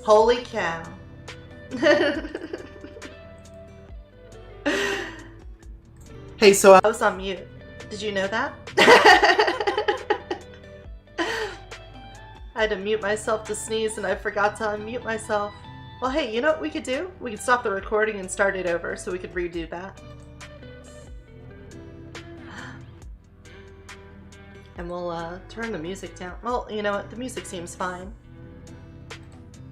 Holy cow. Hey, so I was on mute. Did you know that? I had to mute myself to sneeze and I forgot to unmute myself. Well, hey, you know what we could do? We could stop the recording and start it over so we could redo that. And we'll turn the music down. Well, you know what? The music seems fine.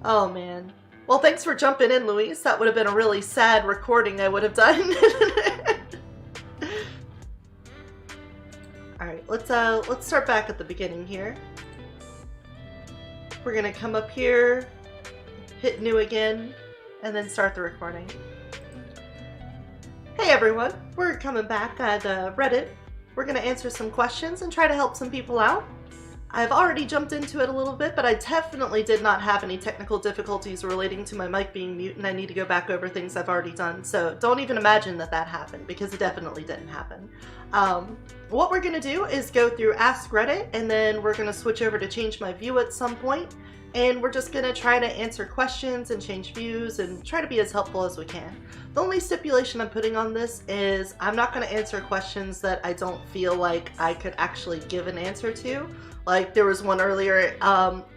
Oh, man. Well, thanks for jumping in, Luis. That would have been a really sad recording I would have done. Alright, let's start back at the beginning here. We're gonna come up here, hit new again, and then start the recording. Hey everyone, we're coming back at Reddit. We're gonna answer some questions and try to help some people out. I've already jumped into it a little bit, but I definitely did not have any technical difficulties relating to my mic being mute, and I need to go back over things I've already done. So don't even imagine that that happened, because it definitely didn't happen. What we're gonna do is go through Ask Reddit, and then we're gonna switch over to Change My View at some point, and we're just gonna try to answer questions and change views and try to be as helpful as we can. The only stipulation I'm putting on this is I'm not gonna answer questions that I don't feel like I could actually give an answer to. Like there was one earlier,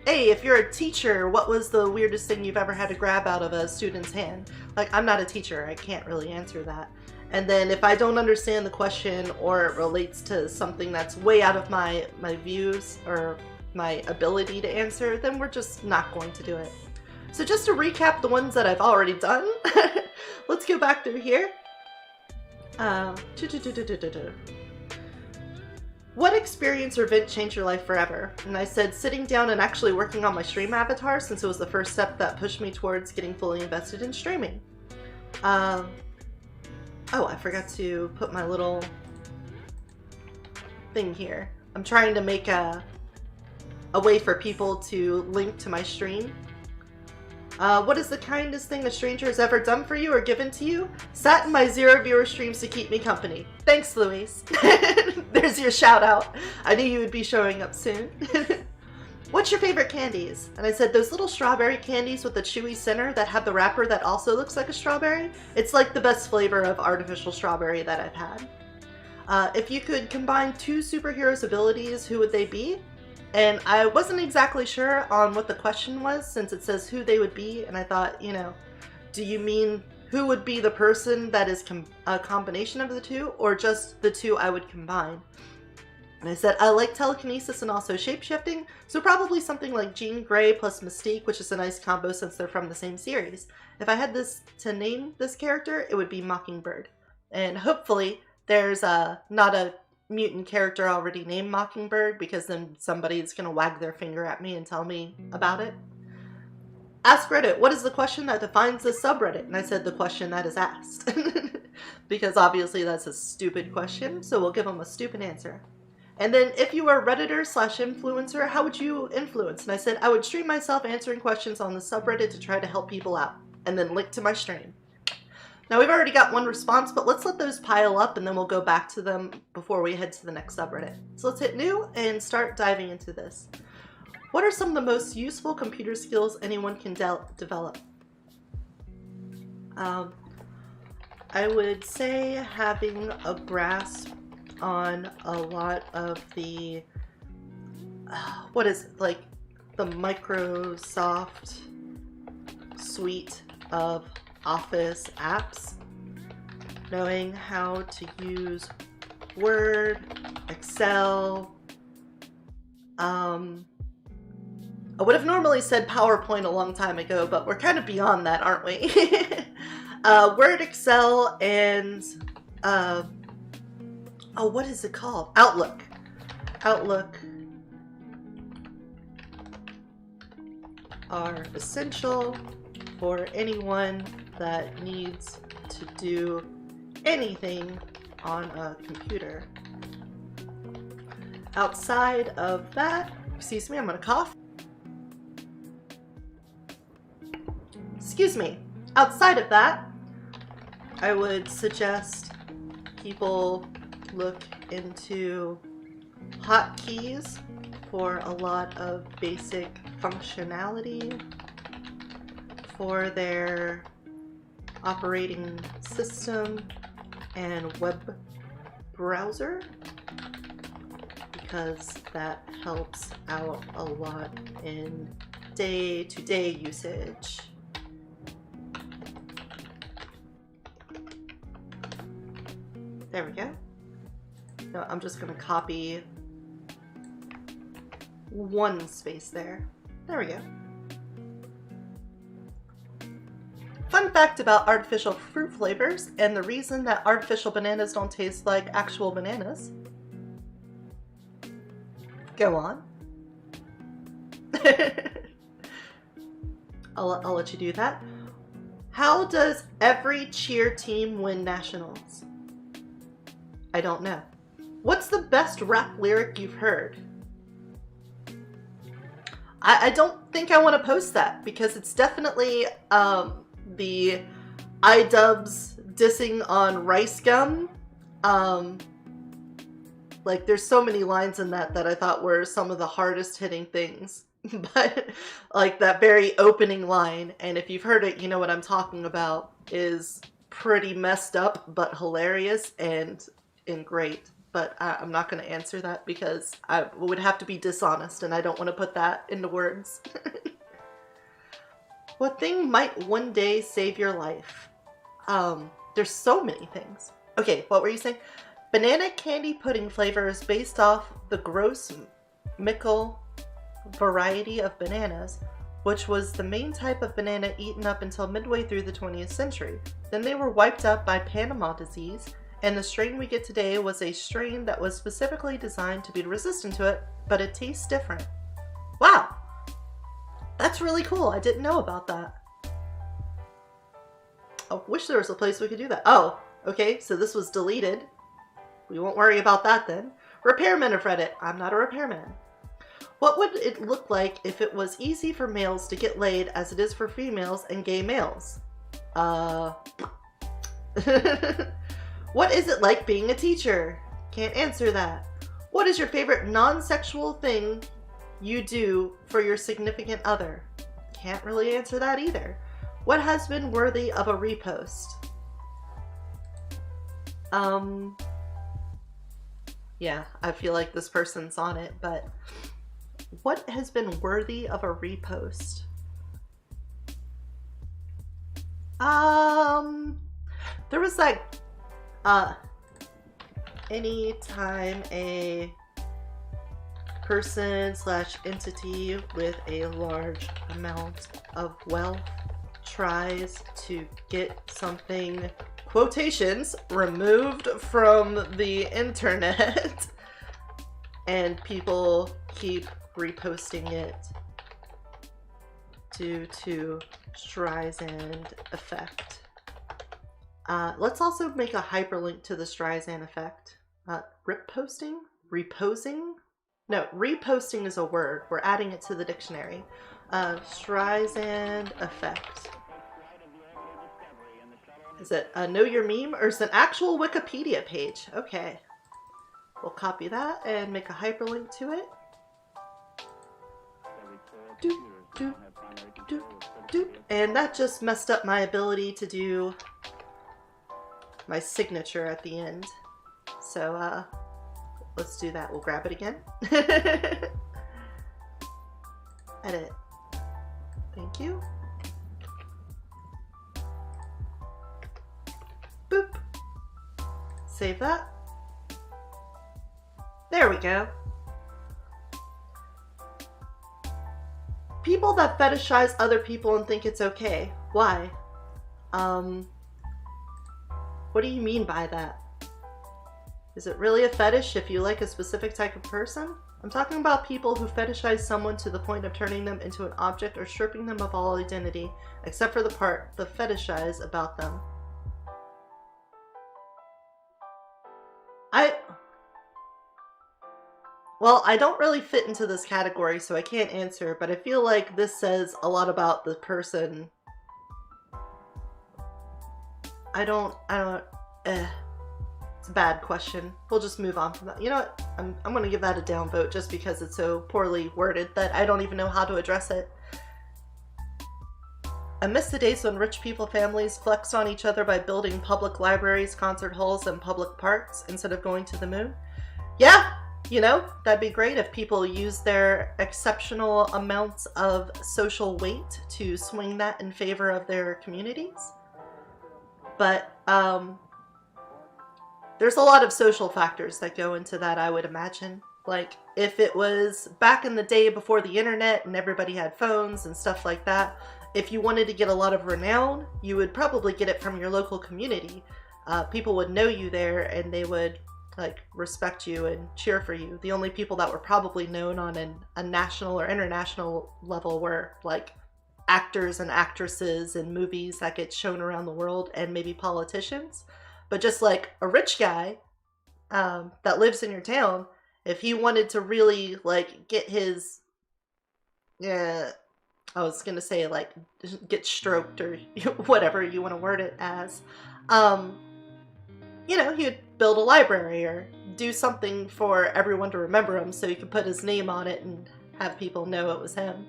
hey, if you're a teacher, what was the weirdest thing you've ever had to grab out of a student's hand? Like, I'm not a teacher, I can't really answer that. And then if I don't understand the question or it relates to something that's way out of my views or my ability to answer, then we're just not going to do it. So just to recap the ones that I've already done, let's go back through here. What experience or event changed your life forever? And I said sitting down and actually working on my stream avatar, since it was the first step that pushed me towards getting fully invested in streaming. Oh, I forgot to put my little thing here. I'm trying to make a way for people to link to my stream. What is the kindest thing a stranger has ever done for you or given to you? Sat in my 0 viewer streams to keep me company. Thanks, Luis. There's your shout out. I knew you would be showing up soon. What's your favorite candies? And I said those little strawberry candies with the chewy center that have the wrapper that also looks like a strawberry. It's like the best flavor of artificial strawberry that I've had. If you could combine 2 superheroes' abilities, who would they be? And I wasn't exactly sure on what the question was, since it says who they would be, and I thought, you know, do you mean who would be the person that is a combination of the 2, or just the 2 I would combine? And I said I like telekinesis and also shapeshifting, so probably something like Jean Grey plus Mystique, which is a nice combo since they're from the same series. If I had this to name this character, it would be Mockingbird. And hopefully there's not a mutant character already named Mockingbird, because then somebody's gonna wag their finger at me and tell me about it. Ask Reddit, what is the question that defines the subreddit? And I said the question that is asked. Because obviously that's a stupid question, so we'll give them a stupid answer. And then if you were a Redditor / influencer, how would you influence? And I said I would stream myself answering questions on the subreddit to try to help people out, and then link to my stream. Now we've already got 1 response, but let's let those pile up and then we'll go back to them before we head to the next subreddit. So let's hit new and start diving into this. What are some of the most useful computer skills anyone can develop? I would say having a grasp on a lot of the, what is it, like the Microsoft suite of Office apps, knowing how to use Word, Excel. I would have normally said PowerPoint a long time ago, but we're kind of beyond that, aren't we? Word, Excel, and oh, what is it called? Outlook. Outlook are essential for anyone that needs to do anything on a computer. Outside of that, excuse me, I'm gonna cough. Excuse me. Outside of that, I would suggest people look into hotkeys for a lot of basic functionality. for their operating system and web browser, because that helps out a lot in day-to-day usage. There we go. No, I'm just gonna copy one space there. There we go. Fun fact about artificial fruit flavors and the reason that artificial bananas don't taste like actual bananas. Go on. I'll let you do that. How does every cheer team win nationals? I don't know. What's the best rap lyric you've heard? I don't think I want to post that because it's definitely the iDubbbz dissing on Rice Gum. Like there's so many lines in that I thought were some of the hardest hitting things. But like that very opening line, and if you've heard it, you know what I'm talking about, is pretty messed up but hilarious and great. But I'm not going to answer that because I would have to be dishonest and I don't want to put that into words. What thing might one day save your life? There's so many things. Okay, what were you saying? Banana candy pudding flavor is based off the gross Mickle variety of bananas, which was the main type of banana eaten up until midway through the 20th century. Then they were wiped out by Panama disease, and the strain we get today was a strain that was specifically designed to be resistant to it, but it tastes different. Wow! That's really cool. I didn't know about that. I wish there was a place we could do that. Oh, okay, so this was deleted. We won't worry about that then. Repairmen have read it. I'm not a repairman. What would it look like if it was easy for males to get laid as it is for females and gay males? What is it like being a teacher? Can't answer that. What is your favorite non-sexual thing you do for your significant other? Can't really answer that either. What has been worthy of a repost? Yeah, I feel like this person's on it, but what has been worthy of a repost? There was like, anytime a person / entity with a large amount of wealth tries to get something, quotations, removed from the internet and people keep reposting it due to Streisand effect. Let's also make a hyperlink to the Streisand effect. Reposting? Reposing? No, reposting is a word. We're adding it to the dictionary. Streisand effect. Is it a Know Your Meme or is it an actual Wikipedia page? Okay. We'll copy that and make a hyperlink to it. Doop, doop, doop, doop. And that just messed up my ability to do my signature at the end. So, let's do that. We'll grab it again. Edit. Thank you. Boop. Save that. There we go. People that fetishize other people and think it's okay. Why? What do you mean by that? Is it really a fetish if you like a specific type of person? I'm talking about people who fetishize someone to the point of turning them into an object or stripping them of all identity, except for the part the fetishize about them. Well, I don't really fit into this category, so I can't answer, but I feel like this says a lot about the person. It's a bad question. We'll just move on from that. You know what? I'm going to give that a downvote just because it's so poorly worded that I don't even know how to address it. I miss the days when rich people families flexed on each other by building public libraries, concert halls, and public parks instead of going to the moon. Yeah, you know, that'd be great if people use their exceptional amounts of social weight to swing that in favor of their communities. But there's a lot of social factors that go into that, I would imagine. Like, if it was back in the day before the internet and everybody had phones and stuff like that, if you wanted to get a lot of renown, you would probably get it from your local community. People would know you there and they would like respect you and cheer for you. The only people that were probably known on a national or international level were like actors and actresses in movies that get shown around the world, and maybe politicians. But just like a rich guy that lives in your town, if he wanted to really like get his, I was gonna say like get stroked or whatever you want to word it as, you know, he'd build a library or do something for everyone to remember him so you could put his name on it and have people know it was him.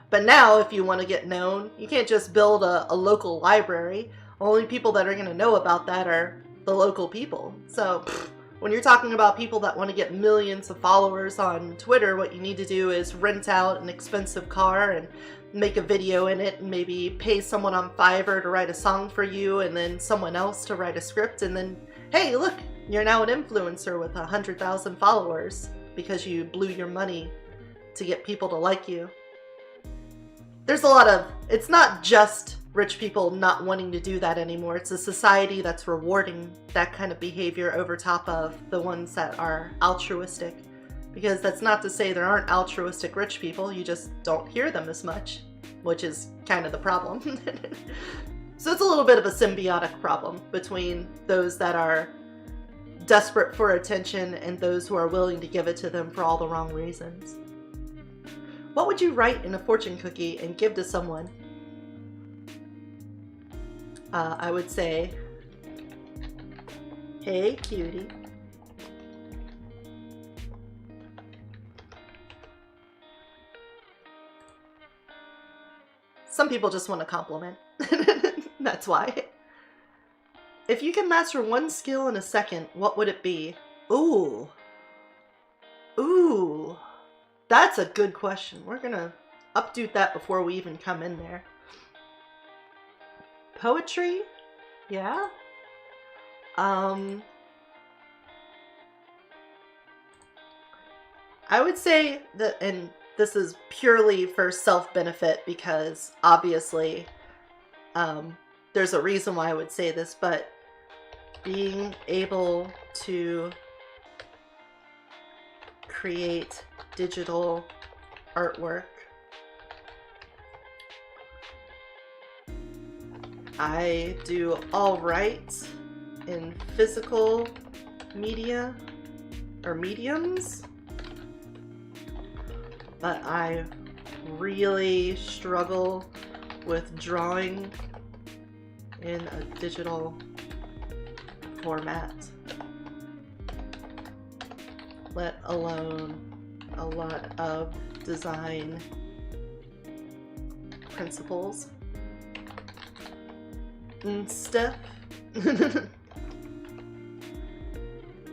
But now if you want to get known, you can't just build a local library. Only people that are going to know about that are the local people. So when you're talking about people that want to get millions of followers on Twitter, what you need to do is rent out an expensive car and make a video in it and maybe pay someone on Fiverr to write a song for you and then someone else to write a script, and then, hey, look, you're now an influencer with 100,000 followers because you blew your money to get people to like you. There's a lot of, it's not just rich people not wanting to do that anymore. It's a society that's rewarding that kind of behavior over top of the ones that are altruistic. Because that's not to say there aren't altruistic rich people, you just don't hear them as much, which is kind of the problem. So it's a little bit of a symbiotic problem between those that are desperate for attention and those who are willing to give it to them for all the wrong reasons. What would you write in a fortune cookie and give to someone? I would say, hey cutie. Some people just want a compliment. That's why. If you can master one skill in a second, what would it be? Ooh. Ooh. That's a good question. We're gonna update that before we even come in there. Poetry? Yeah? I would say that, and this is purely for self-benefit because obviously there's a reason why I would say this, but being able to create digital artwork. I do all right in physical media or mediums, but I really struggle with drawing in a digital format, let alone a lot of design principles and stuff.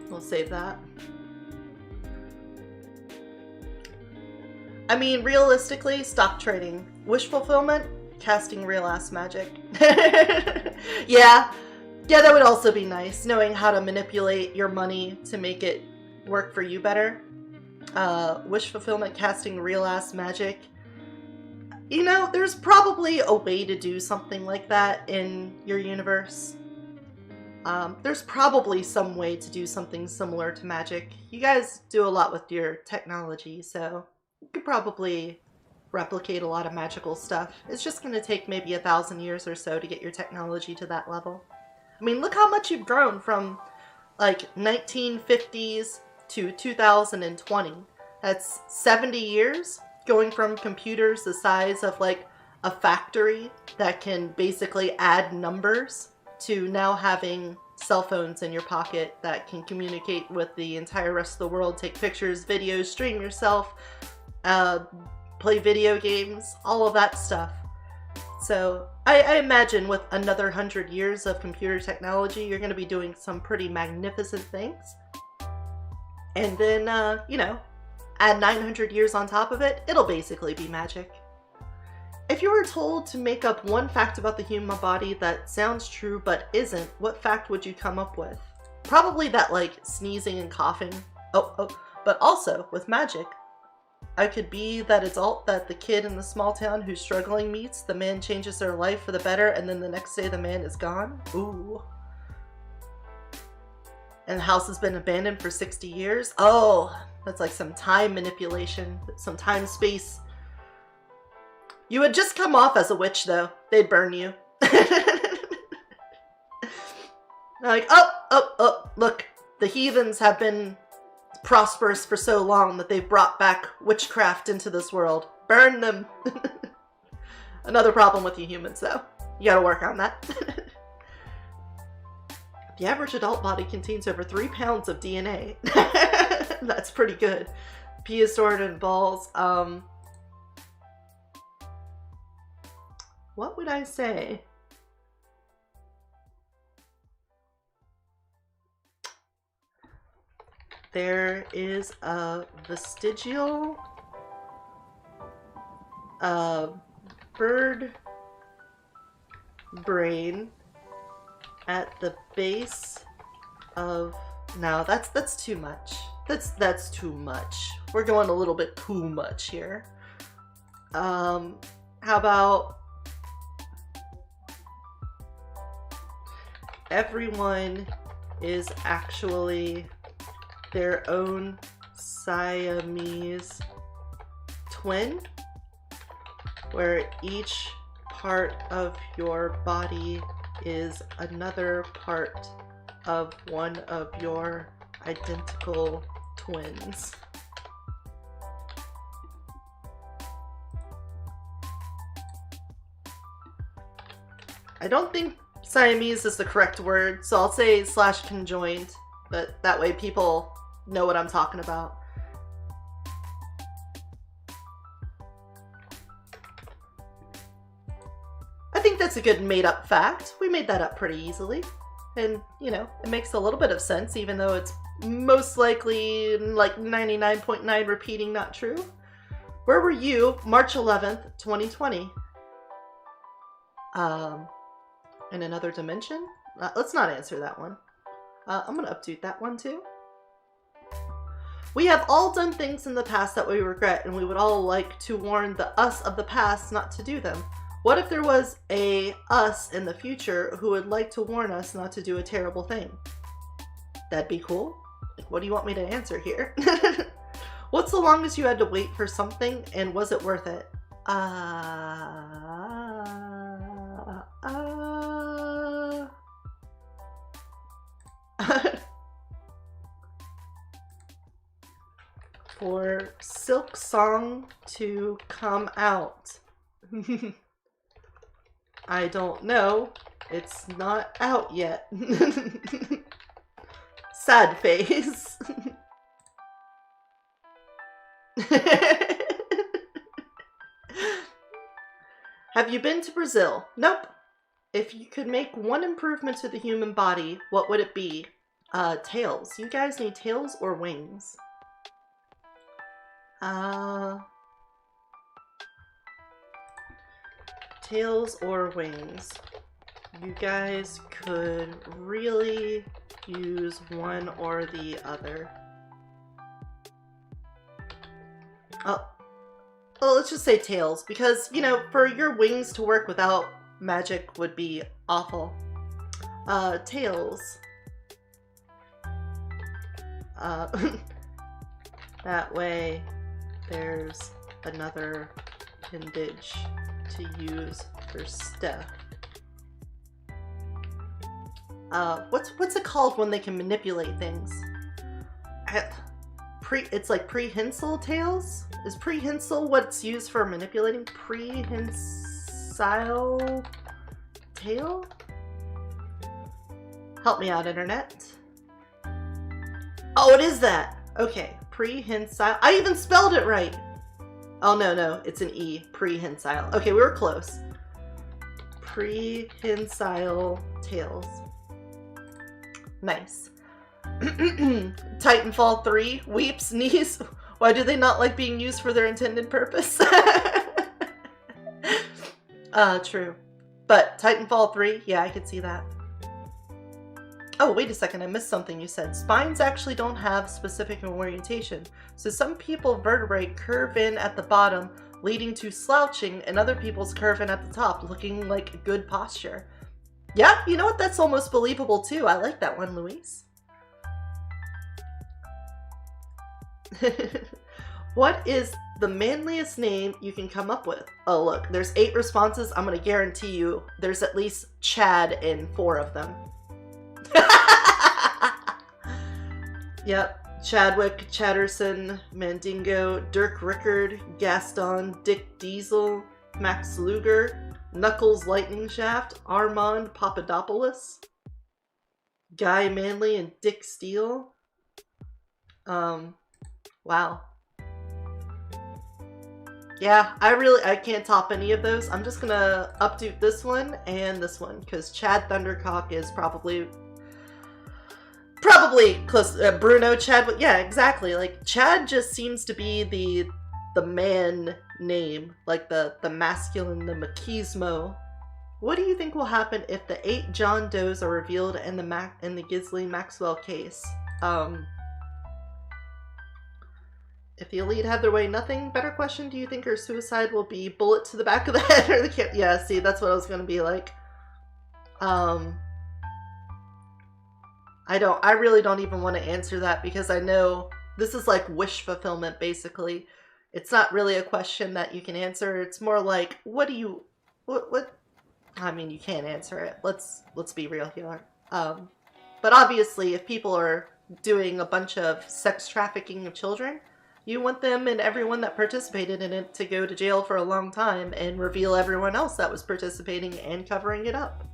We'll save that. I mean, realistically, stock trading, wish fulfillment, casting real ass magic. Yeah, that would also be nice, knowing how to manipulate your money to make it work for you better. Wish fulfillment, casting real ass magic. You know, there's probably a way to do something like that in your universe. There's probably some way to do something similar to magic. You guys do a lot with your technology, so you could probably replicate a lot of magical stuff. It's just going to take maybe 1,000 years or so to get your technology to that level. I mean, look how much you've grown from like 1950s to 2020. That's 70 years, going from computers the size of like a factory that can basically add numbers to now having cell phones in your pocket that can communicate with the entire rest of the world, take pictures, videos, stream yourself, play video games, all of that stuff. So I imagine with another 100 years of computer technology, you're going to be doing some pretty magnificent things. And then, you know, add 900 years on top of it, it'll basically be magic. If you were told to make up one fact about the human body that sounds true but isn't, what fact would you come up with? Probably that, like, sneezing and coughing. Oh, but also, with magic, I could be that adult that the kid in the small town who's struggling meets, the man changes their life for the better, and then the next day the man is gone. Ooh. And the house has been abandoned for 60 years. Oh, that's like some time manipulation, some time-space. You would just come off as a witch, though. They'd burn you. Like, oh, look, the heathens have been prosperous for so long that they've brought back witchcraft into this world. Burn them. Another problem with you humans, though. You gotta work on that. The average adult body contains over 3 pounds of DNA. That's pretty good. Pee is stored in balls. What would I say? There is a vestigial bird brain at the base of... No, that's too much. That's too much. We're going a little bit too much here. How about everyone is actually their own Siamese twin, where each part of your body is another part of one of your identical twins. I don't think Siamese is the correct word, so I'll say /conjoined, but that way people know what I'm talking about. I think that's a good made-up fact. We made that up pretty easily. And, you know, it makes a little bit of sense, even though it's most likely like 99.9 repeating not true. Where were you March 11th, 2020? In another dimension? Let's not answer that one. I'm gonna update that one too. We have all done things in the past that we regret, and we would all like to warn the us of the past not to do them. What if there was a us in the future who would like to warn us not to do a terrible thing? That'd be cool. Like, what do you want me to answer here? What's the longest you had to wait for something, and was it worth it? For Silk Song to come out. I don't know. It's not out yet. Sad face. Have you been to Brazil? Nope. If you could make one improvement to the human body, what would it be? Tails. You guys need tails or wings? Tails or wings? You guys could really use one or the other. Well, let's just say tails, because, you know, for your wings to work without magic would be awful. Tails. That way there's another appendage to use for stuff. What's it called when they can manipulate things? It's like prehensile tails? Is prehensile what's used for manipulating? Prehensile tail? Help me out, internet. Oh, it is that. Okay, prehensile. I even spelled it right. Oh, no, it's an E. Prehensile. Okay, we were close. prehensile tails. Nice. Titanfall 3, Weep's knees. Why do they not like being used for their intended purpose? True. But Titanfall 3, yeah, I could see that. Oh, wait a second, I missed something you said. Spines actually don't have specific orientation. So some people vertebrae curve in at the bottom, leading to slouching, and other people's curve in at the top, looking like good posture. Yeah, you know what? That's almost believable too. I like that one, Luis. What is the manliest name you can come up with? Oh, look, there's 8 responses. I'm going to guarantee you there's at least Chad in 4 of them. Yep. Chadwick, Chatterson, Mandingo, Dirk Rickard, Gaston, Dick Diesel, Max Luger, Knuckles Lightning Shaft, Armand Papadopoulos, Guy Manley, and Dick Steele. Wow. Yeah, I can't top any of those. I'm just gonna updo this one and this one, because Chad Thundercock is probably close. Bruno Chadwick, yeah, exactly. Like, Chad just seems to be the man name, like the masculine, the machismo. What do you think will happen if the 8 John Does are revealed in the Ghislaine Maxwell case? If the elite have their way, nothing. Better question, do you think her suicide will be bullet to the back of the head or the kid? Yeah, see, that's what I was gonna be like. I really don't even want to answer that, because I know this is like wish fulfillment, basically. It's not really a question that you can answer. It's more like, what? I mean, you can't answer it. Let's be real here. But obviously, if people are doing a bunch of sex trafficking of children, you want them and everyone that participated in it to go to jail for a long time and reveal everyone else that was participating and covering it up.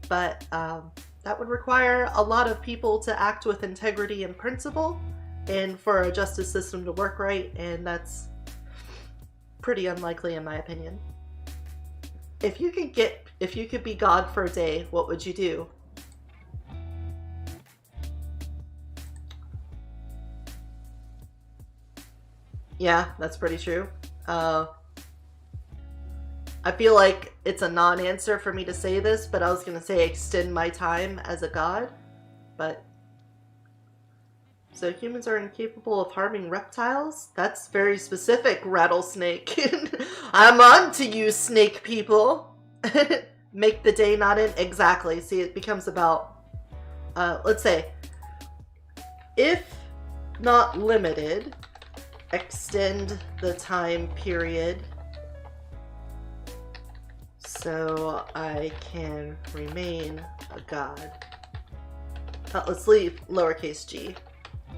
But that would require a lot of people to act with integrity and principle, and for a justice system to work right, and that's pretty unlikely in my opinion. If you could be God for a day, what would you do? Yeah, that's pretty true. I feel like it's a non-answer for me to say this, but I was going to say extend my time as a god. But so humans are incapable of harming reptiles? That's very specific, Rattlesnake. I'm on to you, snake people. Make the day not end. Exactly. See, it becomes about, let's say, if not limited, extend the time period so I can remain a god. Let's leave lowercase g.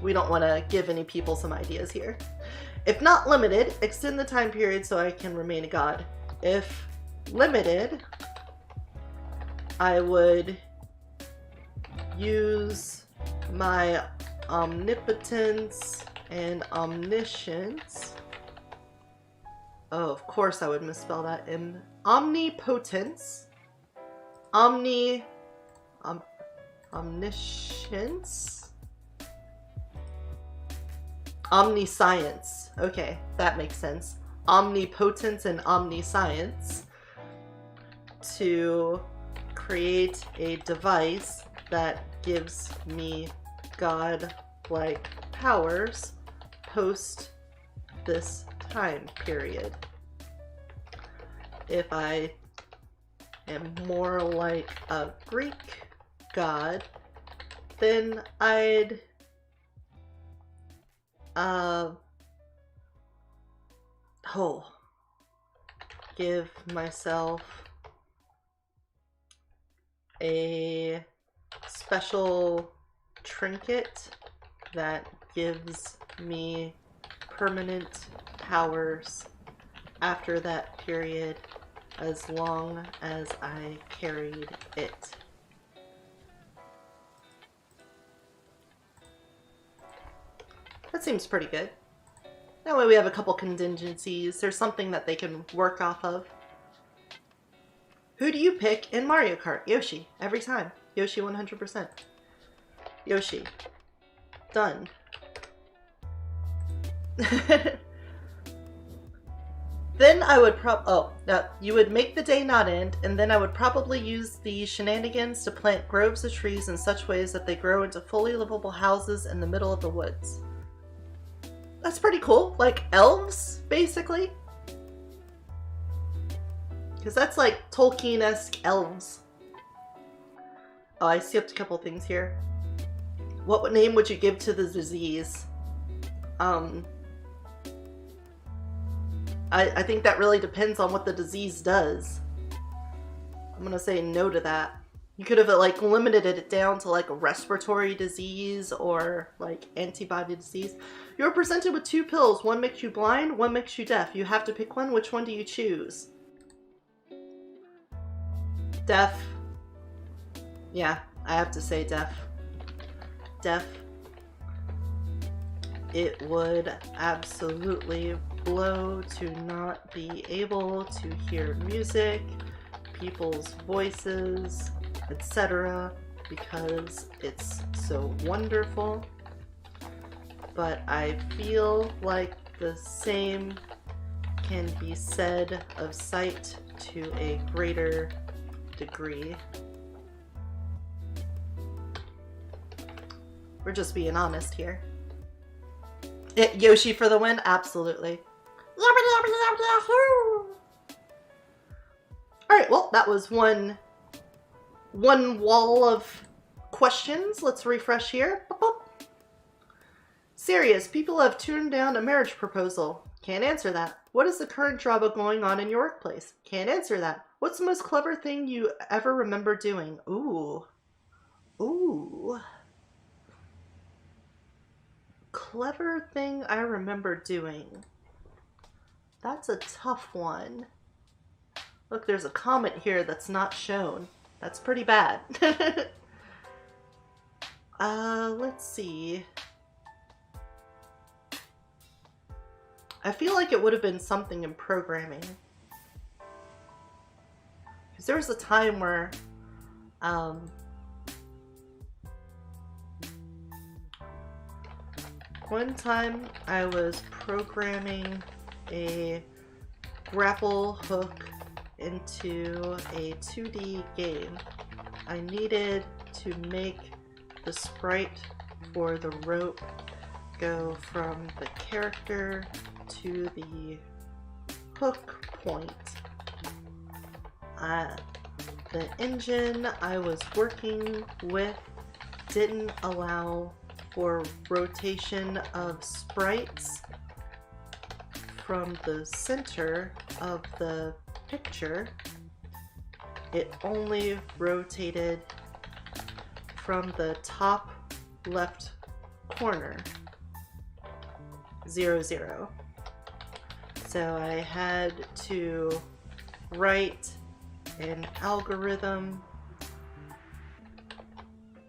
We don't want to give any people some ideas here. If not limited, extend the time period so I can remain a god. If limited, I would use my omnipotence and omniscience. Oh, of course I would misspell that. Omnipotence. Omniscience? Omniscience. Okay, that makes sense. Omnipotence and omniscience to create a device that gives me god-like powers post this time period. If I am more like a Greek god, then I'd give myself a special trinket that gives me permanent powers after that period, as long as I carried it. That seems pretty good. That way we have a couple contingencies. There's something that they can work off of. Who do you pick in Mario Kart? Yoshi. Every time. Yoshi 100%. Yoshi. Done. Then I would you would make the day not end, and then I would probably use the shenanigans to plant groves of trees in such ways that they grow into fully livable houses in the middle of the woods. That's pretty cool. Like elves, basically. Because that's like Tolkien-esque elves. Oh, I skipped a couple things here. What name would you give to the disease? I think that really depends on what the disease does. I'm gonna say no to that. You could have like limited it down to like a respiratory disease or like antibody disease. You're presented with 2 pills. One makes you blind, one makes you deaf. You have to pick one. Which one do you choose? Deaf. Yeah, I have to say deaf. Deaf. It would absolutely blow to not be able to hear music, people's voices, etc. because it's so wonderful. But I feel like the same can be said of sight to a greater degree. We're just being honest here. Yoshi for the win? Absolutely. Alright, well, that was one wall of questions. Let's refresh here. Boop, boop. Serious, people have turned down a marriage proposal. Can't answer that. What is the current drama going on in your workplace? Can't answer that. What's the most clever thing you ever remember doing? Ooh. Ooh. Clever thing I remember doing. That's a tough one. Look, there's a comment here that's not shown. That's pretty bad. Let's see. I feel like it would have been something in programming. Because there was a time where, one time I was programming a grapple hook into a 2D game. I needed to make the sprite for the rope go from the character to the hook point. The engine I was working with didn't allow for rotation of sprites from the center of the picture. It only rotated from the top left corner, 0, 0. So I had to write an algorithm.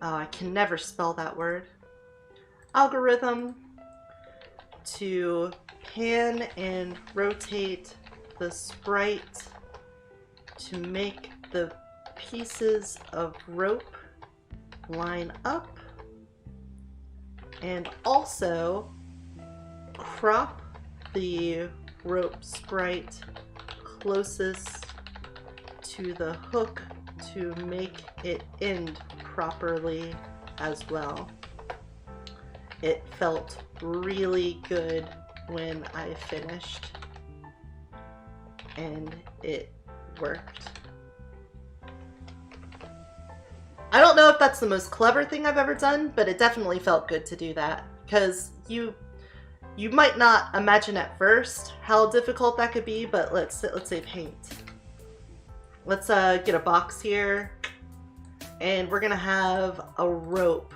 Oh, I can never spell that word. Algorithm to pan and rotate the sprite to make the pieces of rope line up, and also crop the rope sprite closest to the hook to make it end properly as well. It felt really good when I finished, and it worked. I don't know if that's the most clever thing I've ever done, but it definitely felt good to do that, because you might not imagine at first how difficult that could be, but let's say paint. Let's get a box here, and we're gonna have a rope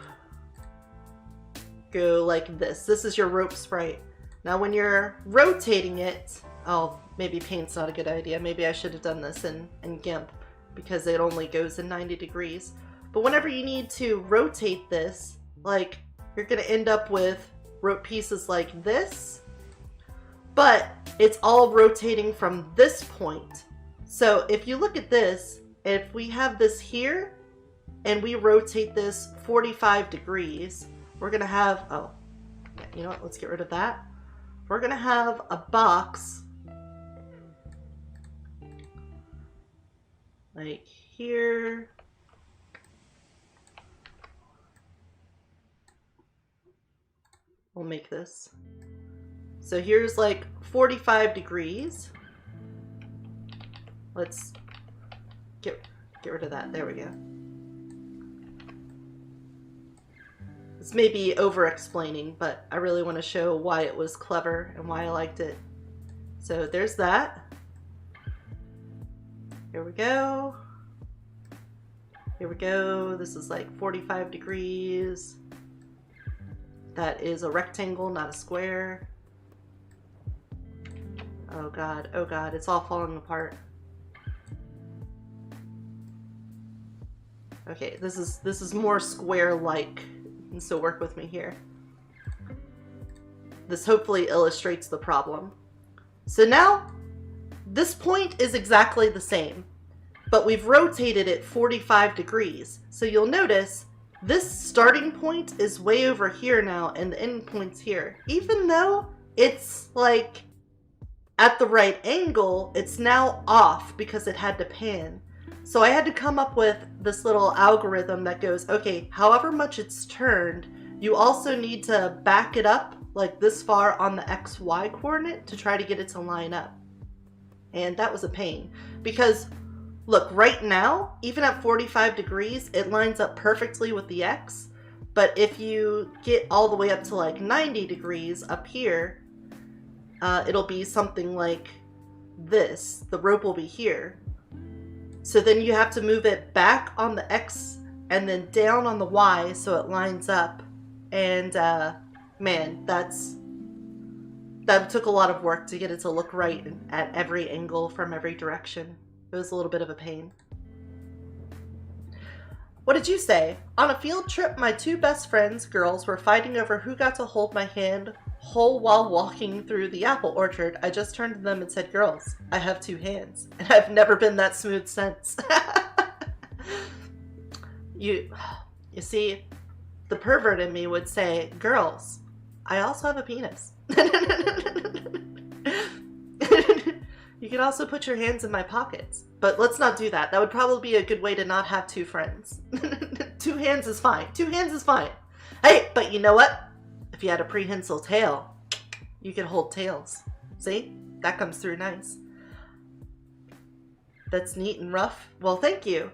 go like this. This is your rope sprite. Now when you're rotating it, oh, maybe paint's not a good idea. Maybe I should have done this in GIMP because it only goes in 90 degrees. But whenever you need to rotate this, like, you're gonna end up with rope pieces like this, but it's all rotating from this point. So if you look at this, if we have this here and we rotate this 45 degrees, we're gonna have, oh, you know what, let's get rid of that. We're gonna have a box like here. We'll make this. So here's like 45 degrees. Let's get rid of that. There we go. This may be over-explaining, but I really want to show why it was clever and why I liked it. So there's that. Here we go. Here we go. This is like 45 degrees. That is a rectangle, not a square. Oh god, it's all falling apart. Okay, this is more square-like, and so work with me here. This hopefully illustrates the problem. So now, this point is exactly the same, but we've rotated it 45 degrees. So you'll notice this starting point is way over here now, and the end point's here. Even though it's like at the right angle, it's now off because it had to pan. So I had to come up with this little algorithm that goes, okay, however much it's turned, you also need to back it up like this far on the XY coordinate to try to get it to line up. And that was a pain because look, right now, even at 45 degrees, it lines up perfectly with the X. But if you get all the way up to like 90 degrees up here, it'll be something like this. The rope will be here. So then you have to move it back on the X and then down on the Y so it lines up. And man, that took a lot of work to get it to look right at every angle from every direction. It was a little bit of a pain. What did you say? On a field trip, my two best friends, girls, were fighting over who got to hold my hand whole while walking through the apple orchard. I just turned to them and said, girls, I have two hands. And I've never been that smooth since. You see, the pervert in me would say, girls, I also have a penis. You can also put your hands in my pockets. But let's not do that. That would probably be a good way to not have two friends. Two hands is fine. Two hands is fine. Hey, but you know what? If you had a prehensile tail, you could hold tails. See? That comes through nice. That's neat and rough. Well, thank you.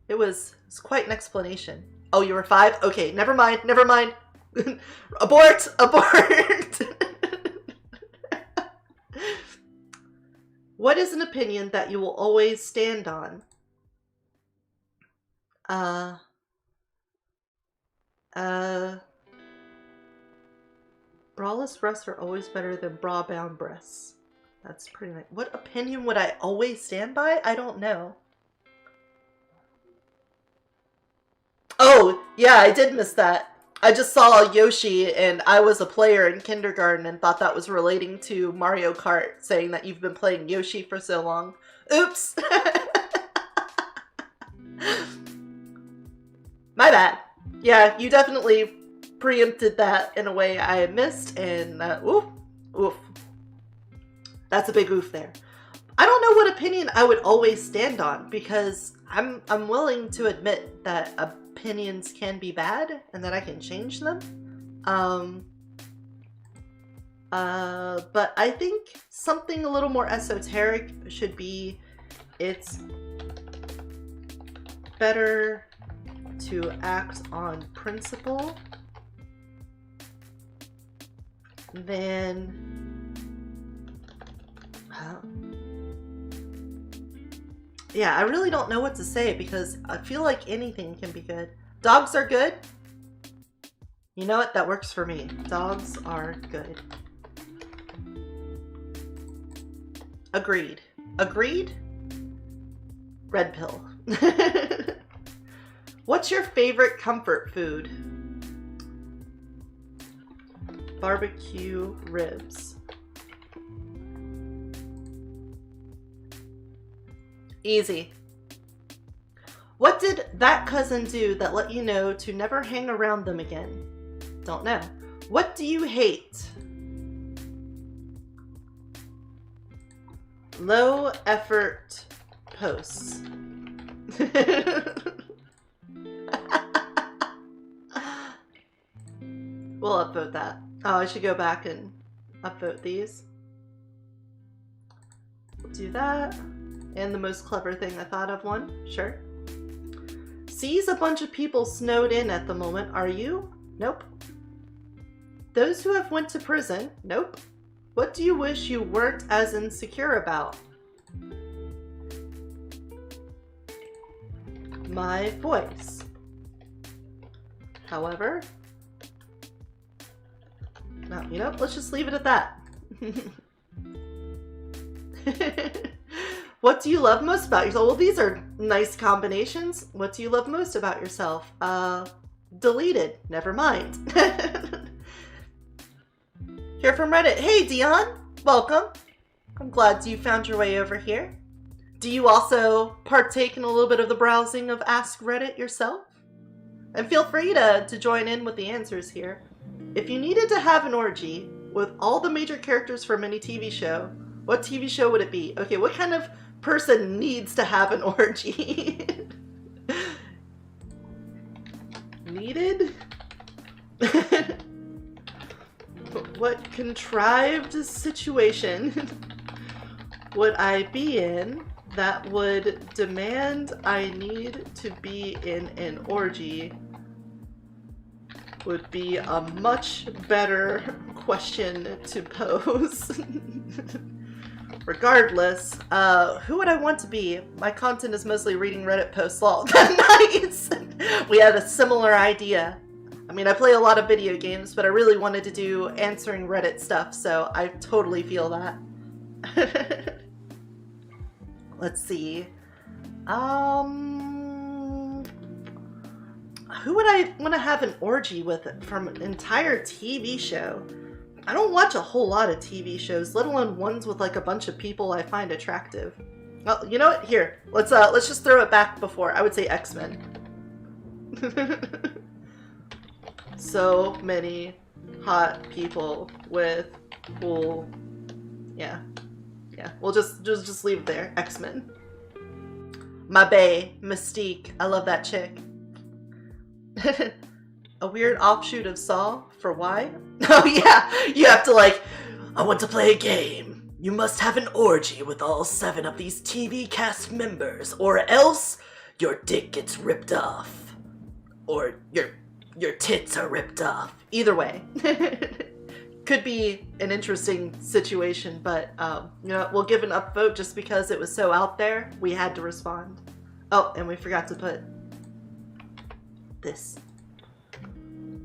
It's quite an explanation. Oh, you were 5? Okay, never mind, never mind. Abort! Abort! What is an opinion that you will always stand on? Braless breasts are always better than bra-bound breasts. That's pretty nice. What opinion would I always stand by? I don't know. Oh, yeah, I did miss that. I just saw Yoshi and I was a player in kindergarten and thought that was relating to Mario Kart, saying that you've been playing Yoshi for so long. Oops! My bad. Yeah, you definitely preempted that in a way I missed, and oof, oof. That's a big oof there. I don't know what opinion I would always stand on, because I'm willing to admit that opinions can be bad and that I can change them. But I think something a little more esoteric should be, it's better to act on principle than yeah, I really don't know what to say because I feel like anything can be good. Dogs are good. You know what? That works for me. Dogs are good. Agreed. Agreed? Red pill. What's your favorite comfort food? Barbecue ribs. Easy. What did that cousin do that let you know to never hang around them again? Don't know. What do you hate? Low effort posts. We'll upvote that. Oh, I should go back and upvote these. We'll do that. And the most clever thing I thought of one. Sure. Sees a bunch of people snowed in at the moment. Are you? Nope. Those who have went to prison. Nope. What do you wish you weren't as insecure about? My voice. However, no, you know, let's just leave it at that. What do you love most about yourself? Well, these are nice combinations. What do you love most about yourself? Deleted. Never mind. Here from Reddit. Hey, Dion. Welcome. I'm glad you found your way over here. Do you also partake in a little bit of the browsing of Ask Reddit yourself? And feel free to join in with the answers here. If you needed to have an orgy with all the major characters from any TV show, what TV show would it be? Okay, what kind of person needs to have an orgy? Needed? What contrived situation would I be in that would demand I need to be in an orgy? Would be a much better question to pose. Regardless, who would I want to be? My content is mostly reading Reddit posts. Lol. Nice! We had a similar idea. I mean, I play a lot of video games, but I really wanted to do answering Reddit stuff, so I totally feel that. Let's see. Who would I want to have an orgy with from an entire TV show? I don't watch a whole lot of TV shows, let alone ones with like a bunch of people I find attractive. Well, you know what? Here, let's just throw it back before. I would say X-Men. So many hot people with cool. Yeah. We'll just leave it there. X-Men. My bae, Mystique. I love that chick. A weird offshoot of Saw for why? Oh yeah, you have to like, I want to play a game. You must have an orgy with all 7 of these TV cast members, or else your dick gets ripped off. Or your tits are ripped off. Either way. Could be an interesting situation, but you know, we'll give an upvote just because it was so out there, we had to respond. Oh, and we forgot to put this.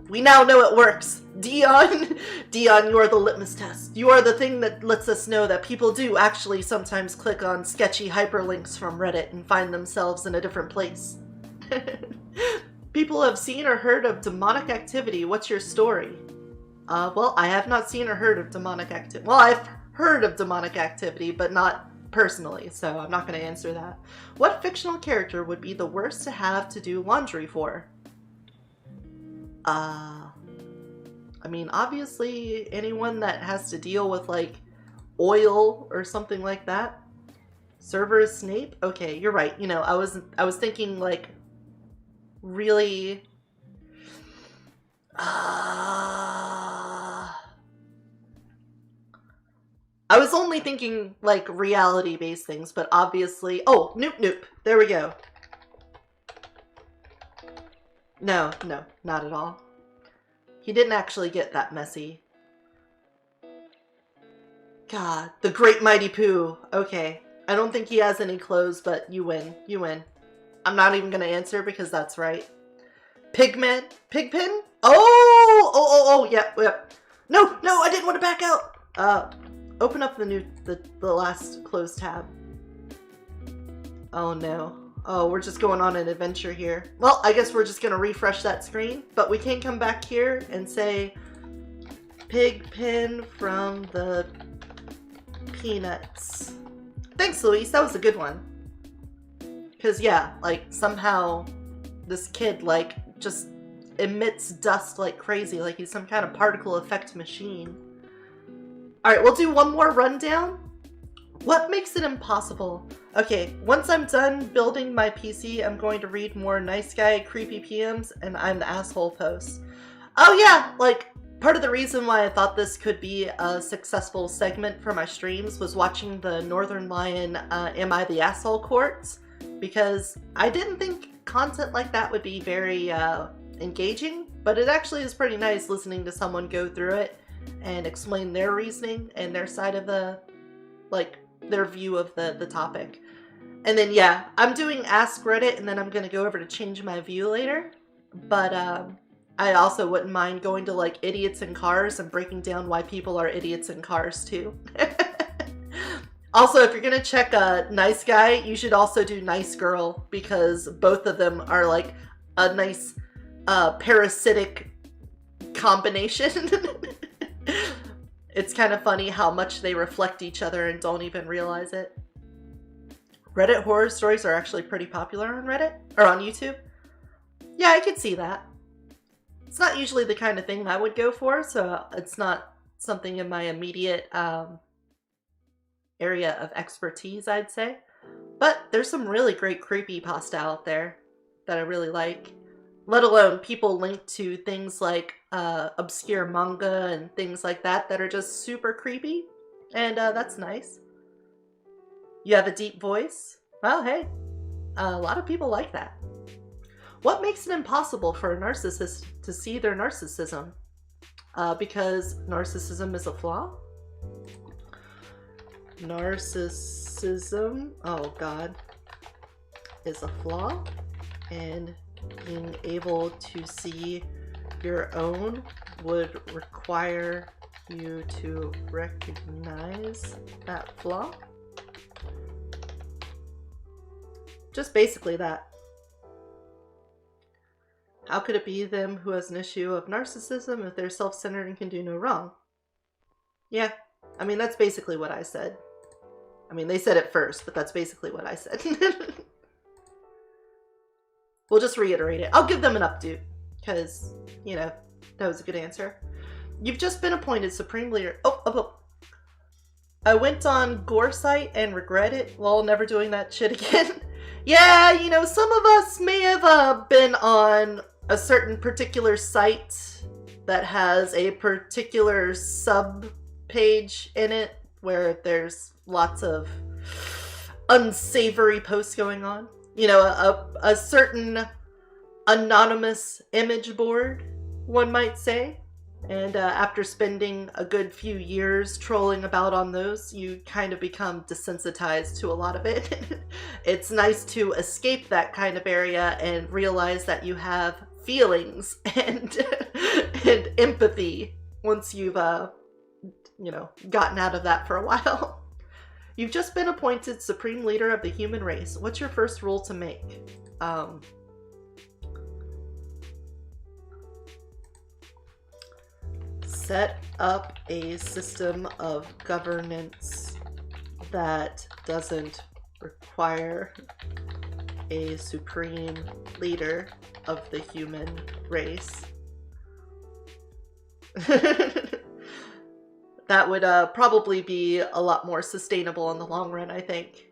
We now know it works. Dion, you are the litmus test. You are the thing that lets us know that people do actually sometimes click on sketchy hyperlinks from Reddit and find themselves in a different place. People have seen or heard of demonic activity. What's your story? Well, I have not seen or heard of demonic activity. Well, I've heard of demonic activity, but not personally, so I'm not going to answer that. What fictional character would be the worst to have to do laundry for? I mean, obviously anyone that has to deal with like oil or something like that. Severus Snape? Okay, you're right. You know, I was thinking like really I was only thinking like reality-based things, but obviously, oh, Noop. There we go. No, not at all. He didn't actually get that messy. God, the Great Mighty Pooh. Okay, I don't think he has any clothes, but you win. You win. I'm not even gonna answer because that's right. Pigpen? Oh, yep. No, I didn't want to back out. Open up the last closed tab. Oh no. Oh, we're just going on an adventure here. Well, I guess we're just gonna refresh that screen, but we can come back here and say Pigpen from the Peanuts. Thanks, Luis. That was a good one. Because yeah, like somehow this kid like just emits dust like crazy, like he's some kind of particle effect machine. Alright, we'll do one more rundown. What makes it impossible? Okay, once I'm done building my PC, I'm going to read more nice guy creepy PMs and I'm the asshole posts. Oh yeah, like part of the reason why I thought this could be a successful segment for my streams was watching the Northern Lion Am I the Asshole Courts, because I didn't think content like that would be very engaging, but it actually is pretty nice listening to someone go through it and explain their reasoning and their side of the, like, their view of the topic. And then yeah, I'm doing Ask Reddit and then I'm gonna go over to Change My View later, but I also wouldn't mind going to like idiots in cars and breaking down why people are idiots in cars too. Also, if you're gonna check a nice guy, you should also do nice girl, because both of them are like a nice parasitic combination. It's kind of funny how much they reflect each other and don't even realize it. Reddit horror stories are actually pretty popular on Reddit, or on YouTube. Yeah, I could see that. It's not usually the kind of thing I would go for, so it's not something in my immediate area of expertise, I'd say. But there's some really great creepypasta out there that I really like. Let alone people linked to things like obscure manga and things like that that are just super creepy. And that's nice. You have a deep voice? Well, hey, a lot of people like that. What makes it impossible for a narcissist to see their narcissism? Because narcissism is a flaw? Narcissism, oh god, is a flaw, and being able to see your own would require you to recognize that flaw. Just basically that. How could it be them who has an issue of narcissism if they're self-centered and can do no wrong? Yeah, I mean, that's basically what I said. I mean, they said it first, but that's basically what I said. We'll just reiterate it. I'll give them an updo, because, you know, that was a good answer. You've just been appointed Supreme Leader. Oh. I went on Gore site and regret it. Lol, never doing that shit again. Yeah, you know, some of us may have been on a certain particular site that has a particular sub page in it where there's lots of unsavory posts going on. You know, a certain anonymous image board, one might say. And after spending a good few years trolling about on those, you kind of become desensitized to a lot of it. It's nice to escape that kind of area and realize that you have feelings and and empathy once you've you know, gotten out of that for a while. You've just been appointed Supreme Leader of the human race. What's your first rule to make? Set up a system of governance that doesn't require a supreme leader of the human race. That would probably be a lot more sustainable in the long run, I think.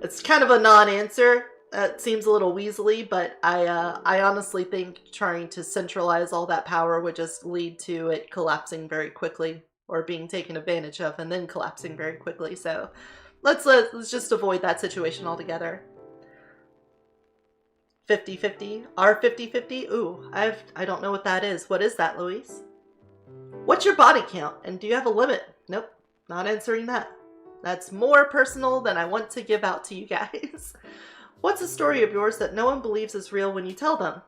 It's kind of a non-answer. It seems a little weaselly, but I honestly think trying to centralize all that power would just lead to it collapsing very quickly, or being taken advantage of and then collapsing very quickly. So let's just avoid that situation altogether. 50-50? R50-50? Ooh, I don't know what that is. What is that, Luis? What's your body count? And do you have a limit? Nope, not answering that. That's more personal than I want to give out to you guys. What's a story of yours that no one believes is real when you tell them?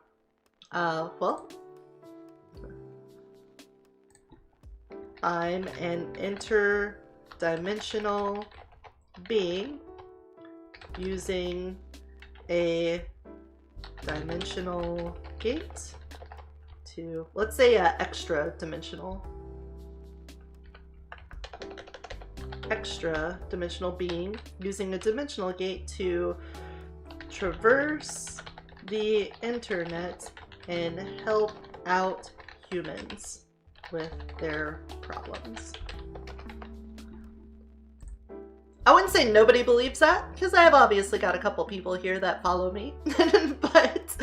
Well, I'm an interdimensional being using a dimensional gate to, let's say, extra dimensional. extra dimensional being using a dimensional gate to traverse the internet and help out humans with their problems. I wouldn't say nobody believes that, because I have obviously got a couple people here that follow me, but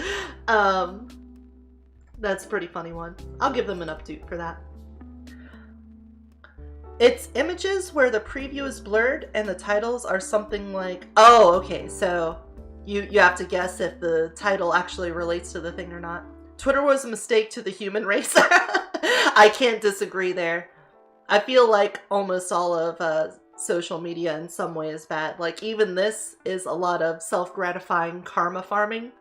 that's a pretty funny one. I'll give them an update for that. It's images where the preview is blurred and the titles are something like, oh, okay, so you have to guess if the title actually relates to the thing or not. Twitter was a mistake to the human race. I can't disagree there. I feel like almost all of social media in some way is bad. Like, even this is a lot of self-gratifying karma farming.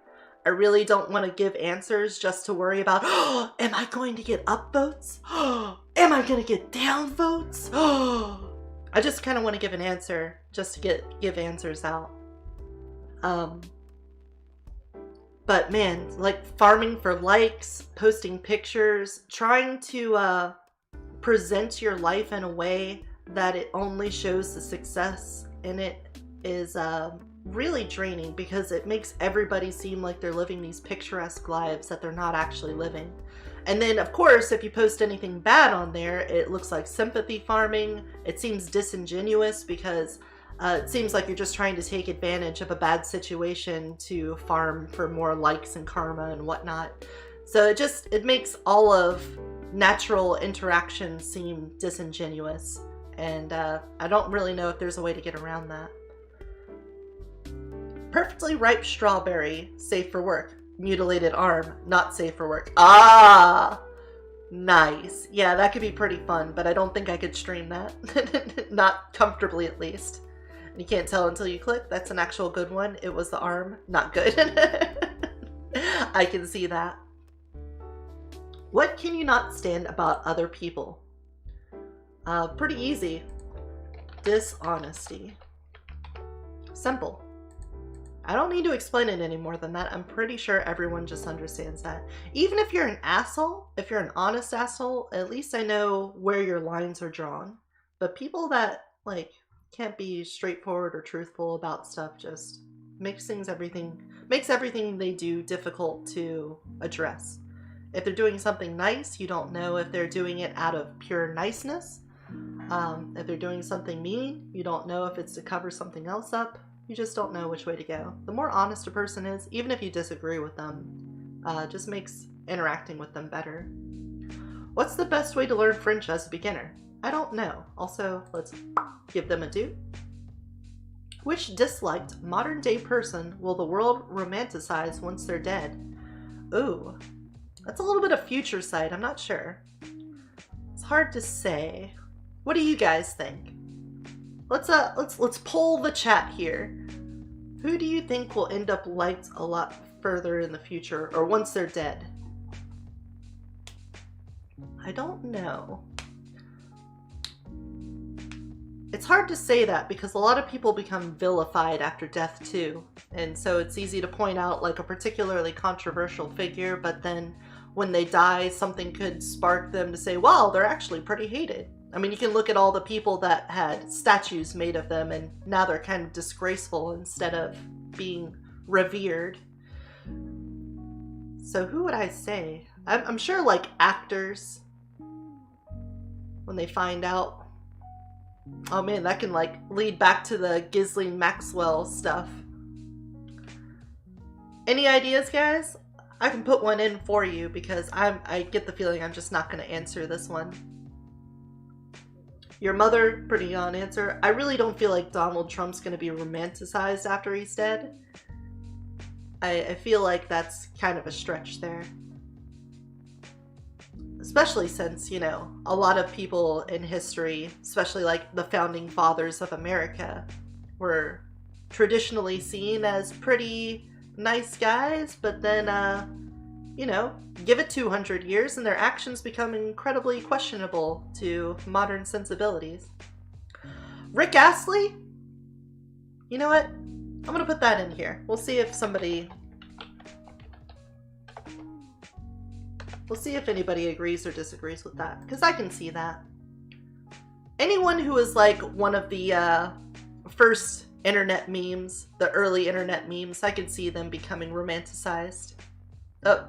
I really don't want to give answers just to worry about, oh, am I going to get upvotes? Oh, am I going to get downvotes? Oh, I just kind of want to give an answer just to give answers out. But man, like farming for likes, posting pictures, trying to present your life in a way that it only shows the success in it is really draining, because it makes everybody seem like they're living these picturesque lives that they're not actually living. And then of course, if you post anything bad on there, it looks like sympathy farming. It seems disingenuous because it seems like you're just trying to take advantage of a bad situation to farm for more likes and karma and whatnot. So it makes all of natural interaction seem disingenuous. And I don't really know if there's a way to get around that. Perfectly ripe strawberry, safe for work. Mutilated arm, not safe for work. Ah, nice. Yeah, that could be pretty fun, but I don't think I could stream that. Not comfortably, at least. And you can't tell until you click. That's an actual good one. It was the arm. Not good. I can see that. What can you not stand about other people? Pretty easy. Dishonesty. Simple. I don't need to explain it any more than that. I'm pretty sure everyone just understands that. Even if you're an asshole, if you're an honest asshole, at least I know where your lines are drawn. But people that, like, can't be straightforward or truthful about stuff just makes everything they do difficult to address. If they're doing something nice, you don't know if they're doing it out of pure niceness. If they're doing something mean, you don't know if it's to cover something else up. You just don't know which way to go. The more honest a person is, even if you disagree with them, just makes interacting with them better. What's the best way to learn French as a beginner? I don't know. Also, let's give them a do. Which disliked modern-day person will the world romanticize once they're dead? Ooh, that's a little bit of future sight. I'm not sure. It's hard to say. What do you guys think? Let's poll the chat here. Who do you think will end up liked a lot further in the future, or once they're dead? I don't know. It's hard to say that because a lot of people become vilified after death too. And so it's easy to point out like a particularly controversial figure, but then when they die, something could spark them to say, wow, they're actually pretty hated. I mean, you can look at all the people that had statues made of them and now they're kind of disgraceful instead of being revered. So who would I say? I'm sure like actors, when they find out. Oh man, that can like lead back to the Ghislaine Maxwell stuff. Any ideas, guys? I can put one in for you because I get the feeling I'm just not going to answer this one. Your mother, pretty on answer. I really don't feel like Donald Trump's going to be romanticized after he's dead. I feel like that's kind of a stretch there. Especially since, you know, a lot of people in history, especially like the founding fathers of America, were traditionally seen as pretty nice guys, but then, you know, give it 200 years and their actions become incredibly questionable to modern sensibilities. Rick Astley? You know what? I'm gonna put that in here. We'll see if anybody agrees or disagrees with that, because I can see that. anyone who was like one of the first internet memes, the early internet memes, I could see them becoming romanticized. Oh,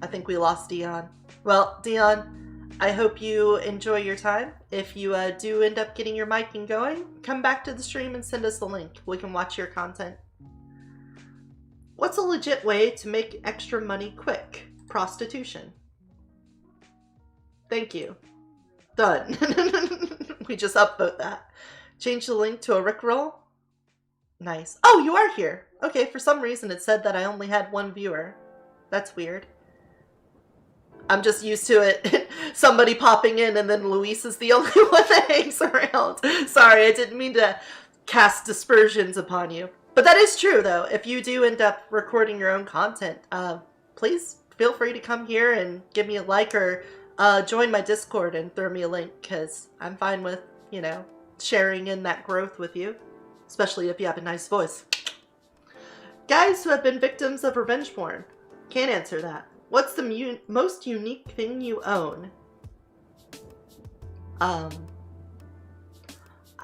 I think we lost Dion. Well, Dion, I hope you enjoy your time. If you do end up getting your mic going, come back to the stream and send us the link. We can watch your content. What's a legit way to make extra money quick? Prostitution. Thank you. Done. We just upvote that. Change the link to a Rickroll. Nice. Oh, you are here. Okay, for some reason it said that I only had one viewer. That's weird. I'm just used to it. Somebody popping in and then Luis is the only one that hangs around. Sorry, I didn't mean to cast dispersions upon you. But that is true, though. If you do end up recording your own content, please feel free to come here and give me a like or join my Discord and throw me a link, because I'm fine with, you know, sharing in that growth with you, especially if you have a nice voice. Guys who have been victims of revenge porn, can't answer that. What's the most unique thing you own?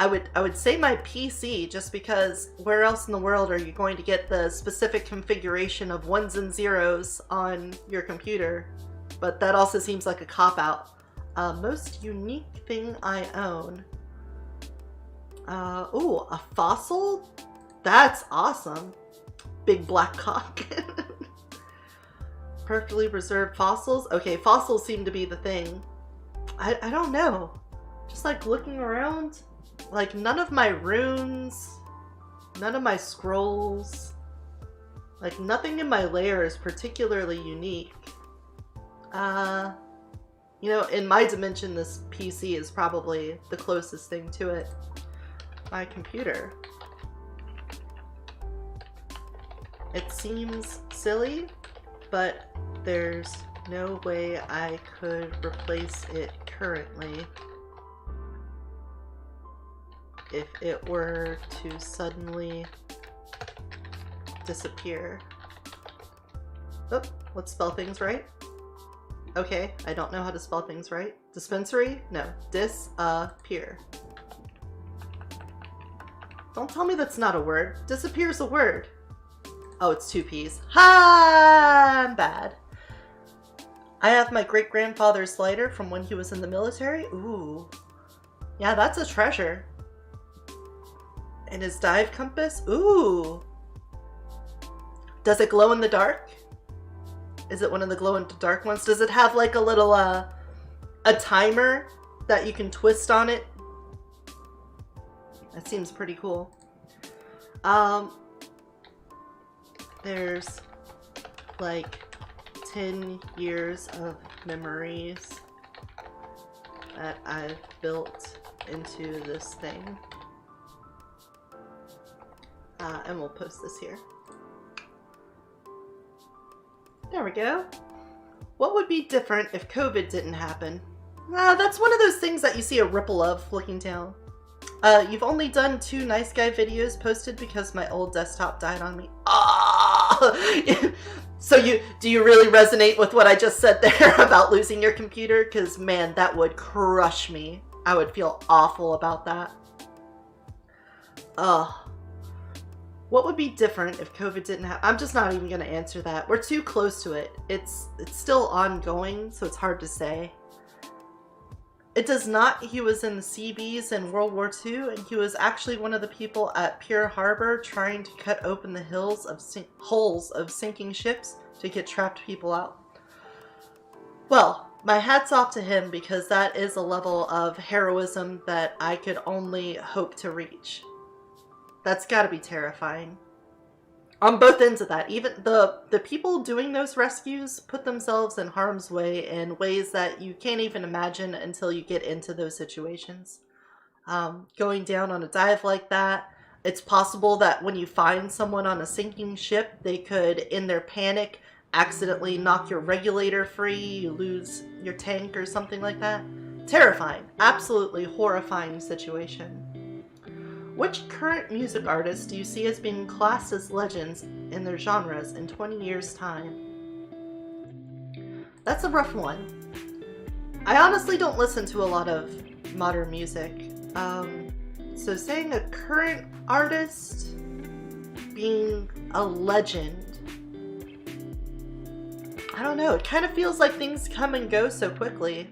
I would say my PC, just because where else in the world are you going to get the specific configuration of ones and zeros on your computer? But that also seems like a cop-out. Most unique thing I own. Ooh, a fossil? That's awesome. Big black cock. Perfectly preserved fossils? Okay, fossils seem to be the thing. I don't know. Just like looking around, like none of my runes, none of my scrolls, like nothing in my lair is particularly unique. You know, in my dimension, this PC is probably the closest thing to it. My computer. It seems silly, but there's no way I could replace it currently if it were to suddenly disappear. Oh, let's spell things right. Okay, I don't know how to spell things right. Dispensary? No. Disappear. Don't tell me that's not a word. Disappear's a word. Oh, it's two P's. Ha! I'm bad. I have my great-grandfather's lighter from when he was in the military. Ooh. Yeah, that's a treasure. And his dive compass? Ooh. Does it glow in the dark? Is it one of the glow-in-the-dark ones? Does it have like a little, a timer that you can twist on it? That seems pretty cool. There's like 10 years of memories that I've built into this thing. And we'll post this here. There we go. What would be different if COVID didn't happen? That's one of those things that you see a ripple of looking down. You've only done 2 nice guy videos posted because my old desktop died on me. Ah! So do you really resonate with what I just said there about losing your computer? Because man, that would crush me. I would feel awful about that. Ugh. What would be different if COVID didn't happen? I'm just not even going to answer that. We're too close to it. It's still ongoing, so it's hard to say. It does not. He was in the Seabees in World War II, and he was actually one of the people at Pearl Harbor trying to cut open the holes of sinking ships to get trapped people out. Well, my hat's off to him, because that is a level of heroism that I could only hope to reach. That's gotta be terrifying. On both ends of that, even the people doing those rescues put themselves in harm's way in ways that you can't even imagine until you get into those situations. Going down on a dive like that, it's possible that when you find someone on a sinking ship, they could, in their panic, accidentally knock your regulator free, you lose your tank or something like that. Terrifying. Absolutely horrifying situation. Which current music artists do you see as being classed as legends in their genres in 20 years' time? That's a rough one. I honestly don't listen to a lot of modern music. So saying a current artist being a legend, I don't know, it kind of feels like things come and go so quickly.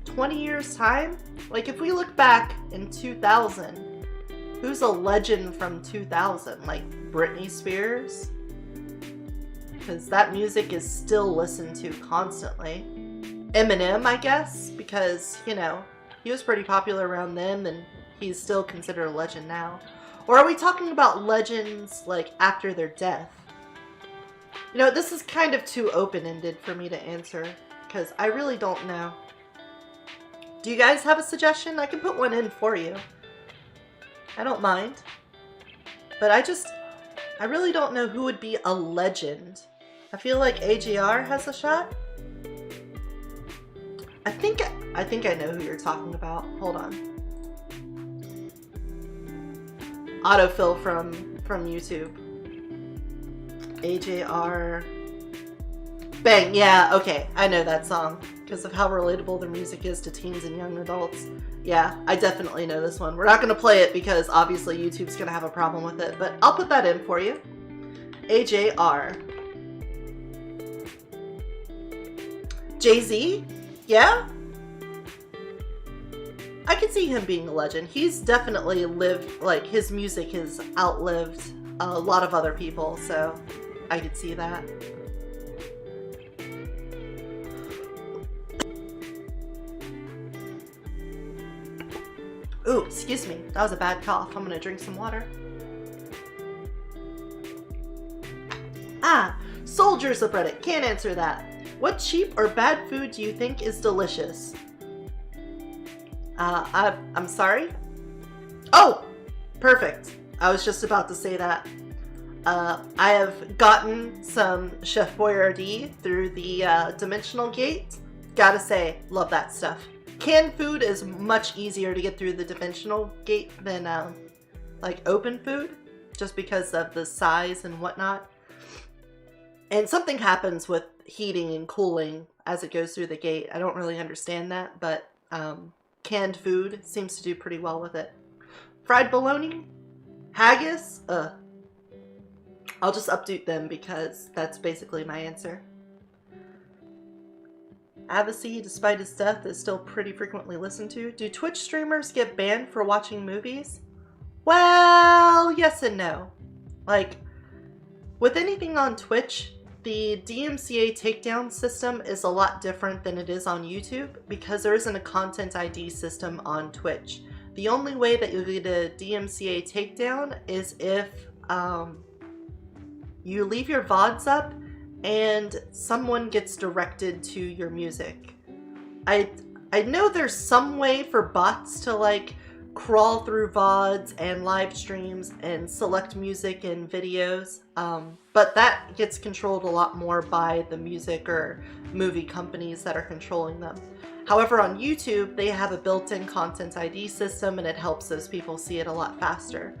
20 years time? Like if we look back in 2000, who's a legend from 2000? Like Britney Spears? Because that music is still listened to constantly. Eminem, I guess, because, you know, he was pretty popular around then and he's still considered a legend now. Or are we talking about legends like after their death? You know, this is kind of too open-ended for me to answer because I really don't know. Do you guys have a suggestion? I can put one in for you. I don't mind. But I really don't know who would be a legend. I feel like AJR has a shot. I think I know who you're talking about. Hold on. Autofill from YouTube. AJR. Bang, yeah, okay. I know that song because of how relatable their music is to teens and young adults. Yeah, I definitely know this one. We're not going to play it because obviously YouTube's going to have a problem with it, but I'll put that in for you. AJR. Jay-Z? Yeah? I can see him being a legend. He's definitely lived, like, his music has outlived a lot of other people, so I could see that. Ooh, excuse me. That was a bad cough. I'm gonna drink some water. Ah, Soldier subreddit. Can't answer that. What cheap or bad food do you think is delicious? I'm sorry? Oh! Perfect. I was just about to say that. I have gotten some Chef Boyardee through the Dimensional Gate. Gotta say, love that stuff. Canned food is much easier to get through the Dimensional Gate than like open food, just because of the size and whatnot. And something happens with heating and cooling as it goes through the gate. I don't really understand that, but canned food seems to do pretty well with it. Fried bologna? Haggis? I'll just update them because that's basically my answer. Avicii, despite his death, is still pretty frequently listened to. Do Twitch streamers get banned for watching movies? Well, yes and no. Like, with anything on Twitch, the DMCA takedown system is a lot different than it is on YouTube because there isn't a content ID system on Twitch. The only way that you'll get a DMCA takedown is if you leave your VODs up and someone gets directed to your music. I know there's some way for bots to like crawl through VODs and live streams and select music and videos, but that gets controlled a lot more by the music or movie companies that are controlling them. However, on YouTube, they have a built-in content ID system and it helps those people see it a lot faster.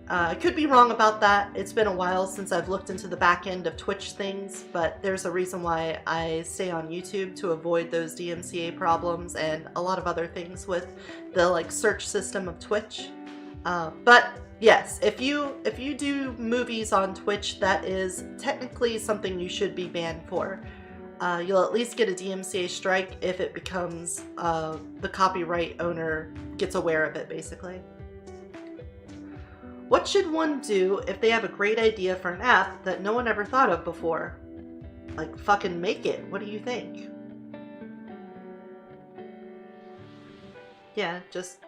I could be wrong about that. It's been a while since I've looked into the back end of Twitch things, but there's a reason why I stay on YouTube to avoid those DMCA problems and a lot of other things with the like search system of Twitch. But yes, if you do movies on Twitch, that is technically something you should be banned for. You'll at least get a DMCA strike if it becomes the copyright owner gets aware of it, basically. What should one do if they have a great idea for an app that no one ever thought of before? Like, fucking make it. What do you think? Yeah, just...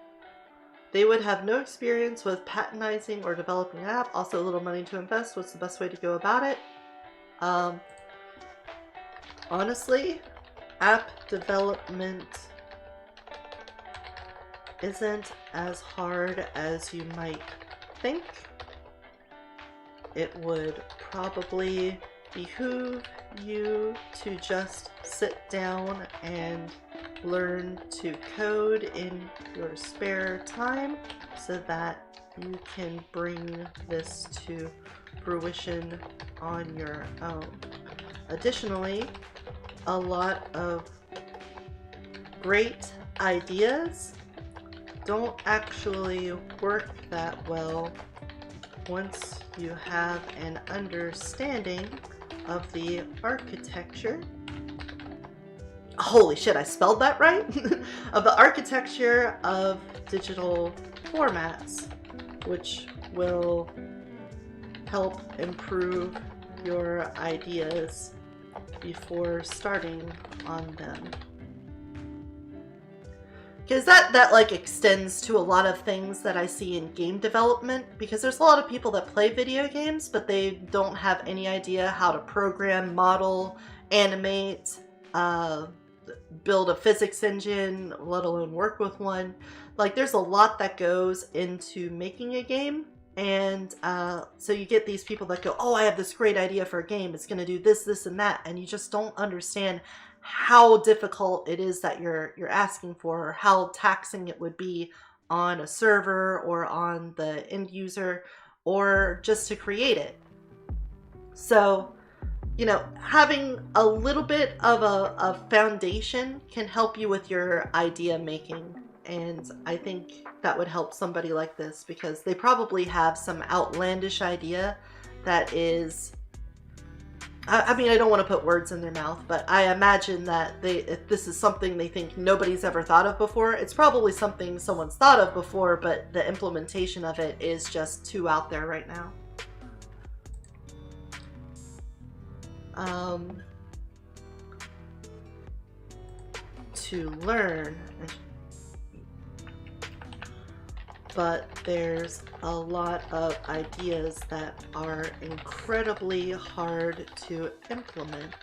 They would have no experience with patentizing or developing an app. Also, little money to invest. What's the best way to go about it? Honestly, app development isn't as hard as you might think. It would probably behoove you to just sit down and learn to code in your spare time so that you can bring this to fruition on your own. Additionally, a lot of great ideas don't actually work that well once you have an understanding of the architecture. Holy shit, I spelled that right? Of the architecture of digital formats, which will help improve your ideas before starting on them. Because that like extends to a lot of things that I see in game development, because there's a lot of people that play video games, but they don't have any idea how to program, model, animate, build a physics engine, let alone work with one. Like, there's a lot that goes into making a game. And so you get these people that go, oh, I have this great idea for a game. It's going to do this, this, and that. And you just don't understand how difficult it is that you're asking for, or how taxing it would be on a server or on the end user, or just to create it. So, you know, having a little bit of a foundation can help you with your idea making. And I think that would help somebody like this, because they probably have some outlandish idea that is, I mean, I don't want to put words in their mouth, but I imagine that if this is something they think nobody's ever thought of before, it's probably something someone's thought of before, but the implementation of it is just too out there right now. To learn, but there's a lot of ideas that are incredibly hard to implement.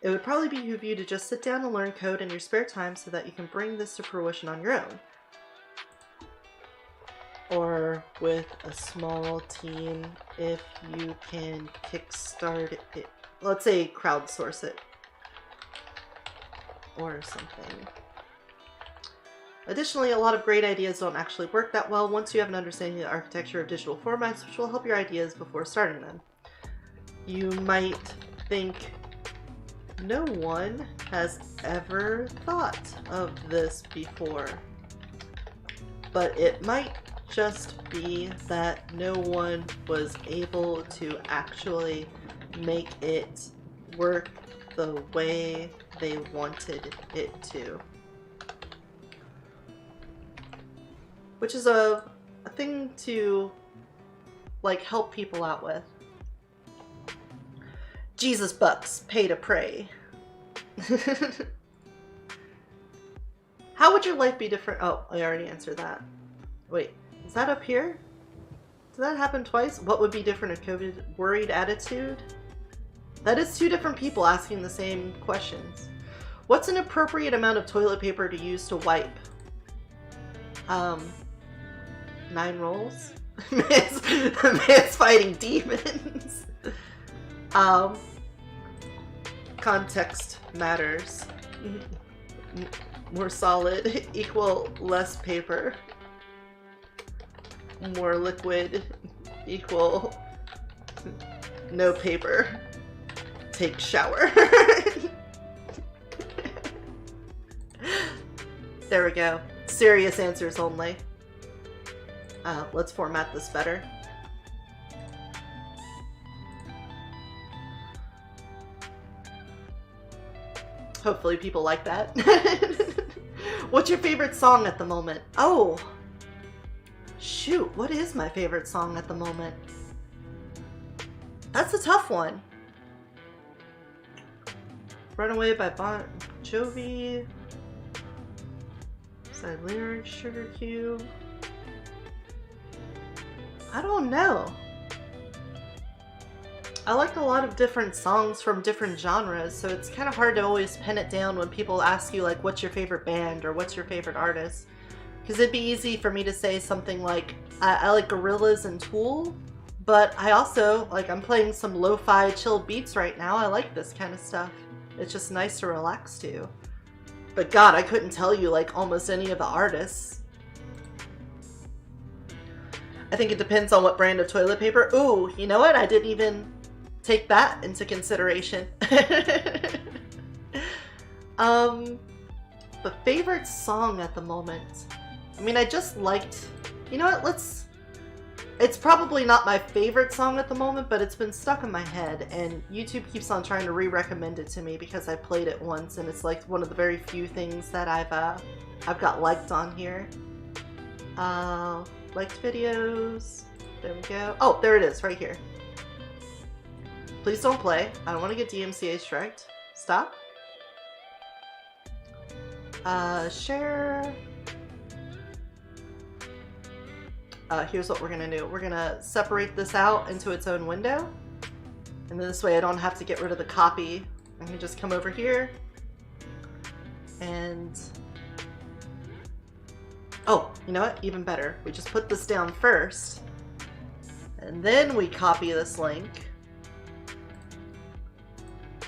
It would probably behoove you to just sit down and learn code in your spare time so that you can bring this to fruition on your own. Or with a small team if you can kickstart it. Let's say crowdsource it. Or something. Additionally, a lot of great ideas don't actually work that well once you have an understanding of the architecture of digital formats, which will help your ideas before starting them. You might think, no one has ever thought of this before. But it might just be that no one was able to actually make it work the way they wanted it to. Which is a thing to, like, help people out with. Jesus bucks, pay to pray. How would your life be different? Oh, I already answered that. Wait, is that up here? Did that happen twice? What would be different if COVID worried attitude? That is two different people asking the same questions. What's an appropriate amount of toilet paper to use to wipe? 9 rolls? Man's fighting demons. Context matters. More solid equal less paper. More liquid equal no paper. Take shower. There we go. Serious answers only. Let's format this better. Hopefully people like that. What's your favorite song at the moment? Oh, shoot, what is my favorite song at the moment? That's a tough one. Runaway by Bon Jovi. Side lyrics, Sugar Cube. I don't know. I like a lot of different songs from different genres, so it's kind of hard to always pin it down when people ask you, like, what's your favorite band or what's your favorite artist? Because it'd be easy for me to say something like, I like Gorillaz and Tool, but I also, like, I'm playing some lo-fi chill beats right now. I like this kind of stuff. It's just nice to relax to. But God, I couldn't tell you, like, almost any of the artists. I think it depends on what brand of toilet paper. Ooh, you know what? I didn't even take that into consideration. But favorite song at the moment? I mean, I just liked... You know what, let's... It's probably not my favorite song at the moment, but it's been stuck in my head, and YouTube keeps on trying to re-recommend it to me because I played it once, and it's like one of the very few things that I've got liked on here. Liked videos. There we go. Oh, there it is, right here. Please don't play. I don't want to get DMCA striked. Stop. Share. Here's what we're gonna do. We're gonna separate this out into its own window. And then this way I don't have to get rid of the copy. I can just come over here. And... Oh, you know what? Even better. We just put this down first. And then we copy this link.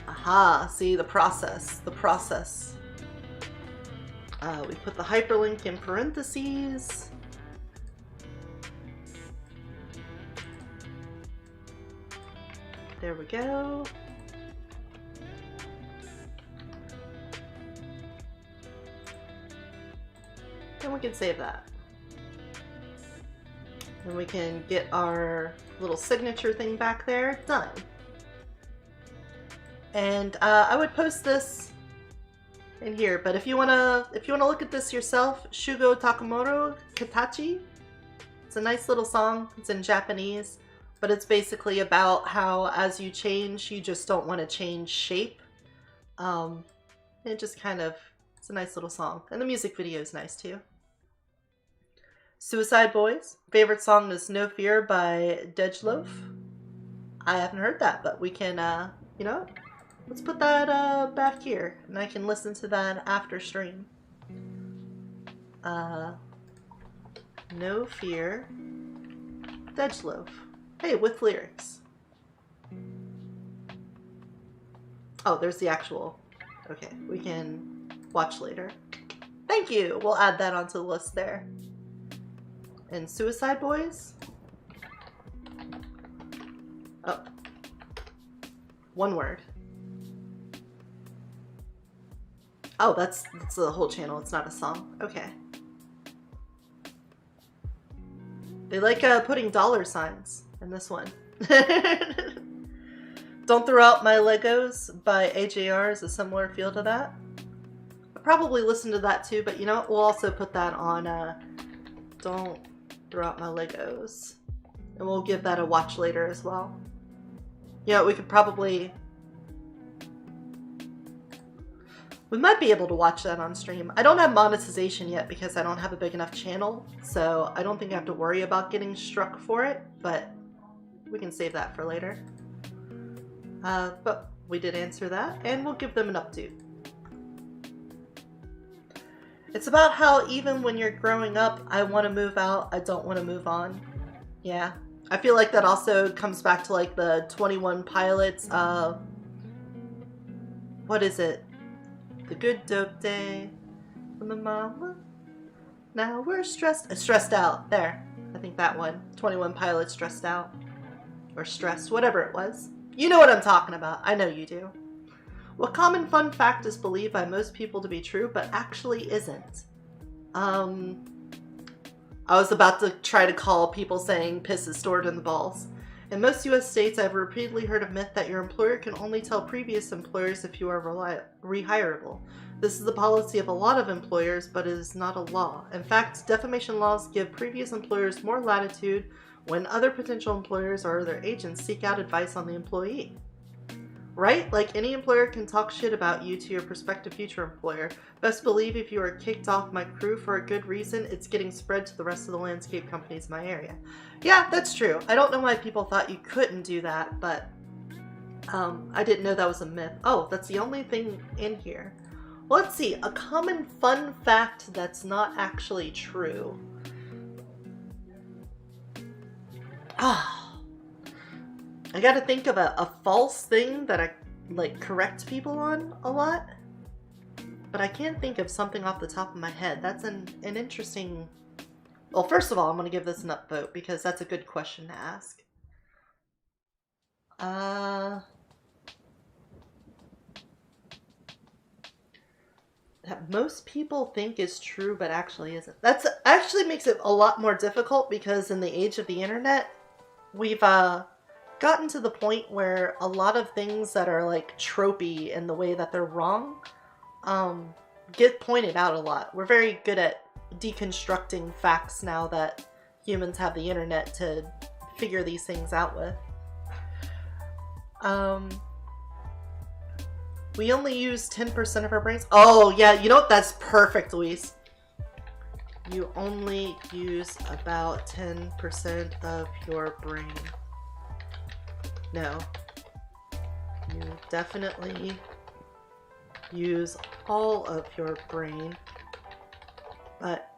Aha, see the process. The process. We put the hyperlink in parentheses. There we go. And we can save that. And we can get our little signature thing back there. Done. And I would post this in here, but if you wanna look at this yourself, Shugo Takamuro Katachi. It's a nice little song. It's in Japanese. But it's basically about how as you change, you just don't want to change shape. It just kind of, it's a nice little song. And the music video is nice too. Suicide Boys. Favorite song is No Fear by Dejloaf. I haven't heard that, but we can, you know, let's put that back here. And I can listen to that after stream. No Fear. Dejloaf. Hey, with lyrics. Oh, there's the actual... Okay, we can watch later. Thank you! We'll add that onto the list there. And Suicide Boys? Oh. One word. Oh, that's the whole channel. It's not a song. Okay. They like putting dollar signs in this one. Don't Throw Out My Legos by AJR is a similar feel to that. I'll probably listen to that too, but you know what? We'll also put that on Don't Throw Out My Legos. And we'll give that a watch later as well. You know, we could probably... We might be able to watch that on stream. I don't have monetization yet because I don't have a big enough channel, so I don't think I have to worry about getting struck for it, but we can save that for later. But we did answer that, and we'll give them an update. It's about how even when you're growing up, I want to move out, I don't want to move on. Yeah. I feel like that also comes back to like the 21 Pilots, what is it? The good dope day from the mama. Now we're stressed out. There. I think that one. 21 Pilots, Stressed Out. Or Stressed, whatever it was. You know what I'm talking about. I know you do. What common fun fact is believed by most people to be true, but actually isn't? I was about to try to call people saying piss is stored in the balls. In most US states, I've repeatedly heard a myth that your employer can only tell previous employers if you are rehirable. This is the policy of a lot of employers, but it is not a law. In fact, defamation laws give previous employers more latitude when other potential employers or their agents seek out advice on the employee. Right? Like any employer can talk shit about you to your prospective future employer. Best believe if you are kicked off my crew for a good reason, it's getting spread to the rest of the landscape companies in my area. Yeah, that's true. I don't know why people thought you couldn't do that, but I didn't know that was a myth. Oh, that's the only thing in here. Well, let's see. A common fun fact that's not actually true. I gotta think of a false thing that I like correct people on a lot, but I can't think of something off the top of my head. That's an interesting... Well, first of all, I'm gonna give this an upvote because that's a good question to ask. That most people think is true but actually isn't. That's actually makes it a lot more difficult because in the age of the internet, we've gotten to the point where a lot of things that are like tropey in the way that they're wrong get pointed out a lot. We're very good at deconstructing facts now that humans have the internet to figure these things out with. We only use 10% of our brains. Oh, yeah, you know what? That's perfect, Luis. You only use about 10% of your brain. No. You definitely use all of your brain. But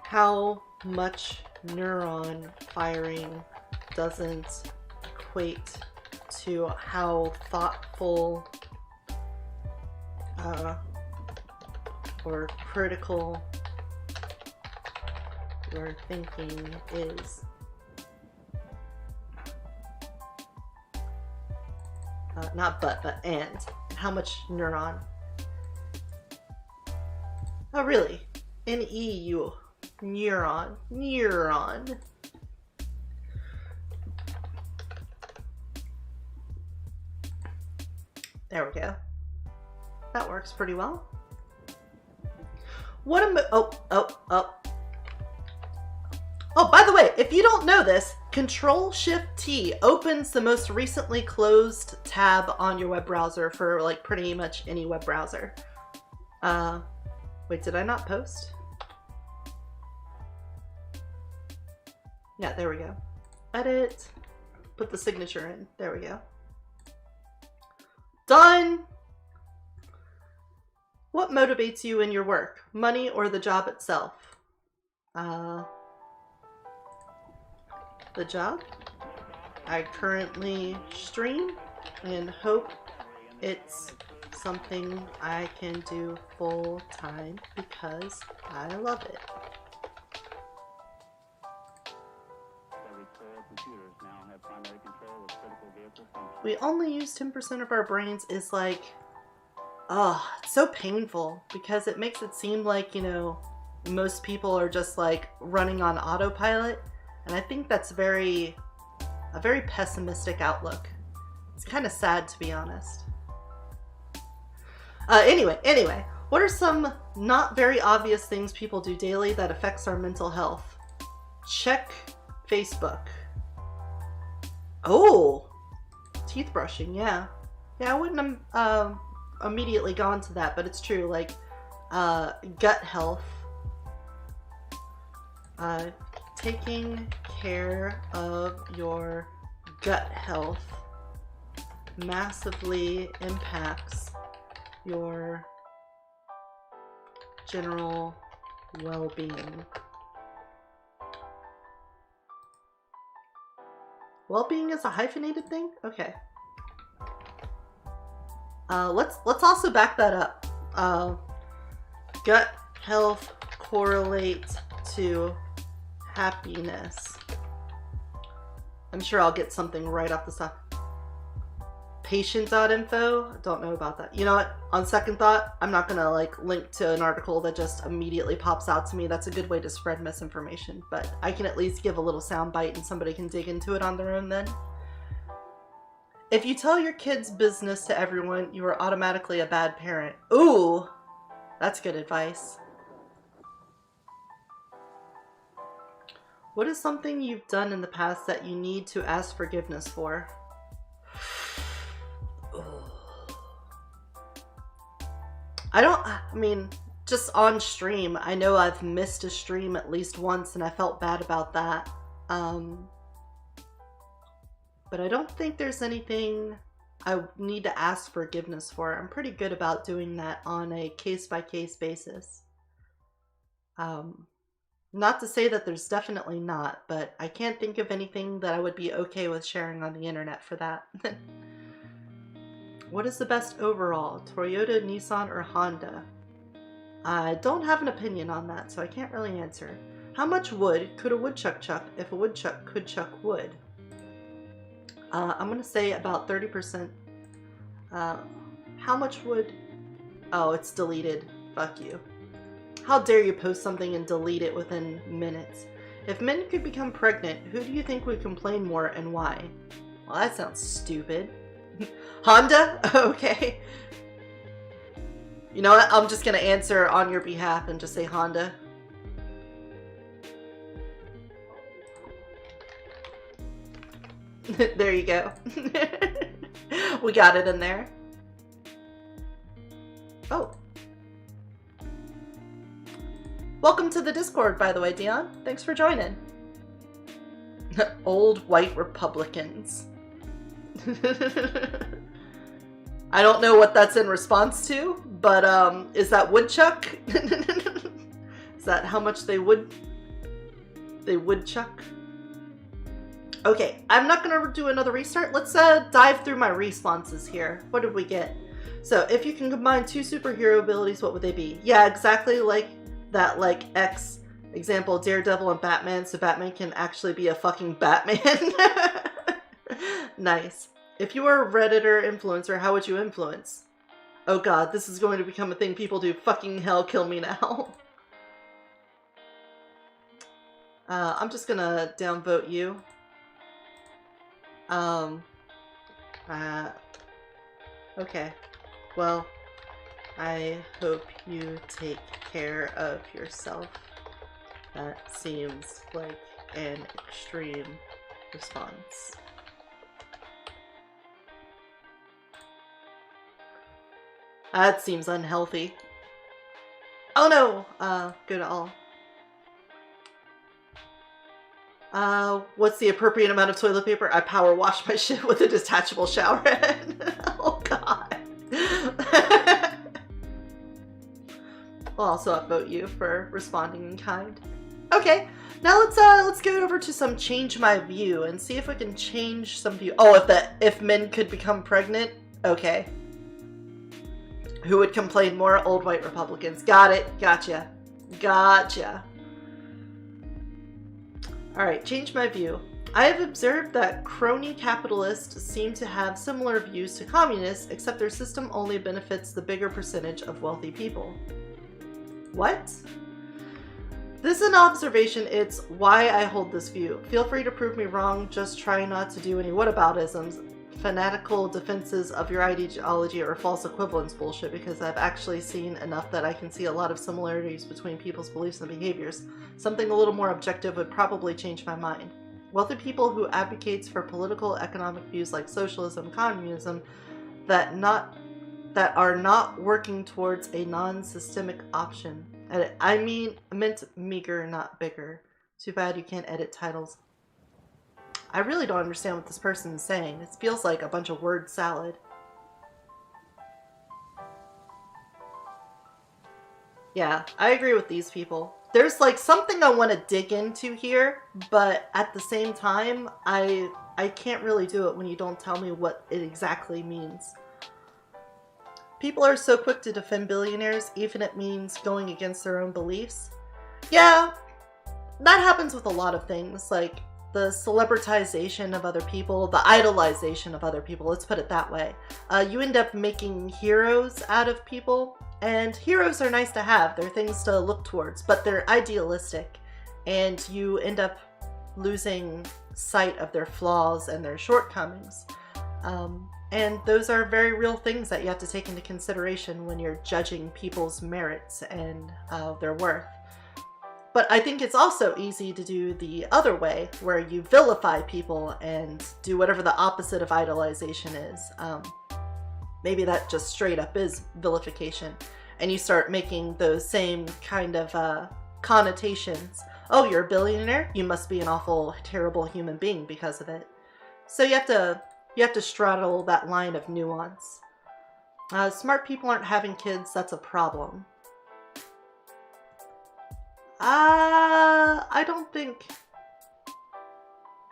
how much neuron firing doesn't equate to how thoughtful or critical your thinking is. Not but and. How much neuron? Oh, really? N-E-U. Neuron. Neuron. There we go. That works pretty well. What am oh, by the way, if you don't know this, Control-Shift-T opens the most recently closed tab on your web browser for like pretty much any web browser. Wait, did I not post? Yeah, there we go. Edit, put the signature in. There we go. Done! What motivates you in your work? Money or the job itself? The job. I currently stream and hope it's something I can do full time because I love it. We only use 10% of our brains is like, it's so painful because it makes it seem like, you know, most people are just like running on autopilot. And I think that's a very pessimistic outlook. It's kind of sad, to be honest. Anyway, what are some not very obvious things people do daily that affects our mental health? Check Facebook. Oh, teeth brushing, yeah. Yeah, I wouldn't have immediately gone to that, but it's true. Like, gut health. Taking care of your gut health massively impacts your general well-being. Well-being is a hyphenated thing? Okay. Let's also back that up. Gut health correlates to happiness. I'm sure I'll get something right off the top. Patient.info? Don't know about that. You know what? On second thought, I'm not gonna like link to an article that just immediately pops out to me. That's a good way to spread misinformation, but I can at least give a little sound bite and somebody can dig into it on their own then. If you tell your kid's business to everyone, you are automatically a bad parent. Ooh, that's good advice. What is something you've done in the past that you need to ask forgiveness for? I mean, just on stream, I know I've missed a stream at least once and I felt bad about that. But I don't think there's anything I need to ask forgiveness for. I'm pretty good about doing that on a case-by-case basis. Not to say that there's definitely not, but I can't think of anything that I would be okay with sharing on the internet for that. What is the best overall? Toyota, Nissan, or Honda? I don't have an opinion on that, so I can't really answer. How much wood could a woodchuck chuck if a woodchuck could chuck wood? I'm going to say about 30%. How much wood Oh, it's deleted. Fuck you. How dare you post something and delete it within minutes? If men could become pregnant, who do you think would complain more and why? Well, that sounds stupid. Honda? Okay. You know what? I'm just gonna answer on your behalf and just say Honda. There you go. We got it in there. Oh. Welcome to the Discord, by the way, Dion. Thanks for joining. Old white Republicans. I don't know what that's in response to, but is that woodchuck? Is that how much they woodchuck? Okay, I'm not gonna do another restart. Let's dive through my responses here. What did we get? So, if you can combine two superhero abilities, what would they be? Yeah, exactly like that, like X example, Daredevil and Batman, so Batman can actually be a fucking Batman. Nice. If you were a Redditor influencer, how would you influence? Oh god, this is going to become a thing people do. Fucking hell, kill me now. I'm just gonna downvote you. Okay. Well, I hope you take care of yourself. That seems like an extreme response. That seems unhealthy. Oh no! Good all. What's the appropriate amount of toilet paper? I power wash my shit with a detachable shower head. Oh god. I'll also upvote you for responding in kind. Okay, now let's go over to some change my view and see if we can change some view. Oh, if men could become pregnant? Okay. Who would complain more? Old white Republicans. Got it. Gotcha. Gotcha. Alright, change my view. I have observed that crony capitalists seem to have similar views to communists, except their system only benefits the bigger percentage of wealthy people. What? This is an observation. It's why I hold this view. Feel free to prove me wrong, just try not to do any whataboutisms, fanatical defenses of your ideology, or false equivalence bullshit, because I've actually seen enough that I can see a lot of similarities between people's beliefs and behaviors. Something a little more objective would probably change my mind. Wealthy people who advocates for political economic views like socialism, communism, that are not working towards a non-systemic option. I meant meager, not bigger. Too bad you can't edit titles. I really don't understand what this person is saying. It feels like a bunch of word salad. Yeah, I agree with these people. There's like something I want to dig into here, but at the same time, I can't really do it when you don't tell me what it exactly means. People are so quick to defend billionaires, even if it means going against their own beliefs. Yeah, that happens with a lot of things, like the celebritization of other people, the idolization of other people, let's put it that way. You end up making heroes out of people, and heroes are nice to have. They're things to look towards, but they're idealistic, and you end up losing sight of their flaws and their shortcomings. And those are very real things that you have to take into consideration when you're judging people's merits and their worth. But I think it's also easy to do the other way, where you vilify people and do whatever the opposite of idolization is. Maybe that just straight up is vilification. And you start making those same kind of connotations. Oh, you're a billionaire? You must be an awful, terrible human being because of it. So you have to straddle that line of nuance. Smart people aren't having kids, that's a problem. I don't think...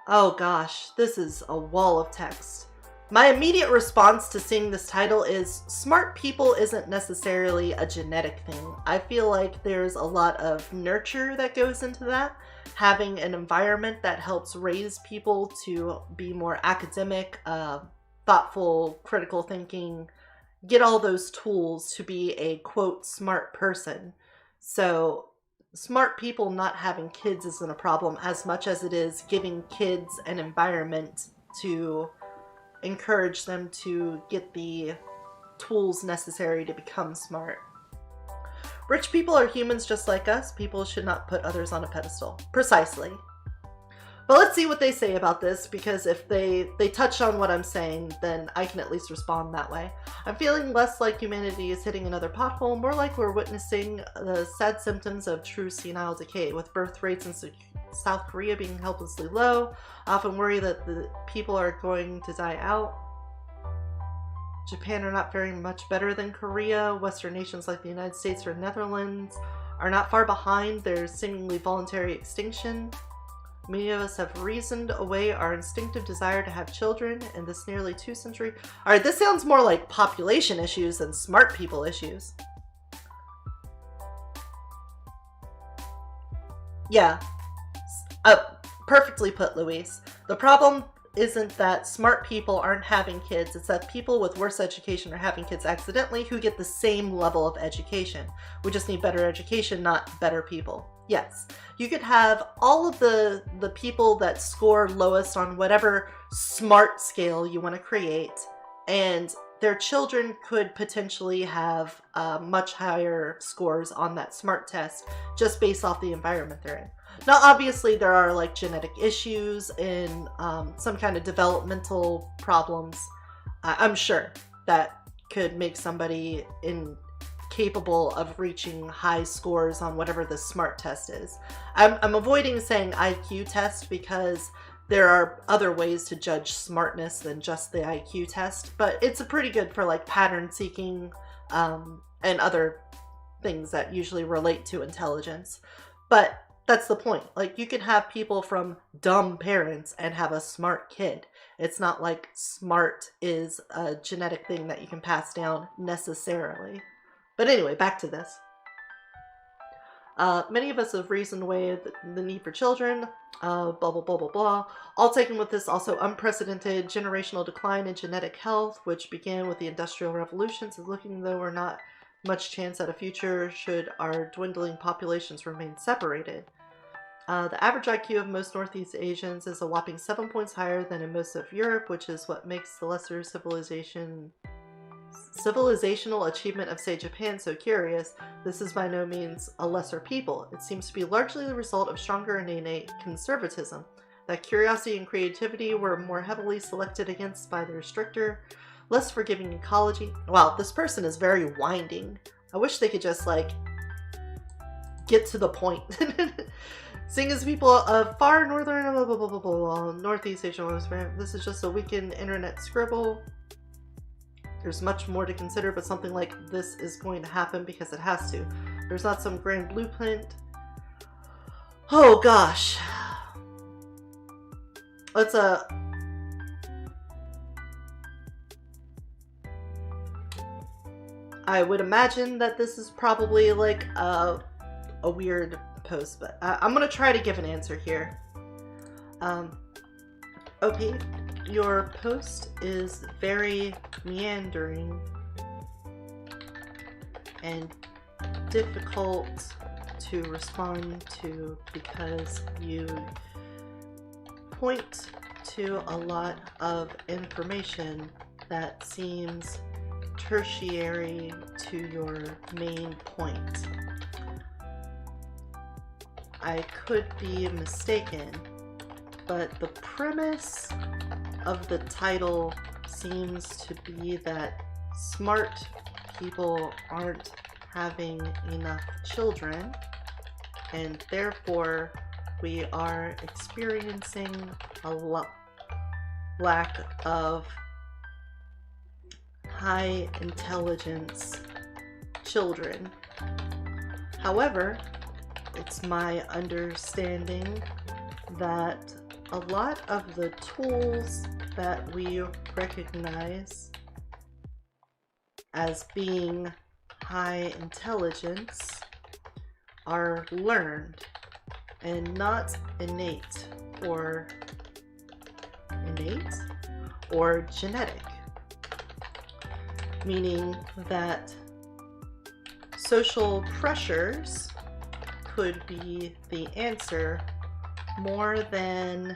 Oh gosh, this is a wall of text. My immediate response to seeing this title is, smart people isn't necessarily a genetic thing. I feel like there's a lot of nurture that goes into that. Having an environment that helps raise people to be more academic, thoughtful, critical thinking, get all those tools to be a quote smart person. So smart people not having kids isn't a problem as much as it is giving kids an environment to encourage them to get the tools necessary to become smart. Rich people are humans just like us. People should not put others on a pedestal. Precisely. But let's see what they say about this, because if they touch on what I'm saying, then I can at least respond that way. I'm feeling less like humanity is hitting another pothole, more like we're witnessing the sad symptoms of true senile decay, with birth rates in South Korea being helplessly low. I often worry that the people are going to die out. Japan are not very much better than Korea. Western nations like the United States or Netherlands are not far behind their seemingly voluntary extinction. Many of us have reasoned away our instinctive desire to have children in this nearly 2 century. Alright, this sounds more like population issues than smart people issues. Yeah. Perfectly put, Luis. The problem isn't that smart people aren't having kids, it's that people with worse education are having kids accidentally who get the same level of education. We just need better education, not better people. Yes, you could have all of the people that score lowest on whatever smart scale you want to create, and their children could potentially have much higher scores on that smart test just based off the environment they're in. Now, obviously, there are like genetic issues and some kind of developmental problems. I'm sure that could make somebody incapable of reaching high scores on whatever the SMART test is. I'm avoiding saying IQ test because there are other ways to judge smartness than just the IQ test, but it's a pretty good for like pattern seeking and other things that usually relate to intelligence. But that's the point. Like, you can have people from dumb parents and have a smart kid. It's not like smart is a genetic thing that you can pass down necessarily. But anyway, back to this. Many of us have reasoned away the need for children, blah, blah, blah, blah, blah. All taken with this also unprecedented generational decline in genetic health, which began with the Industrial Revolution, is looking though we're not much chance at a future should our dwindling populations remain separated. The average IQ of most Northeast Asians is a whopping 7 points higher than in most of Europe, which is what makes the lesser civilizational achievement of, say, Japan so curious. This is by no means a lesser people. It seems to be largely the result of stronger and innate conservatism. That curiosity and creativity were more heavily selected against by their stricter, less forgiving ecology. Wow, this person is very winding. I wish they could just, like, get to the point. Seeing as people of far northern, blah, blah, blah, blah, blah, Northeast Asian, this is just a weekend internet scribble. There's much more to consider, but something like this is going to happen because it has to. There's not some grand blueprint. Oh gosh. Let's I would imagine that this is probably like a weird post, but I'm gonna try to give an answer here. Okay, your post is very meandering and difficult to respond to because you point to a lot of information that seems tertiary to your main point. I could be mistaken, but the premise of the title seems to be that smart people aren't having enough children, and therefore we are experiencing a lack of high intelligence children. However, it's my understanding that a lot of the tools that we recognize as being high intelligence are learned and not innate or genetic. meaning that social pressures could be the answer more than,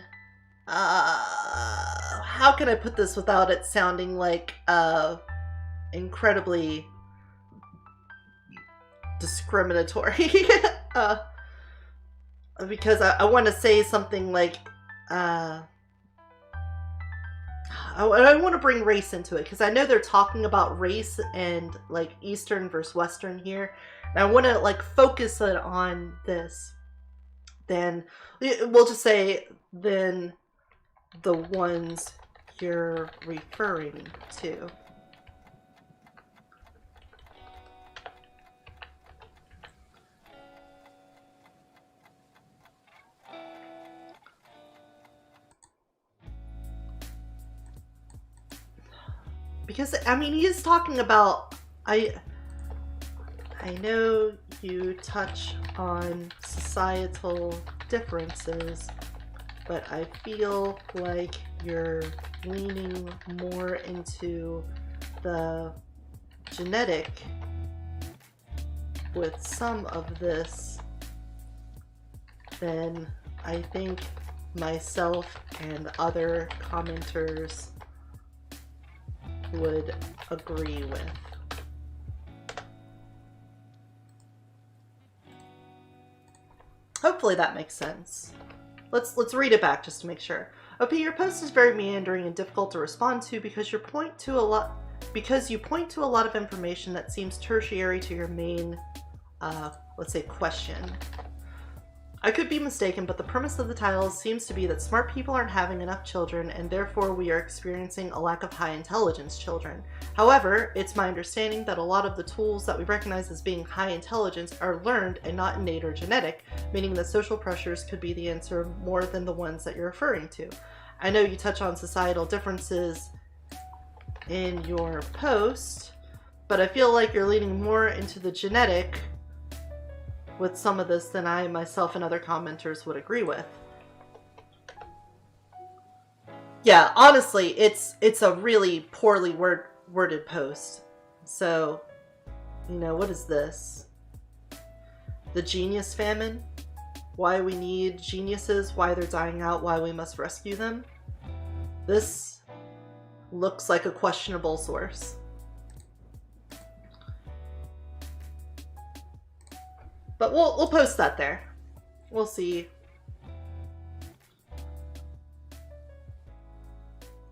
how can I put this without it sounding like incredibly discriminatory? Because I want to say something like, I want to bring race into it, because I know they're talking about race and like Eastern versus Western here, and I want to like focus it on this. Then we'll just say then the ones you're referring to. Because, I mean, he is talking about, I know you touch on societal differences, but I feel like you're leaning more into the genetic with some of this than I think myself and other commenters would agree with. Hopefully that makes sense. Let's read it back just to make sure. OP, your post is very meandering and difficult to respond to because you point to a lot of information that seems tertiary to your main let's say question. I could be mistaken, but the premise of the title seems to be that smart people aren't having enough children, and therefore we are experiencing a lack of high intelligence children. However, it's my understanding that a lot of the tools that we recognize as being high intelligence are learned and not innate or genetic, meaning that social pressures could be the answer more than the ones that you're referring to. I know you touch on societal differences in your post, but I feel like you're leaning more into the genetic with some of this than I myself and other commenters would agree with. Yeah, honestly, it's a really poorly worded post. So, you know, what is this? The genius famine? Why we need geniuses, why they're dying out, why we must rescue them? This looks like a questionable source. But we'll post that there. We'll see.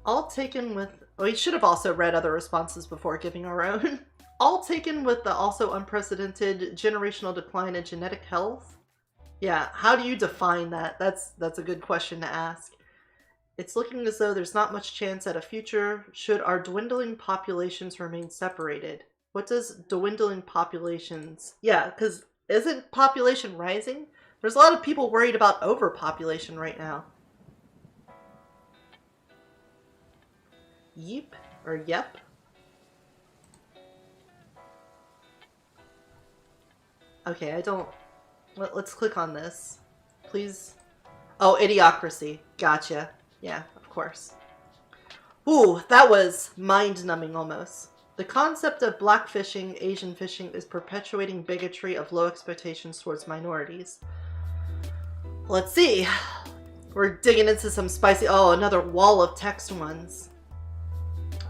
All taken with... We should have also read other responses before giving our own. All taken with the also unprecedented generational decline in genetic health? Yeah, how do you define that? That's a good question to ask. It's looking as though there's not much chance at a future should our dwindling populations remain separated. What does dwindling populations... Yeah, because... Isn't population rising? There's a lot of people worried about overpopulation right now. Yeep or yep? Okay, I don't... Let's click on this. Please. Oh, Idiocracy. Gotcha. Yeah, of course. Ooh, that was mind-numbing almost. The concept of black fishing, Asian fishing is perpetuating bigotry of low expectations towards minorities. Let's see. We're digging into some spicy... Oh, another wall of text ones.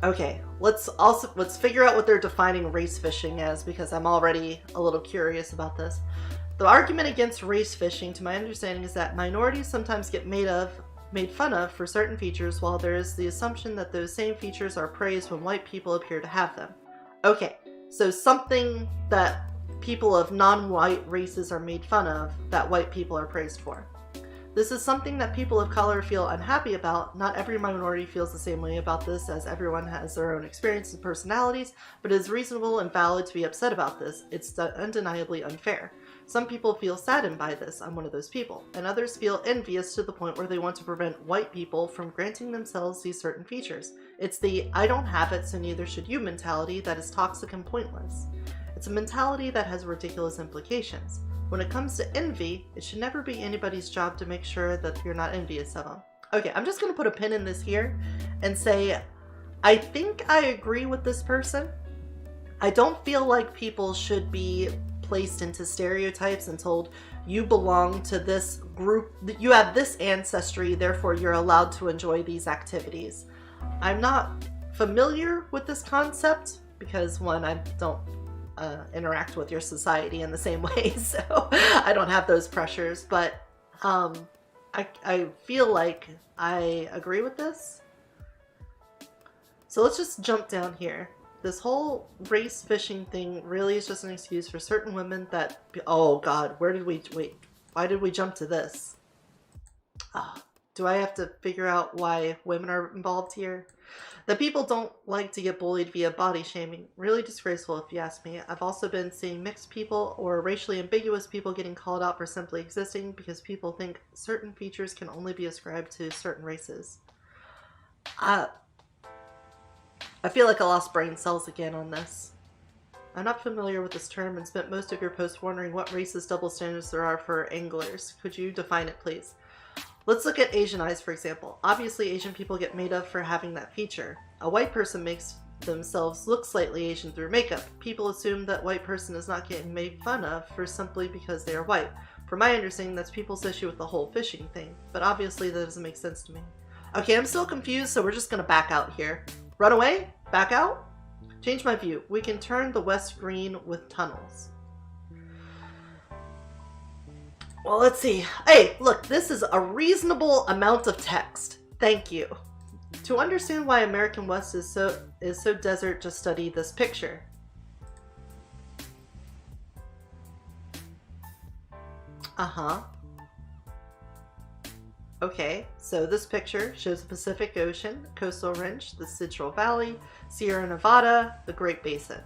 Okay, let's figure out what they're defining race fishing as, because I'm already a little curious about this. The argument against race fishing, to my understanding, is that minorities sometimes get made fun of for certain features, while there is the assumption that those same features are praised when white people appear to have them. Okay, so something that people of non-white races are made fun of that white people are praised for. This is something that people of color feel unhappy about. Not every minority feels the same way about this, as everyone has their own experiences and personalities, but it is reasonable and valid to be upset about this. It's undeniably unfair. Some people feel saddened by this, I'm one of those people, and others feel envious to the point where they want to prevent white people from granting themselves these certain features. It's the I don't have it, so neither should you mentality that is toxic and pointless. It's a mentality that has ridiculous implications. When it comes to envy, it should never be anybody's job to make sure that you're not envious of them. Okay, I'm just going to put a pin in this here and say, I think I agree with this person. I don't feel like people should be placed into stereotypes and told you belong to this group, you have this ancestry, therefore you're allowed to enjoy these activities. I'm not familiar with this concept because, one, I don't interact with your society in the same way, so I don't have those pressures, but I feel like I agree with this. So let's just jump down here. This whole race fishing thing really is just an excuse for certain women that, oh God, why did we jump to this? Do I have to figure out why women are involved here? The people don't like to get bullied via body shaming. Really disgraceful if you ask me. I've also been seeing mixed people or racially ambiguous people getting called out for simply existing because people think certain features can only be ascribed to certain races. I feel like I lost brain cells again on this. I'm not familiar with this term and spent most of your post wondering what racist double standards there are for anglers. Could you define it, please? Let's look at Asian eyes, for example. Obviously, Asian people get made up for having that feature. A white person makes themselves look slightly Asian through makeup. People assume that white person is not getting made fun of for simply because they are white. From my understanding, that's people's issue with the whole fishing thing. But obviously, that doesn't make sense to me. Okay, I'm still confused, so we're just gonna back out here. Run away? Back out? Change my view. We can turn the west green with tunnels. Well, let's see. Hey, look, this is a reasonable amount of text. Thank you. To understand why American West is so desert, just study this picture. Okay, so this picture shows the Pacific Ocean, coastal range, the Central Valley, Sierra Nevada, the Great Basin.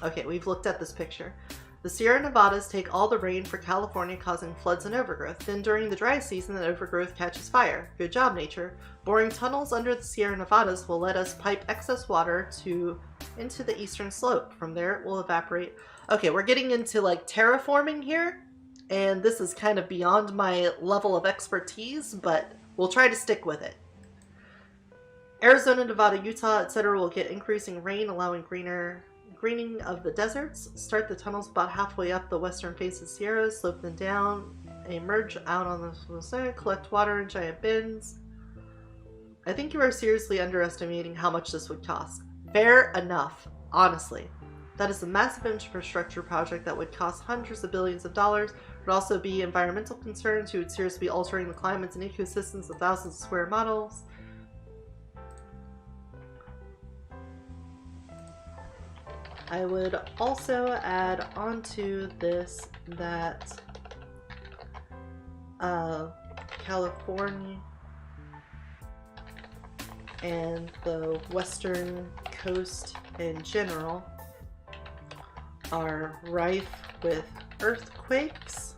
Okay, we've looked at this picture. The Sierra Nevadas take all the rain for California, causing floods and overgrowth. Then during the dry season, the overgrowth catches fire. Good job, nature. Boring tunnels under the Sierra Nevadas will let us pipe excess water into the eastern slope. From there, it will evaporate. Okay, we're getting into like terraforming here, and this is kind of beyond my level of expertise, but we'll try to stick with it. Arizona, Nevada, Utah, etc. will get increasing rain, allowing greening of the deserts. Start the tunnels about halfway up the western face of Sierra, slope them down, emerge out on the side, collect water in giant bins. I think you are seriously underestimating how much this would cost. Fair enough, honestly. That is a massive infrastructure project that would cost hundreds of billions of dollars. It would also be environmental concerns. You would seriously be altering the climates and ecosystems of thousands of square miles. I would also add onto this that California and the western coast in general are rife with earthquakes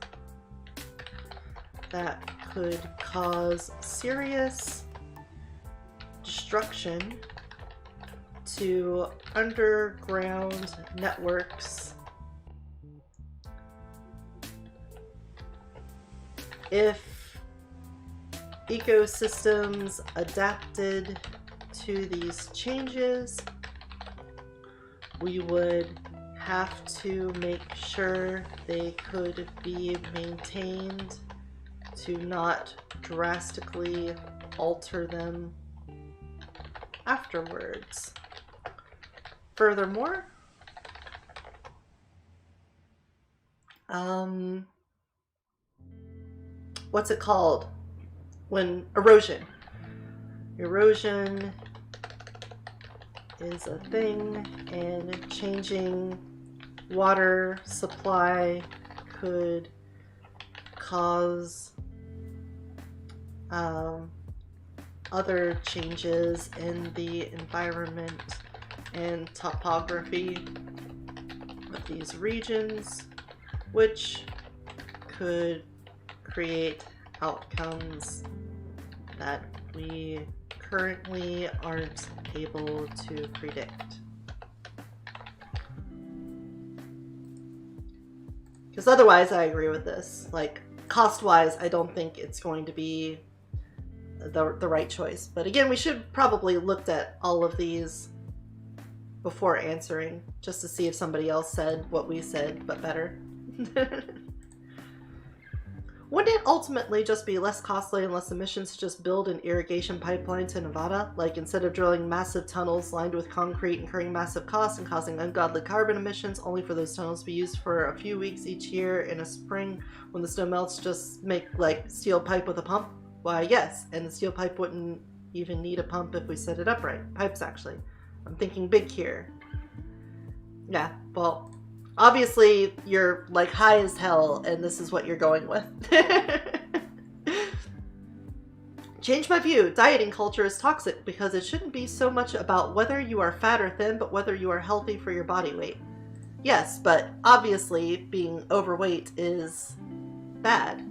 that could cause serious destruction to underground networks if ecosystems adapted to these changes. We would have to make sure they could be maintained to not drastically alter them afterwards. Furthermore, what's it called? When erosion is a thing, and changing water supply could cause other changes in the environment and topography of these regions, which could create outcomes that we currently aren't able to predict. Because otherwise, I agree with this. Like, cost-wise, I don't think it's going to be the right choice. But again, we should probably looked at all of these before answering, just to see if somebody else said what we said, but better. Wouldn't it ultimately just be less costly and less emissions to just build an irrigation pipeline to Nevada? Like, instead of drilling massive tunnels lined with concrete, incurring massive costs and causing ungodly carbon emissions, only for those tunnels to be used for a few weeks each year in a spring when the snow melts, just make like steel pipe with a pump? Why, yes, and the steel pipe wouldn't even need a pump if we set it up right. Pipes, actually. I'm thinking big here. Yeah, well, obviously you're like high as hell and this is what you're going with. Change my view. Dieting culture is toxic because it shouldn't be so much about whether you are fat or thin, but whether you are healthy for your body weight. Yes, but obviously being overweight is bad.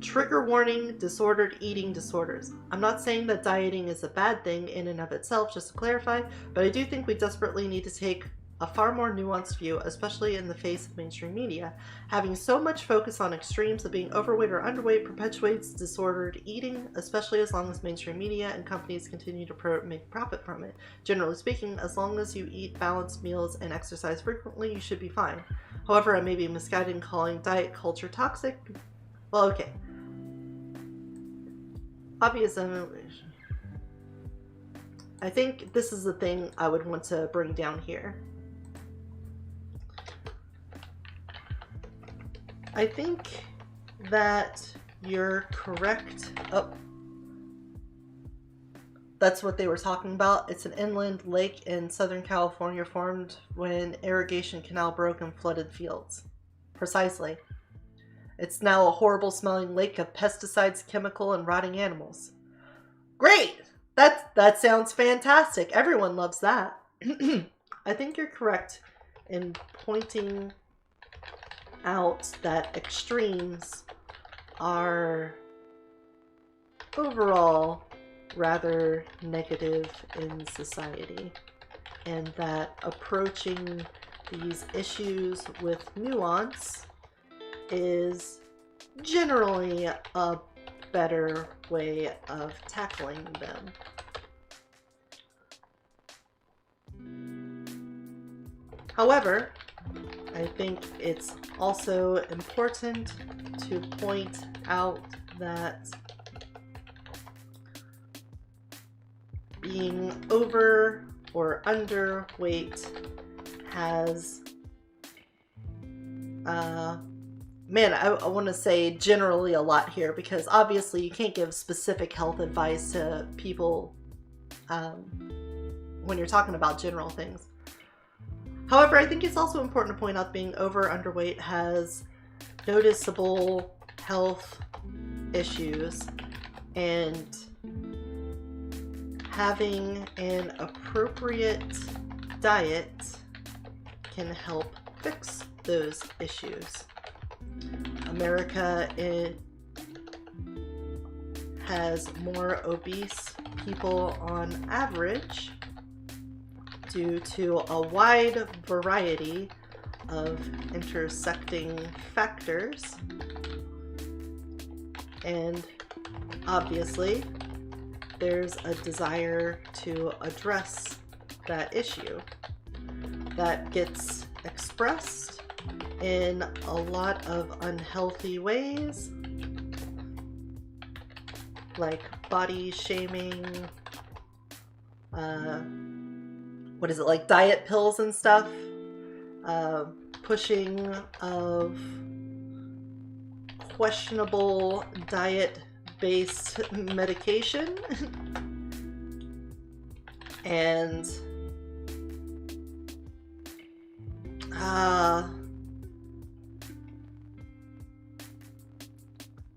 Trigger warning, disordered eating disorders. I'm not saying that dieting is a bad thing in and of itself, just to clarify, but I do think we desperately need to take a far more nuanced view, especially in the face of mainstream media. Having so much focus on extremes of being overweight or underweight perpetuates disordered eating, especially as long as mainstream media and companies continue to make profit from it. Generally speaking, as long as you eat balanced meals and exercise frequently, you should be fine. However, I may be misguided in calling diet culture toxic. Well, okay. I think this is the thing I would want to bring down here. I think that you're correct. Oh, that's what they were talking about. It's an inland lake in Southern California formed when irrigation canal broke and flooded fields. Precisely. It's now a horrible smelling lake of pesticides, chemical, and rotting animals. Great! That sounds fantastic. Everyone loves that. I think you're correct in pointing out that extremes are overall rather negative in society, and that approaching these issues with nuance is generally a better way of tackling them. However, I think it's also important to point out that being over or underweight has man, I want to say generally a lot here, because obviously you can't give specific health advice to people when you're talking about general things. However, I think it's also important to point out being over or underweight has noticeable health issues, and having an appropriate diet can help fix those issues. America has more obese people on average due to a wide variety of intersecting factors, and obviously there's a desire to address that issue that gets expressed in a lot of unhealthy ways, like body shaming, what is it, like diet pills and stuff, pushing of questionable diet-based medication, and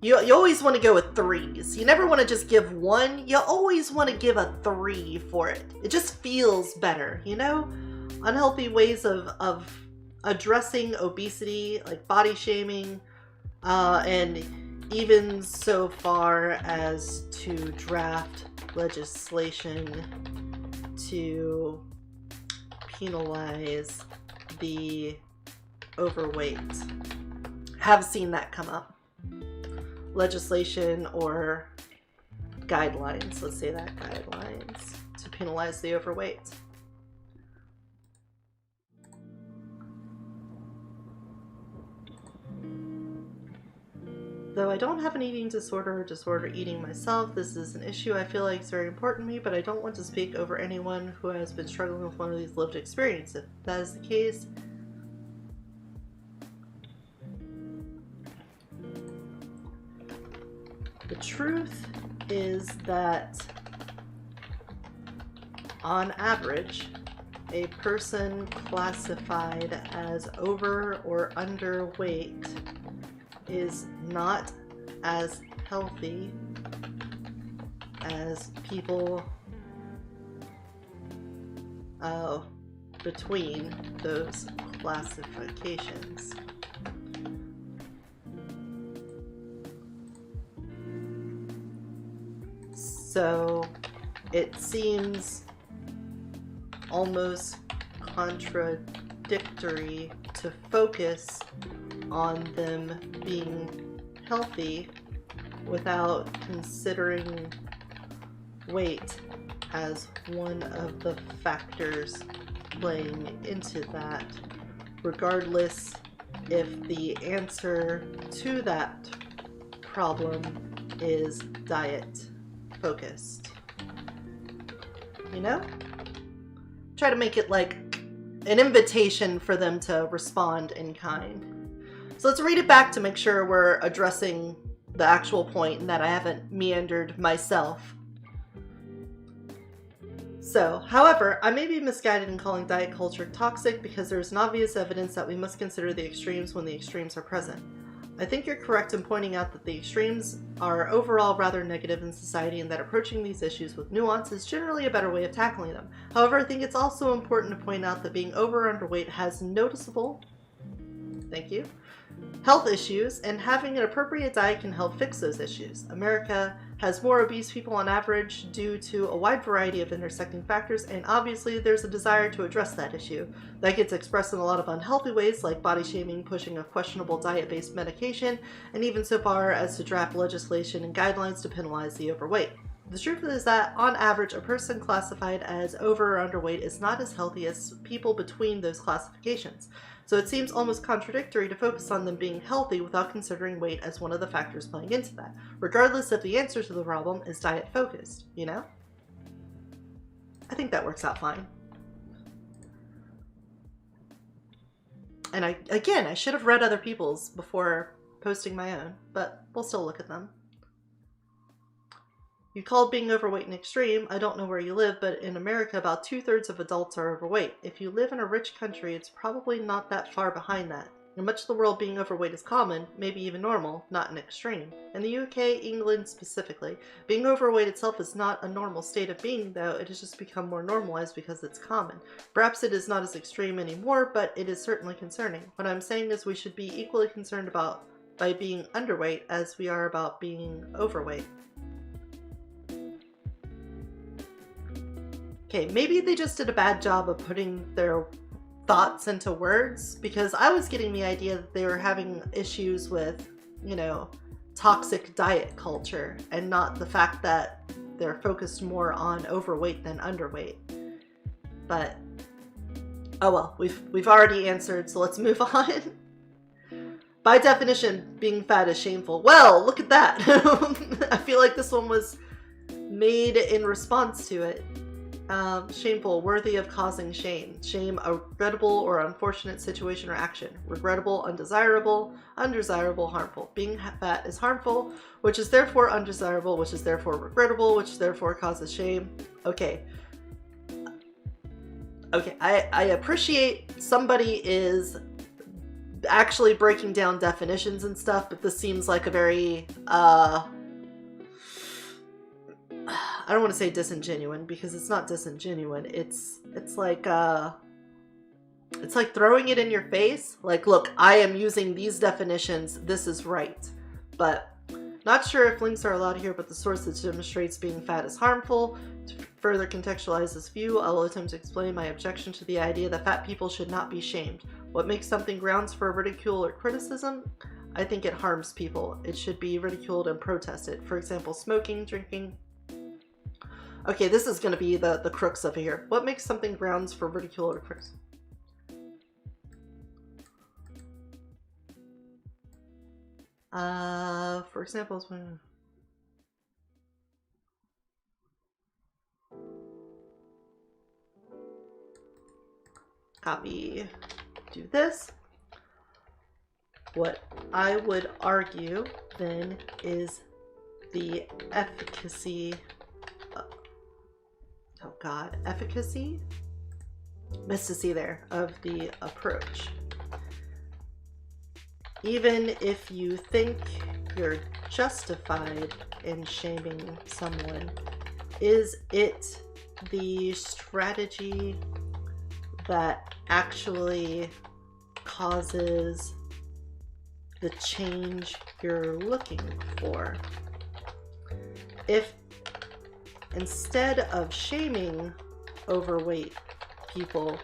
you always want to go with threes. You never want to just give one. You always want to give a 3 for it. It just feels better, you know? Unhealthy ways of addressing obesity, like body shaming, and even so far as to draft legislation to penalize the overweight. Have seen that come up. Legislation or guidelines, let's say that, guidelines to penalize the overweight. Though I don't have an eating disorder or disorder eating myself, this is an issue I feel like is very important to me, but I don't want to speak over anyone who has been struggling with one of these lived experiences. If that is the case, the truth is that on average, a person classified as over or underweight is not as healthy as people between those classifications. So it seems almost contradictory to focus on them being healthy without considering weight as one of the factors playing into that, regardless if the answer to that problem is diet focused. You know? Try to make it like an invitation for them to respond in kind. So let's read it back to make sure we're addressing the actual point and that I haven't meandered myself. So, however, I may be misguided in calling diet culture toxic because there is an obvious evidence that we must consider the extremes when the extremes are present. I think you're correct in pointing out that the extremes are overall rather negative in society and that approaching these issues with nuance is generally a better way of tackling them. However, I think it's also important to point out that being over or underweight has noticeable, thank you, health issues, and having an appropriate diet can help fix those issues. America has more obese people on average due to a wide variety of intersecting factors, and obviously there's a desire to address that issue. That gets expressed in a lot of unhealthy ways, like body shaming, pushing of questionable diet-based medication, and even so far as to draft legislation and guidelines to penalize the overweight. The truth is that, on average, a person classified as over or underweight is not as healthy as people between those classifications. So it seems almost contradictory to focus on them being healthy without considering weight as one of the factors playing into that, regardless if the answer to the problem is diet focused, you know? I think that works out fine. And I should have read other people's before posting my own, but we'll still look at them. You called being overweight an extreme. I don't know where you live, but in America, about 2/3 of adults are overweight. If you live in a rich country, it's probably not that far behind that. In much of the world, being overweight is common, maybe even normal, not an extreme. In the UK, England specifically, being overweight itself is not a normal state of being, though it has just become more normalized because it's common. Perhaps it is not as extreme anymore, but it is certainly concerning. What I'm saying is we should be equally concerned by being underweight as we are about being overweight. Okay, maybe they just did a bad job of putting their thoughts into words, because I was getting the idea that they were having issues with, you know, toxic diet culture and not the fact that they're focused more on overweight than underweight. But oh well, we've already answered, so let's move on. By definition, being fat is shameful. Well, look at that. I feel like this one was made in response to it. Shameful, worthy of causing shame. Shame, a regrettable or unfortunate situation or action. Regrettable, undesirable, undesirable, harmful. Being fat is harmful, which is therefore undesirable, which is therefore regrettable, which therefore causes shame. Okay. Okay, I appreciate somebody is actually breaking down definitions and stuff, but this seems like a very, I don't want to say disingenuine, because it's not disingenuine. It's like throwing it in your face. Like, look, I am using these definitions. This is right. But not sure if links are allowed here, but the source that demonstrates being fat is harmful. To further contextualize this view, I will attempt to explain my objection to the idea that fat people should not be shamed. What makes something grounds for ridicule or criticism? I think it harms people. It should be ridiculed and protested. For example, smoking, drinking. Okay, this is going to be the crux of it here. What makes something grounds for ridicule or criticism? For example, copy, do this. What I would argue then is the efficacy, efficacy? Missed a C there, of the approach. Even if you think you're justified in shaming someone, is it the strategy that actually causes the change you're looking for? If instead of shaming overweight people,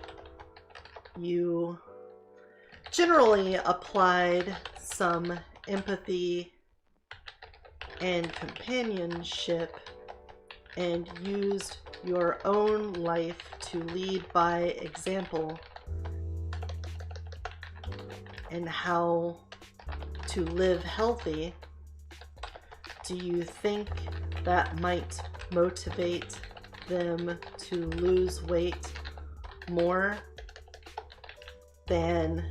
you generally applied some empathy and companionship and used your own life to lead by example and how to live healthy, do you think that might motivate them to lose weight more than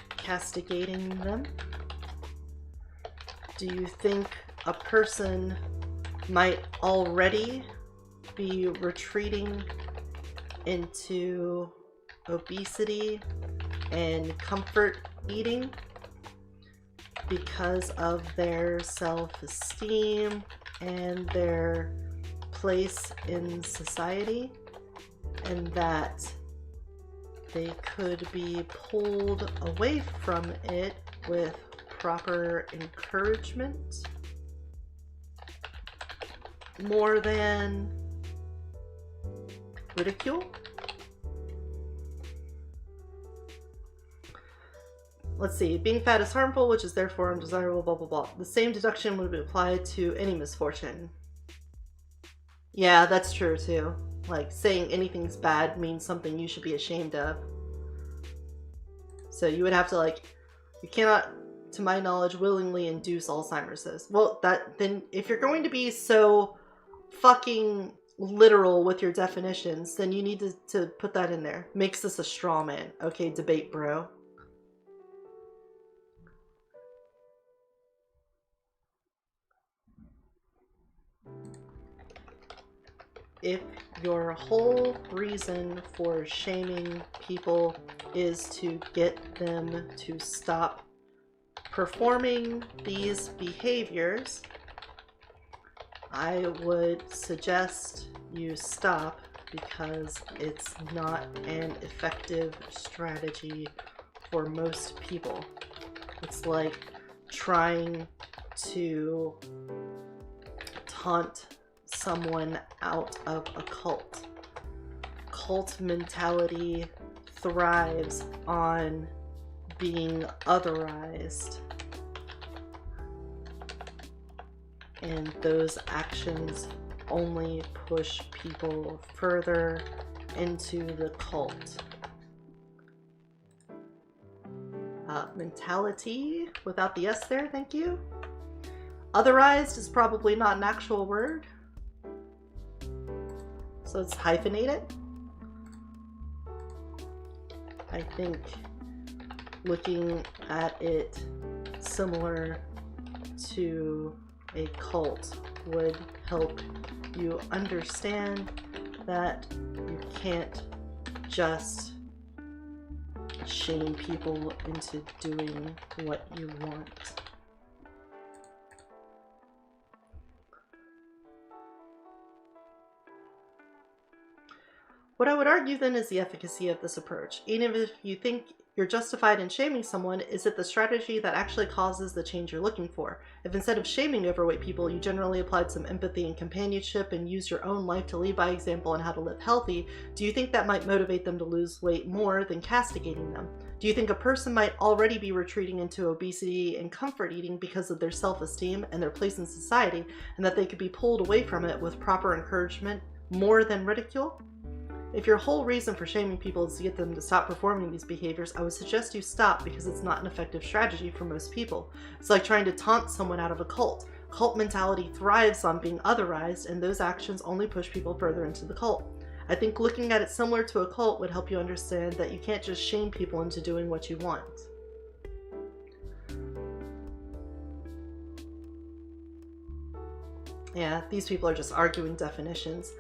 castigating them? Do you think a person might already be retreating into obesity and comfort eating because of their self-esteem and their place in society, and that they could be pulled away from it with proper encouragement more than ridicule? Let's see, being fat is harmful, which is therefore undesirable, blah, blah, blah. The same deduction would be applied to any misfortune. Yeah, that's true too. Like, saying anything's bad means something you should be ashamed of. So you would have to, like, you cannot, to my knowledge, willingly induce Alzheimer's. Well, then if you're going to be so fucking literal with your definitions, then you need to put that in there. Makes this a straw man. Okay, debate bro. If your whole reason for shaming people is to get them to stop performing these behaviors, I would suggest you stop, because it's not an effective strategy for most people. It's like trying to taunt someone out of a cult. Cult mentality thrives on being otherized, and those actions only push people further into the cult. Mentality without the S there, thank you. Otherized is probably not an actual word, so let's hyphenate it. I think looking at it similar to a cult would help you understand that you can't just shame people into doing what you want. What I would argue then is the efficacy of this approach. Even if you think you're justified in shaming someone, is it the strategy that actually causes the change you're looking for? If instead of shaming overweight people, you generally applied some empathy and companionship and used your own life to lead by example on how to live healthy, do you think that might motivate them to lose weight more than castigating them? Do you think a person might already be retreating into obesity and comfort eating because of their self-esteem and their place in society, and that they could be pulled away from it with proper encouragement more than ridicule? If your whole reason for shaming people is to get them to stop performing these behaviors, I would suggest you stop because it's not an effective strategy for most people. It's like trying to taunt someone out of a cult. Cult mentality thrives on being otherized, and those actions only push people further into the cult. I think looking at it similar to a cult would help you understand that you can't just shame people into doing what you want. Yeah, these people are just arguing definitions.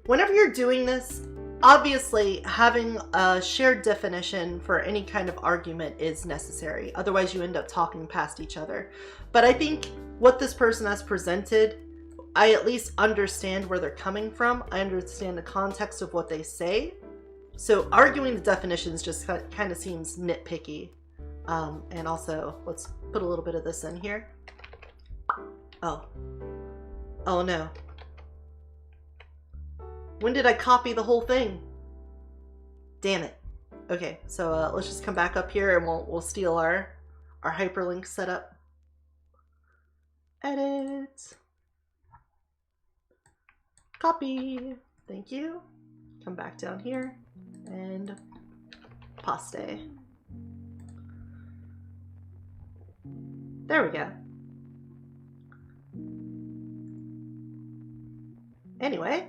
Whenever you're doing this, obviously having a shared definition for any kind of argument is necessary. Otherwise you end up talking past each other. But I think what this person has presented, I at least understand where they're coming from. I understand the context of what they say. So arguing the definitions just kind of seems nitpicky. And also, let's put a little bit of this in here. Oh no. When did I copy the whole thing? Damn it. Okay, so let's just come back up here and we'll steal our hyperlink setup. Edit. Copy. Thank you. Come back down here and paste. There we go. Anyway,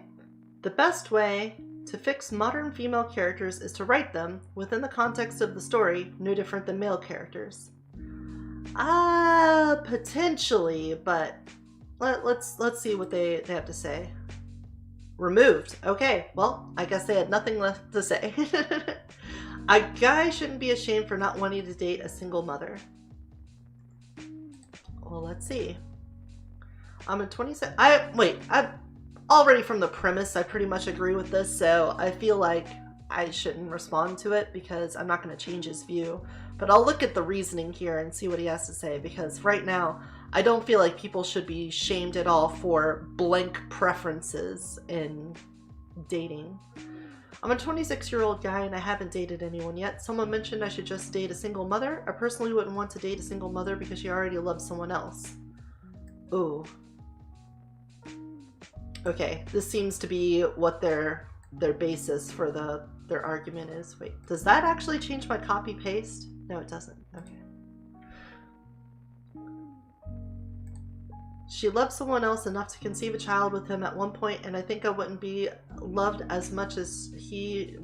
the best way to fix modern female characters is to write them within the context of the story, no different than male characters. Potentially, but let's see what they have to say. Removed. Okay, well, I guess they had nothing left to say. A guy shouldn't be ashamed for not wanting to date a single mother. Well, let's see. I'm a 27. I've already from the premise, I pretty much agree with this, so I feel like I shouldn't respond to it because I'm not going to change his view. But I'll look at the reasoning here and see what he has to say, because right now I don't feel like people should be shamed at all for blank preferences in dating. I'm a 26-year-old guy and I haven't dated anyone yet. Someone mentioned I should just date a single mother. I personally wouldn't want to date a single mother because she already loves someone else. Ooh. Okay, this seems to be what their basis for their argument is. Wait, does that actually change my copy paste? No, it doesn't. Okay. She loved someone else enough to conceive a child with him at one point, and I think I wouldn't be loved as much as he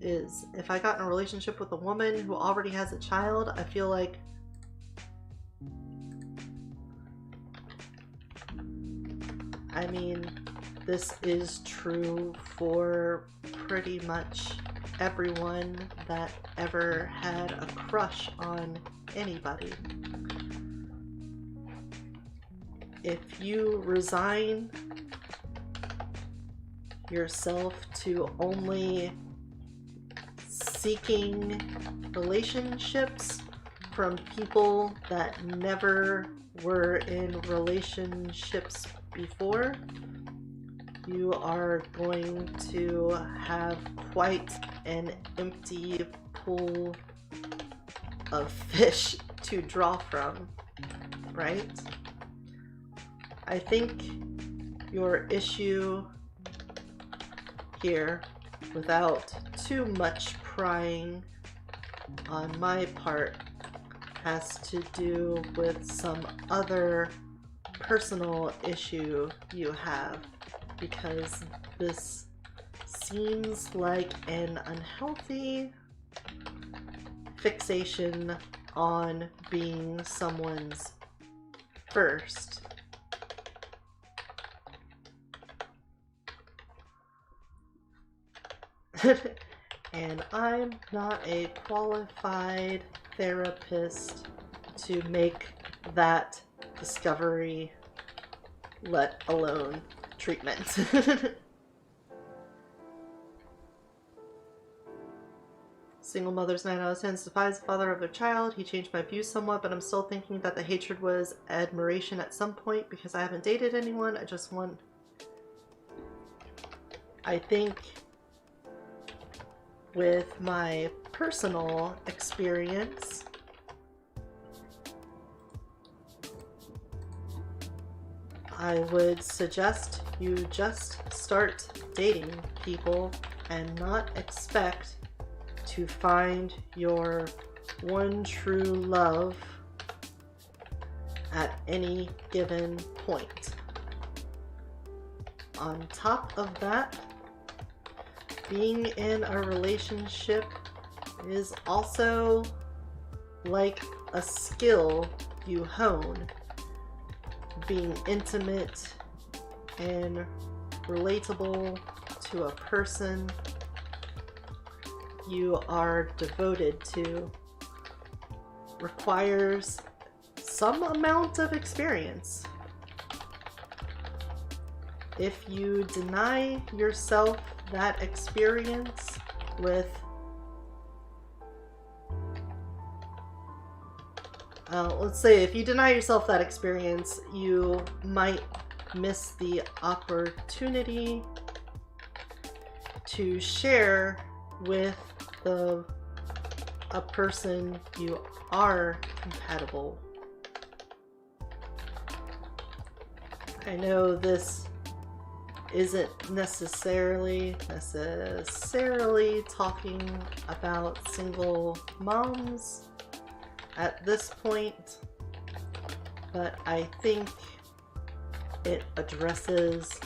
is. If I got in a relationship with a woman who already has a child, I feel like I mean, this is true for pretty much everyone that ever had a crush on anybody. If you resign yourself to only seeking relationships from people that never were in relationships before, you are going to have quite an empty pool of fish to draw from, right? I think your issue here, without too much prying on my part, has to do with some other personal issue you have, because this seems like an unhealthy fixation on being someone's first. And I'm not a qualified therapist to make that discovery, let alone treatment. Single mother's 9 out of 10 defies the father of their child. He changed my views somewhat, but I'm still thinking that the hatred was admiration at some point because I haven't dated anyone. I think with my personal experience, I would suggest you just start dating people and not expect to find your one true love at any given point. On top of that, being in a relationship is also like a skill you hone. Being intimate and relatable to a person you are devoted to requires some amount of experience. If you deny yourself that experience with let's say if you deny yourself that experience, you might miss the opportunity to share with a person you are compatible. I know this isn't necessarily talking about single moms at this point, but I think it addresses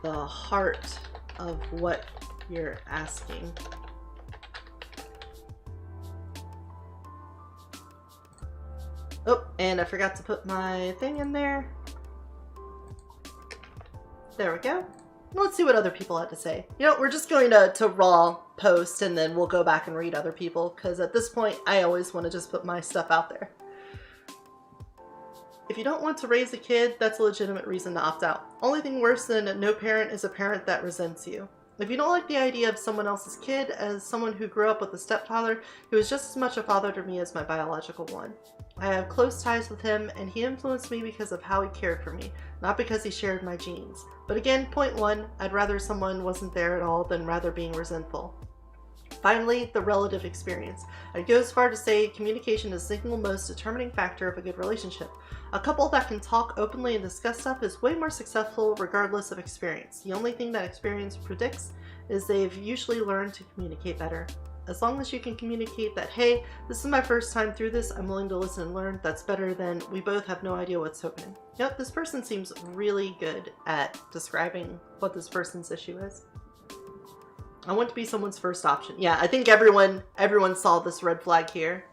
the heart of what you're asking. Oh, and I forgot to put my thing in there. There we go. Let's see what other people had to say. You know, we're just going to raw post and then we'll go back and read other people, because at this point I always want to just put my stuff out there. If you don't want to raise a kid, that's a legitimate reason to opt out. Only thing worse than no parent is a parent that resents you. If you don't like the idea of someone else's kid, as someone who grew up with a stepfather who was just as much a father to me as my biological one. I have close ties with him, and he influenced me because of how he cared for me, not because he shared my genes. But again, point one, I'd rather someone wasn't there at all than rather being resentful. Finally, the relative experience. I'd go as far to say communication is the single most determining factor of a good relationship. A couple that can talk openly and discuss stuff is way more successful regardless of experience. The only thing that experience predicts is they've usually learned to communicate better. As long as you can communicate that, hey, this is my first time through this, I'm willing to listen and learn, that's better than we both have no idea what's happening. Yep, this person seems really good at describing what this person's issue is. I want to be someone's first option. Yeah, I think everyone saw this red flag here.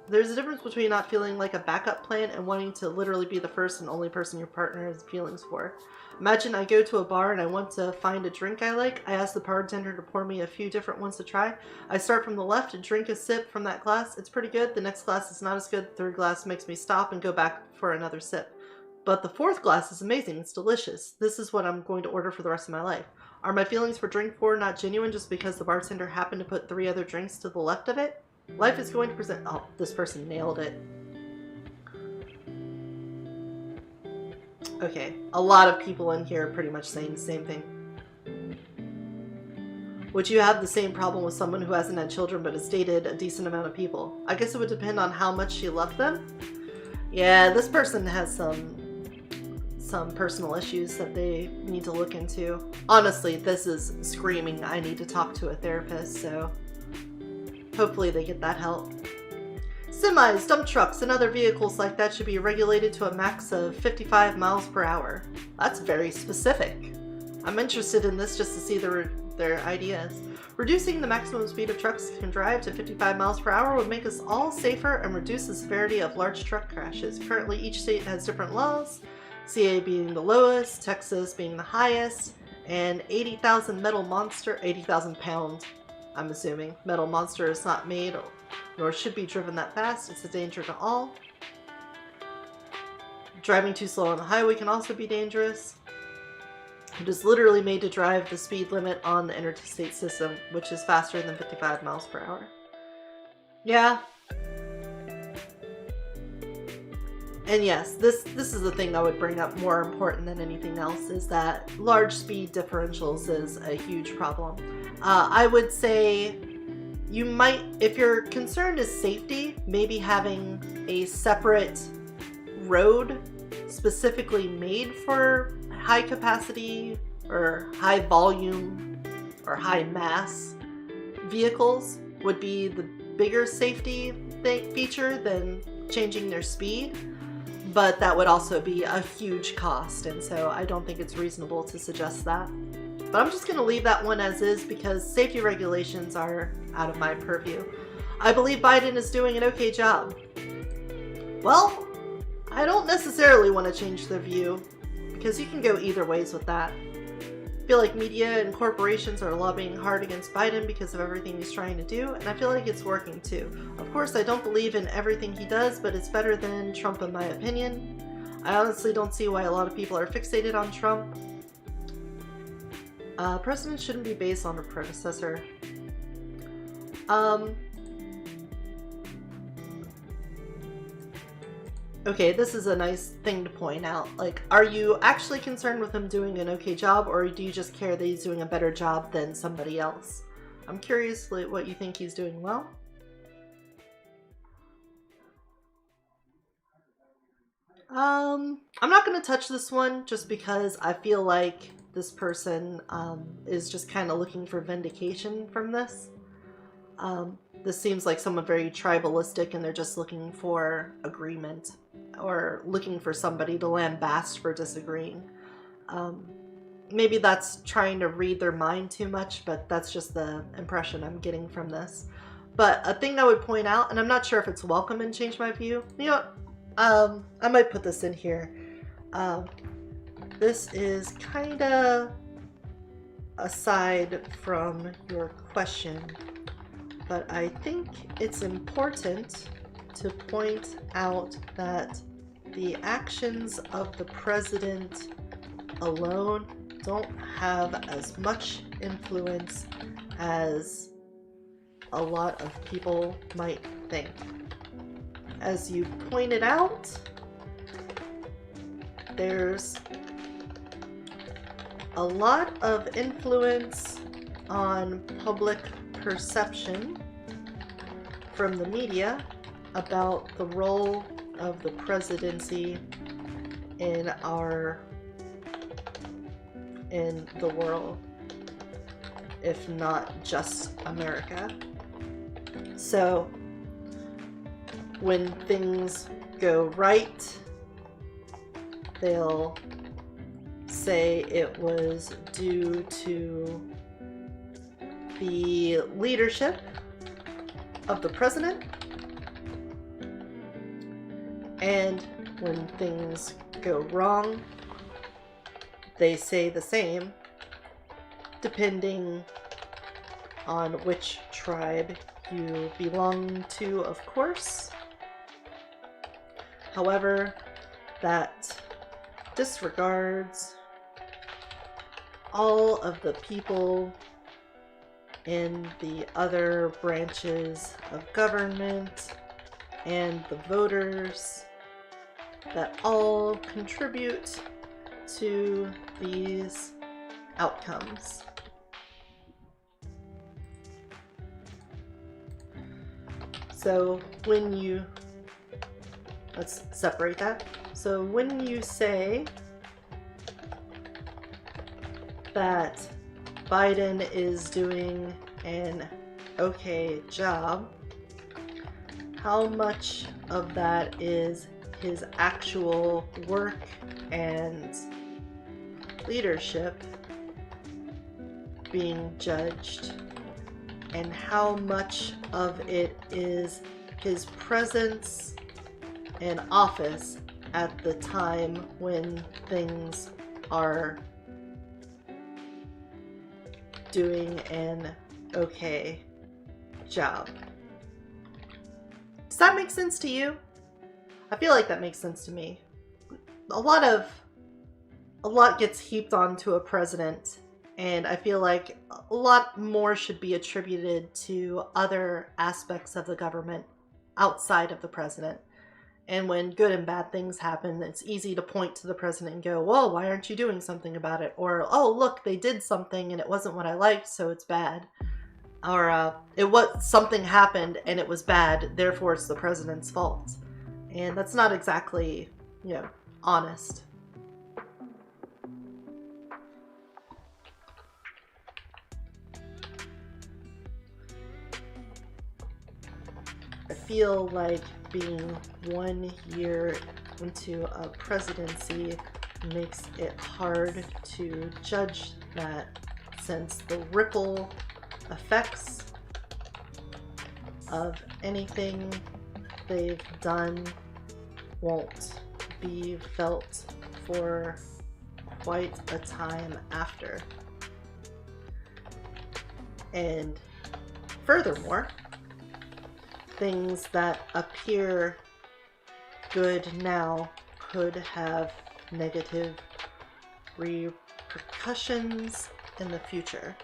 There's a difference between not feeling like a backup plan and wanting to literally be the first and only person your partner has feelings for. Imagine I go to a bar and I want to find a drink I like. I ask the bartender to pour me a few different ones to try. I start from the left and drink a sip from that glass. It's pretty good. The next glass is not as good. The third glass makes me stop and go back for another sip. But the fourth glass is amazing. It's delicious. This is what I'm going to order for the rest of my life. Are my feelings for drink 4 not genuine just because the bartender happened to put 3 other drinks to the left of it? Life is going to present... Oh, this person nailed it. Okay, a lot of people in here are pretty much saying the same thing. Would you have the same problem with someone who hasn't had children but has dated a decent amount of people? I guess it would depend on how much she loved them. Yeah, this person has some personal issues that they need to look into. Honestly, this is screaming I need to talk to a therapist, so hopefully they get that help. Semis, dump trucks, and other vehicles like that should be regulated to a max of 55 miles per hour. That's very specific. I'm interested in this just to see their ideas. Reducing the maximum speed of trucks can drive to 55 miles per hour would make us all safer and reduce the severity of large truck crashes. Currently, each state has different laws, CA being the lowest, Texas being the highest, and 80,000 pound, I'm assuming. Metal Monster is not made nor should be driven that fast. It's a danger to all. Driving too slow on the highway can also be dangerous. It is literally made to drive the speed limit on the interstate system, which is faster than 55 miles per hour. Yeah. And yes, this is the thing I would bring up more important than anything else, is that large speed differentials is a huge problem. I would say you might, if your concern is safety, maybe having a separate road specifically made for high capacity or high volume or high mass vehicles would be the bigger safety feature than changing their speed, but that would also be a huge cost, and so I don't think it's reasonable to suggest that. But I'm just going to leave that one as is because safety regulations are out of my purview. I believe Biden is doing an okay job. Well, I don't necessarily want to change their view because you can go either ways with that. I feel like media and corporations are lobbying hard against Biden because of everything he's trying to do, and I feel like it's working too. Of course, I don't believe in everything he does, but it's better than Trump in my opinion. I honestly don't see why a lot of people are fixated on Trump. President shouldn't be based on a predecessor. Okay, this is a nice thing to point out. Like, are you actually concerned with him doing an okay job, or do you just care that he's doing a better job than somebody else? I'm curious what you think he's doing well. I'm not going to touch this one just because I feel like this person is just kind of looking for vindication from this. This seems like someone very tribalistic and they're just looking for agreement or looking for somebody to lambast for disagreeing. Maybe that's trying to read their mind too much, but that's just the impression I'm getting from this. But a thing I would point out, and I'm not sure if it's welcome and change my view. You know, I might put this in here. This is kind of aside from your question, but I think it's important to point out that the actions of the president alone don't have as much influence as a lot of people might think. As you pointed out, there's a lot of influence on public perception from the media about the role of the presidency in the world, if not just America. So when things go right, they'll say it was due to the leadership of the president, and when things go wrong, they say the same, depending on which tribe you belong to, of course. However, that disregards all of the people in the other branches of government and the voters that all contribute to these outcomes. So let's separate that. So when you say that Biden is doing an okay job, how much of that is his actual work and leadership being judged, and how much of it is his presence in office at the time when things are doing an okay job? Does that make sense to you? I feel like that makes sense to me. A lot gets heaped onto a president, and I feel like a lot more should be attributed to other aspects of the government outside of the president. And when good and bad things happen, it's easy to point to the president and go, well, why aren't you doing something about it? Or, oh, look, they did something and it wasn't what I liked, so it's bad. Or, something happened and it was bad, therefore it's the president's fault. And that's not exactly, honest. feel like being 1 year into a presidency makes it hard to judge that, since the ripple effects of anything they've done won't be felt for quite a time after. And furthermore, things that appear good now could have negative repercussions in the future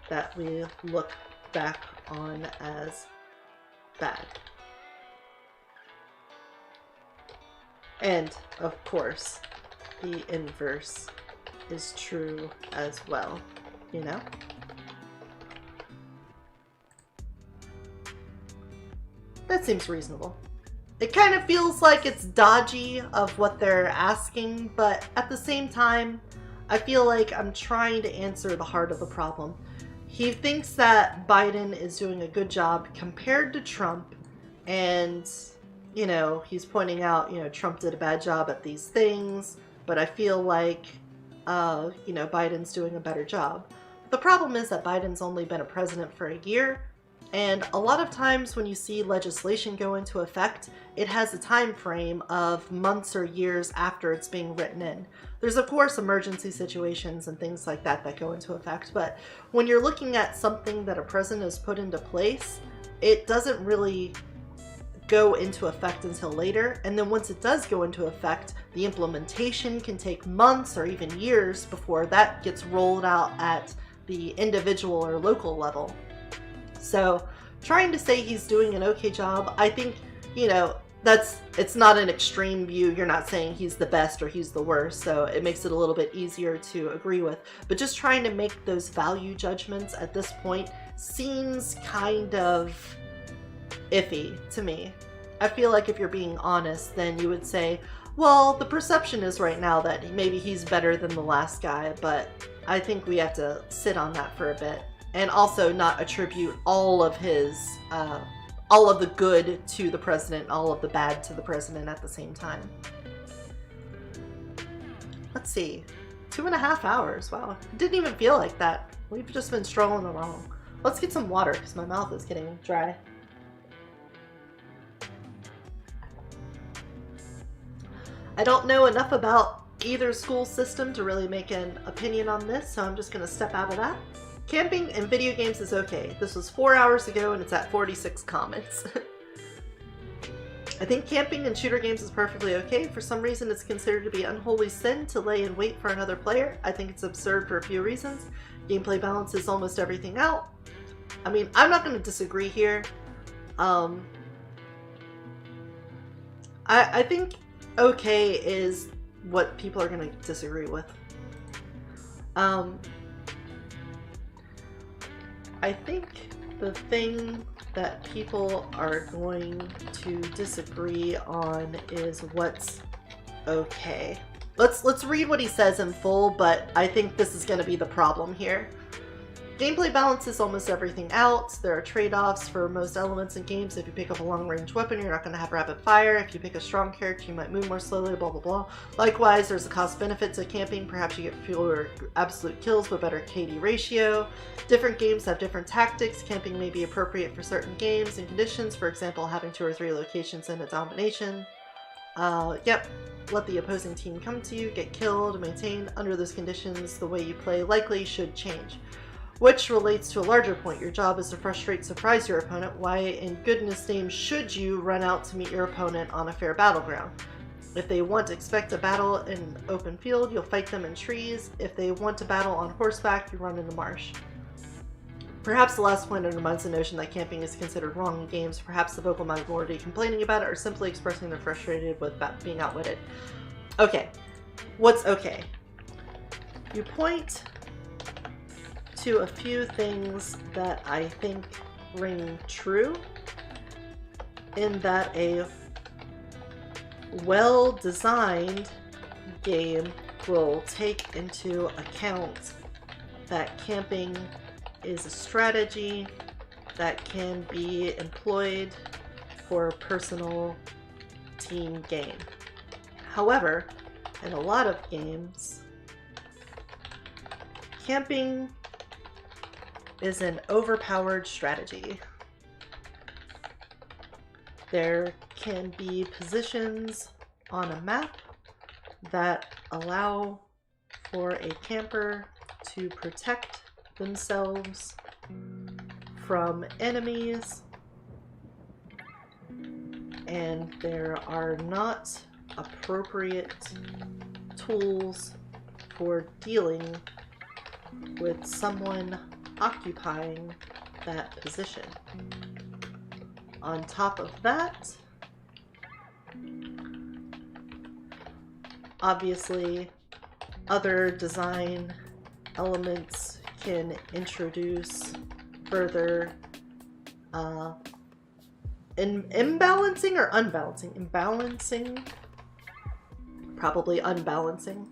that we look back on as bad. And of course, the inverse is true as well, you know? That seems reasonable. It kind of feels like it's dodgy of what they're asking, but at the same time, I feel like I'm trying to answer the heart of the problem. He thinks that Biden is doing a good job compared to Trump, and, you know, he's pointing out, you know, Trump did a bad job at these things, but I feel like, you know, Biden's doing a better job. The problem is that Biden's only been a president for a year, and a lot of times when you see legislation go into effect, it has a time frame of months or years after it's being written in. There's of course emergency situations and things like that that go into effect, but when you're looking at something that a president has put into place, it doesn't really go into effect until later, and then once it does go into effect, the implementation can take months or even years before that gets rolled out at the individual or local level. So trying to say he's doing an okay job, I think, you know, it's not an extreme view. You're not saying he's the best or he's the worst, so it makes it a little bit easier to agree with. But just trying to make those value judgments at this point seems kind of iffy to me. I feel like if you're being honest, then you would say, well, the perception is right now that maybe he's better than the last guy, but I think we have to sit on that for a bit. And also not attribute all of his, all of the good to the president, all of the bad to the president at the same time. Let's see, 2.5 hours, wow. It didn't even feel like that. We've just been strolling along. Let's get some water because my mouth is getting dry. I don't know enough about either school system to really make an opinion on this, so I'm just gonna step out of that. Camping in video games is okay. This was 4 hours ago and it's at 46 comments. I think camping in shooter games is perfectly okay. For some reason it's considered to be unholy sin to lay in wait for another player. I think it's absurd for a few reasons. Gameplay balances almost everything out. I mean, I'm not going to disagree here. I think okay is what people are going to disagree with. I think the thing that people are going to disagree on is what's okay. Let's read what he says in full, but I think this is going to be the problem here. Gameplay balances almost everything out. There are trade-offs for most elements in games. If you pick up a long-range weapon, you're not going to have rapid fire. If you pick a strong character, you might move more slowly, blah blah blah. Likewise, there's a cost-benefit to camping. Perhaps you get fewer absolute kills, but better KD ratio. Different games have different tactics. Camping may be appropriate for certain games and conditions. For example, having 2 or 3 locations in a domination. Yep. Let the opposing team come to you, get killed, maintain. Under those conditions, the way you play likely should change. Which relates to a larger point. Your job is to frustrate, surprise your opponent. Why in goodness name should you run out to meet your opponent on a fair battleground? If they want to expect a battle in open field, you'll fight them in trees. If they want to battle on horseback, you run in the marsh. Perhaps the last point undermines the notion that camping is considered wrong in games. Perhaps the vocal minority complaining about it are simply expressing they're frustrated with being outwitted. Okay, what's okay? You point to a few things that I think ring true, in that a well-designed game will take into account that camping is a strategy that can be employed for personal team gain. However, in a lot of games, camping is an overpowered strategy. There can be positions on a map that allow for a camper to protect themselves from enemies, and there are not appropriate tools for dealing with someone occupying that position. On top of that, obviously, other design elements can introduce further imbalancing or unbalancing? Imbalancing? Probably unbalancing.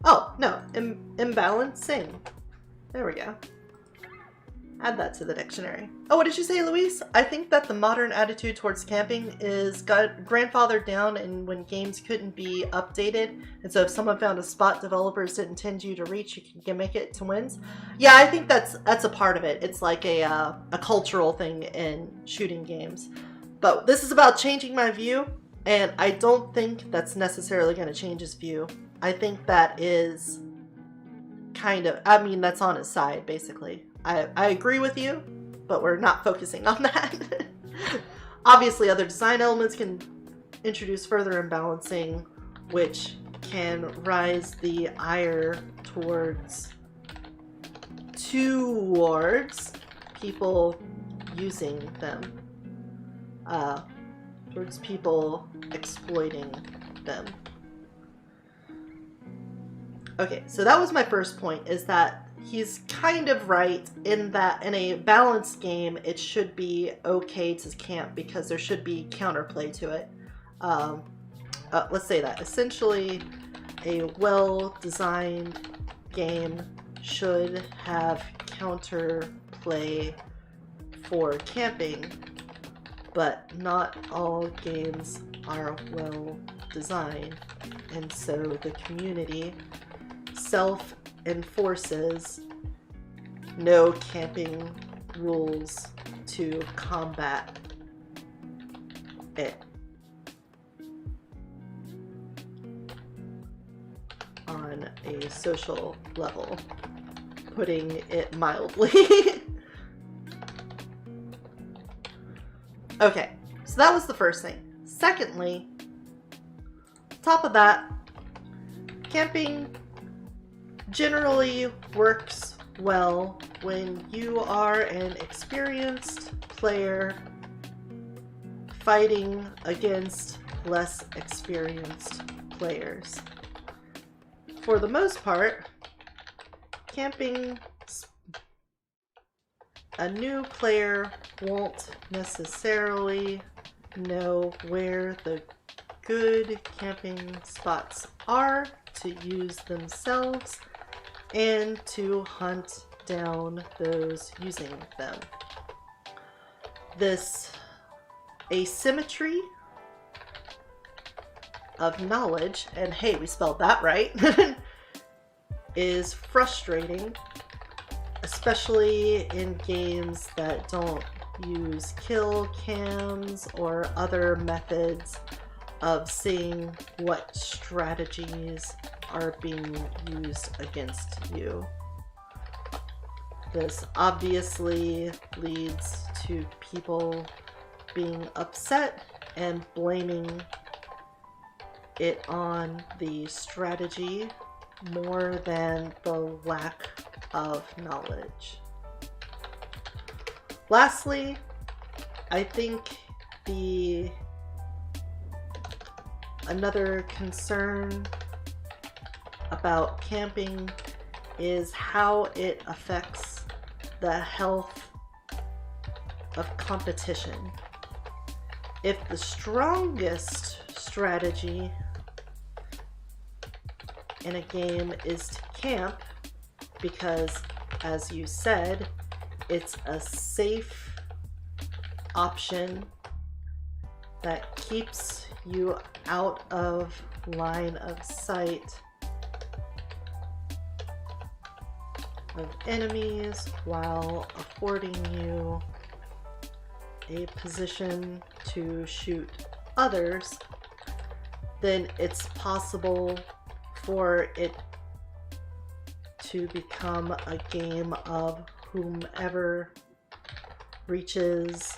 Oh, no, imbalancing. There we go. Add that to the dictionary. Oh, what did you say, Luis? I think that the modern attitude towards camping is grandfathered down and when games couldn't be updated. And so if someone found a spot developers didn't intend you to reach, you can gimmick it to wins. Yeah, I think that's a part of it. It's like a cultural thing in shooting games. But this is about changing my view, and I don't think that's necessarily going to change his view. I think that is kind of, I mean, that's on his side, basically. I agree with you, but we're not focusing on that. Obviously, other design elements can introduce further imbalancing, which can rise the ire towards people using them, towards people exploiting them. Okay, so that was my first point, is that he's kind of right in that in a balanced game, it should be okay to camp because there should be counterplay to it. Let's say that. Essentially, a well-designed game should have counterplay for camping, but not all games are well-designed, and so the community self-enforces no camping rules to combat it. On a social level, putting it mildly. Okay, so that was the first thing. Secondly, top of that, camping generally works well when you are an experienced player fighting against less experienced players. For the most part, camping, a new player won't necessarily know where the good camping spots are to use themselves and to hunt down those using them. This asymmetry of knowledge, and hey, we spelled that right, is frustrating, especially in games that don't use kill cams or other methods of seeing what strategies are being used against you. This obviously leads to people being upset and blaming it on the strategy more than the lack of knowledge. Lastly, I think another concern about camping is how it affects the health of competition. If the strongest strategy in a game is to camp, because as you said, it's a safe option that keeps you out of line of sight of enemies while affording you a position to shoot others, then it's possible for it to become a game of whomever reaches,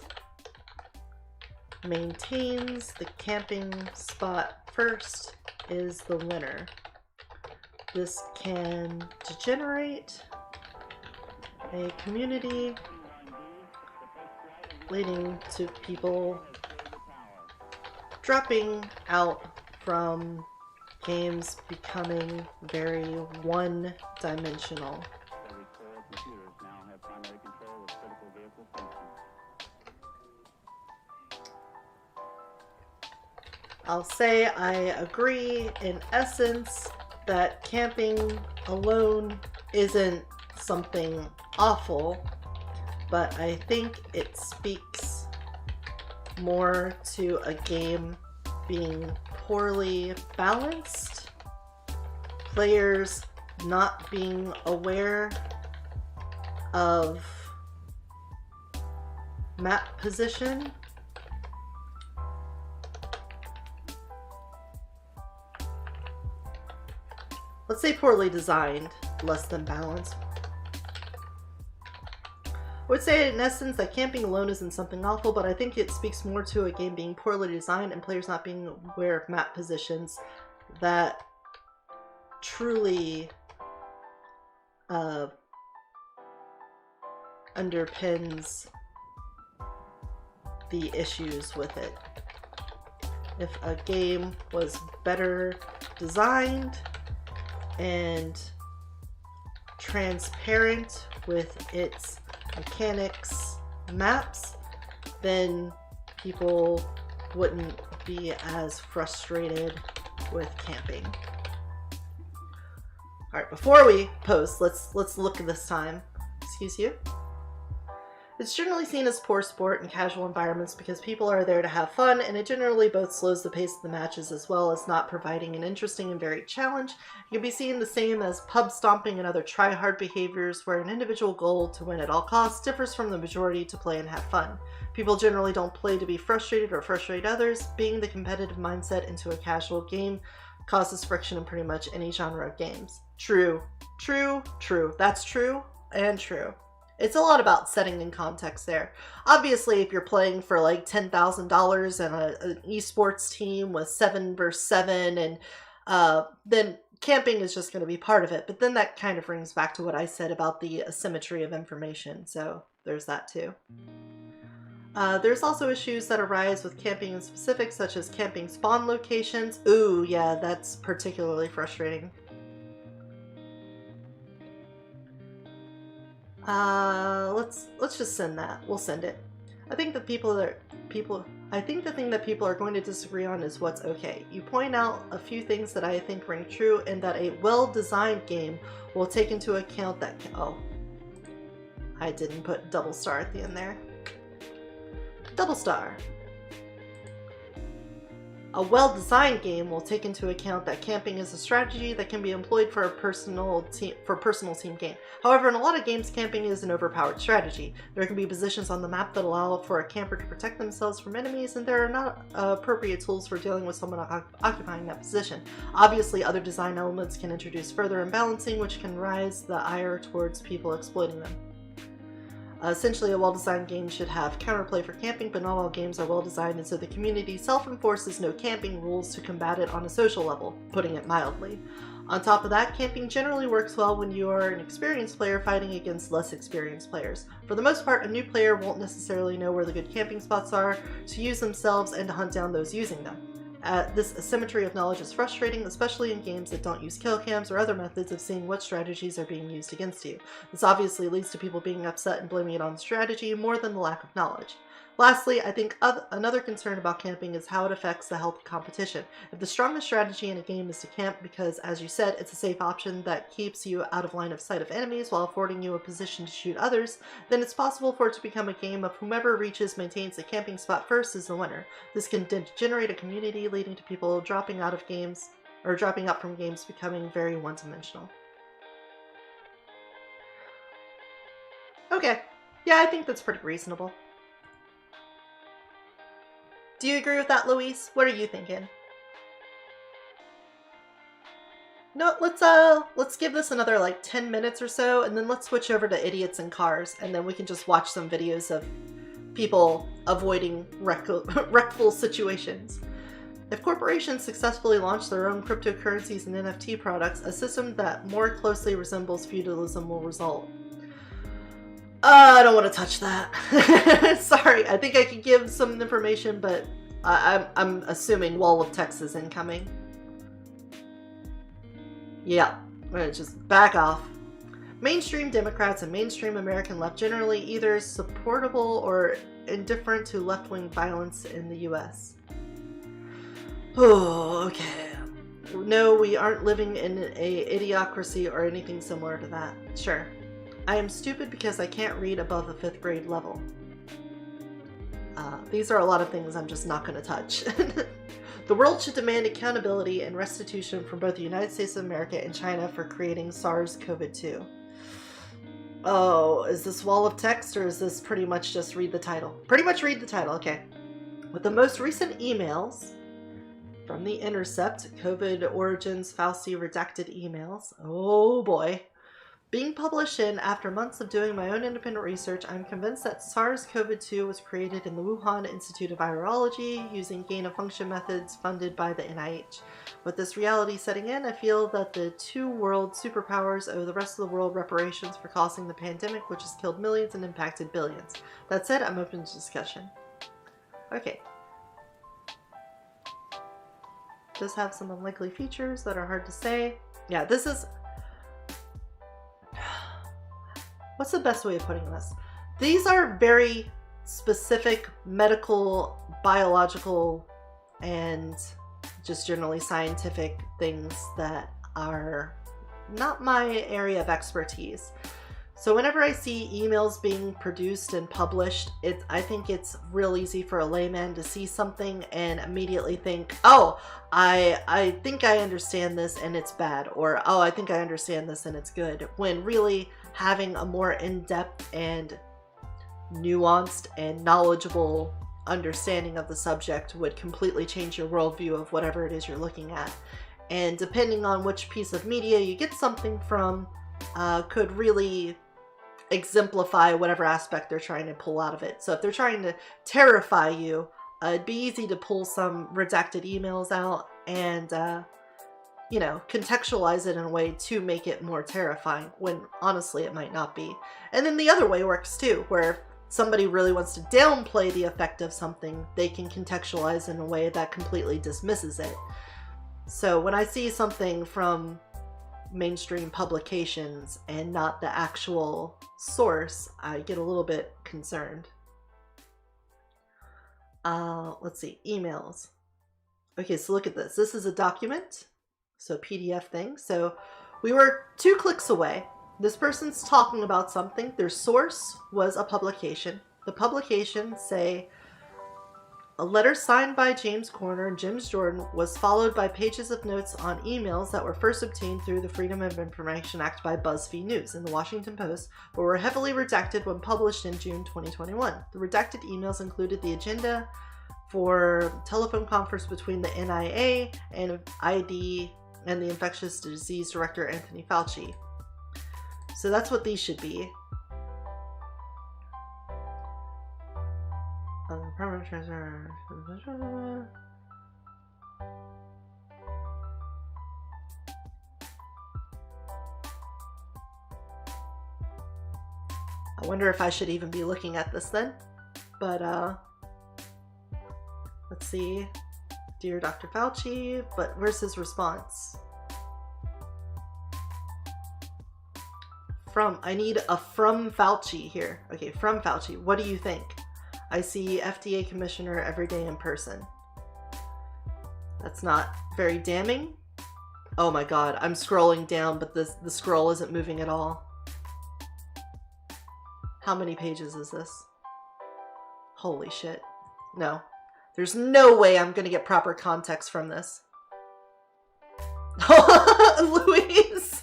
maintains the camping spot first is the winner. This can degenerate a community, leading to people dropping out from games becoming very one-dimensional. I'll say I agree in essence that camping alone isn't something awful, but I think it speaks more to a game being poorly balanced, players not being aware of map position, let's say poorly designed, less than balanced. I would say in essence that camping alone isn't something awful, but I think it speaks more to a game being poorly designed and players not being aware of map positions that truly underpins the issues with it. If a game was better designed and transparent with its mechanics, maps, then people wouldn't be as frustrated with camping. Alright, before we post, let's look at this time. Excuse you. It's generally seen as poor sport in casual environments because people are there to have fun, and it generally both slows the pace of the matches as well as not providing an interesting and varied challenge. It can be seen the same as pub stomping and other try-hard behaviors where an individual goal to win at all costs differs from the majority to play and have fun. People generally don't play to be frustrated or frustrate others. Being the competitive mindset into a casual game causes friction in pretty much any genre of games. True. True. True. That's true and true. It's a lot about setting in context there. Obviously, if you're playing for like $10,000 and an esports team with 7 versus 7, and then camping is just going to be part of it. But then that kind of rings back to what I said about the asymmetry of information. So there's that too. There's also issues that arise with camping in specific, such as camping spawn locations. Ooh, yeah, that's particularly frustrating. Let's just send that. We'll send it. I think the thing that people are going to disagree on is what's okay. You point out a few things that I think ring true, and that a well-designed game will take into account that. Oh, I didn't put double star at the end there. Double star. A well-designed game will take into account that camping is a strategy that can be employed for a personal team game. However, in a lot of games, camping is an overpowered strategy. There can be positions on the map that allow for a camper to protect themselves from enemies, and there are not appropriate tools for dealing with someone occupying that position. Obviously, other design elements can introduce further imbalancing, which can raise the ire towards people exploiting them. Essentially, a well-designed game should have counterplay for camping, but not all games are well-designed, and so the community self-enforces no camping rules to combat it on a social level, putting it mildly. On top of that, camping generally works well when you are an experienced player fighting against less experienced players. For the most part, a new player won't necessarily know where the good camping spots are to use themselves and to hunt down those using them. This asymmetry of knowledge is frustrating, especially in games that don't use kill cams or other methods of seeing what strategies are being used against you. This obviously leads to people being upset and blaming it on strategy more than the lack of knowledge. Lastly, I think another concern about camping is how it affects the healthy competition. If the strongest strategy in a game is to camp because, as you said, it's a safe option that keeps you out of line of sight of enemies while affording you a position to shoot others, then it's possible for it to become a game of whomever maintains the camping spot first is the winner. This can generate a community, leading to people dropping out from games becoming very one-dimensional. Okay. Yeah, I think that's pretty reasonable. Do you agree with that, Louise? What are you thinking? No, let's give this another like 10 minutes or so, and then let's switch over to idiots in cars, and then we can just watch some videos of people avoiding wreckful situations. If corporations successfully launch their own cryptocurrencies and NFT products, a system that more closely resembles feudalism will result. I don't want to touch that. Sorry, I think I could give some information, but I'm assuming wall of text is incoming. Yeah, I'm gonna just back off. Mainstream Democrats and mainstream American left generally either supportable or indifferent to left-wing violence in the US. Oh, okay. No, we aren't living in a idiocracy or anything similar to that. Sure. I am stupid because I can't read above a 5th grade level. These are a lot of things I'm just not going to touch. The world should demand accountability and restitution from both the United States of America and China for creating SARS-CoV-2. Oh, is this wall of text or is this pretty much just read the title? Pretty much read the title, okay. With the most recent emails from The Intercept, COVID origins, Fauci redacted emails. Oh boy. Being published in, after months of doing my own independent research, I'm convinced that SARS-CoV-2 was created in the Wuhan Institute of Virology using gain-of-function methods funded by the NIH. With this reality setting in, I feel that the two world superpowers owe the rest of the world reparations for causing the pandemic, which has killed millions and impacted billions. That said, I'm open to discussion. Okay. Does have some unlikely features that are hard to say. Yeah, this is... What's the best way of putting this? These are very specific medical, biological, and just generally scientific things that are not my area of expertise. So whenever I see emails being produced and published, I think it's real easy for a layman to see something and immediately think, oh, I think I understand this and it's bad, or oh, I think I understand this and it's good, when really having a more in-depth and nuanced and knowledgeable understanding of the subject would completely change your worldview of whatever it is you're looking at. And depending on which piece of media you get something from, could really exemplify whatever aspect they're trying to pull out of it. So if they're trying to terrify you, it'd be easy to pull some redacted emails out and, you know, contextualize it in a way to make it more terrifying, when honestly it might not be. And then the other way works too, where if somebody really wants to downplay the effect of something, they can contextualize in a way that completely dismisses it. So when I see something from mainstream publications and not the actual source, I get a little bit concerned. Let's see, emails. Okay, so look at this. This is a document, so PDF thing. So we were 2 clicks away. This person's talking about something. Their source was a publication. The publication, say, a letter signed by James Corner and James Jordan, was followed by pages of notes on emails that were first obtained through the Freedom of Information Act by BuzzFeed News and the Washington Post, but were heavily redacted when published in June 2021. The redacted emails included the agenda for telephone conference between the NIA and ID and the Infectious Disease Director Anthony Fauci. So that's what these should be. Permanent transfer. I wonder if I should even be looking at this then. But let's see. Dear Dr. Fauci, but where's his response? I need a from Fauci here. Okay, from Fauci. What do you think? I see FDA commissioner every day in person. That's not very damning. Oh my god, I'm scrolling down, but the scroll isn't moving at all. How many pages is this? Holy shit. No. There's no way I'm gonna get proper context from this. Louise!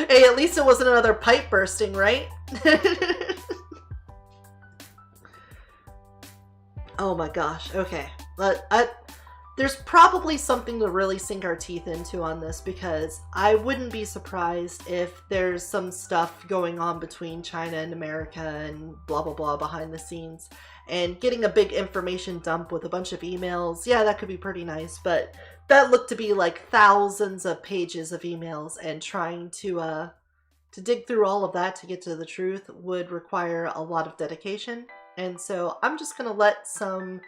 Hey, at least it wasn't another pipe bursting, right? Oh my gosh, okay. There's probably something to really sink our teeth into on this, because I wouldn't be surprised if there's some stuff going on between China and America and blah blah blah behind the scenes. And getting a big information dump with a bunch of emails, yeah, that could be pretty nice, but that looked to be like thousands of pages of emails, and trying to dig through all of that to get to the truth would require a lot of dedication. And so I'm just gonna let some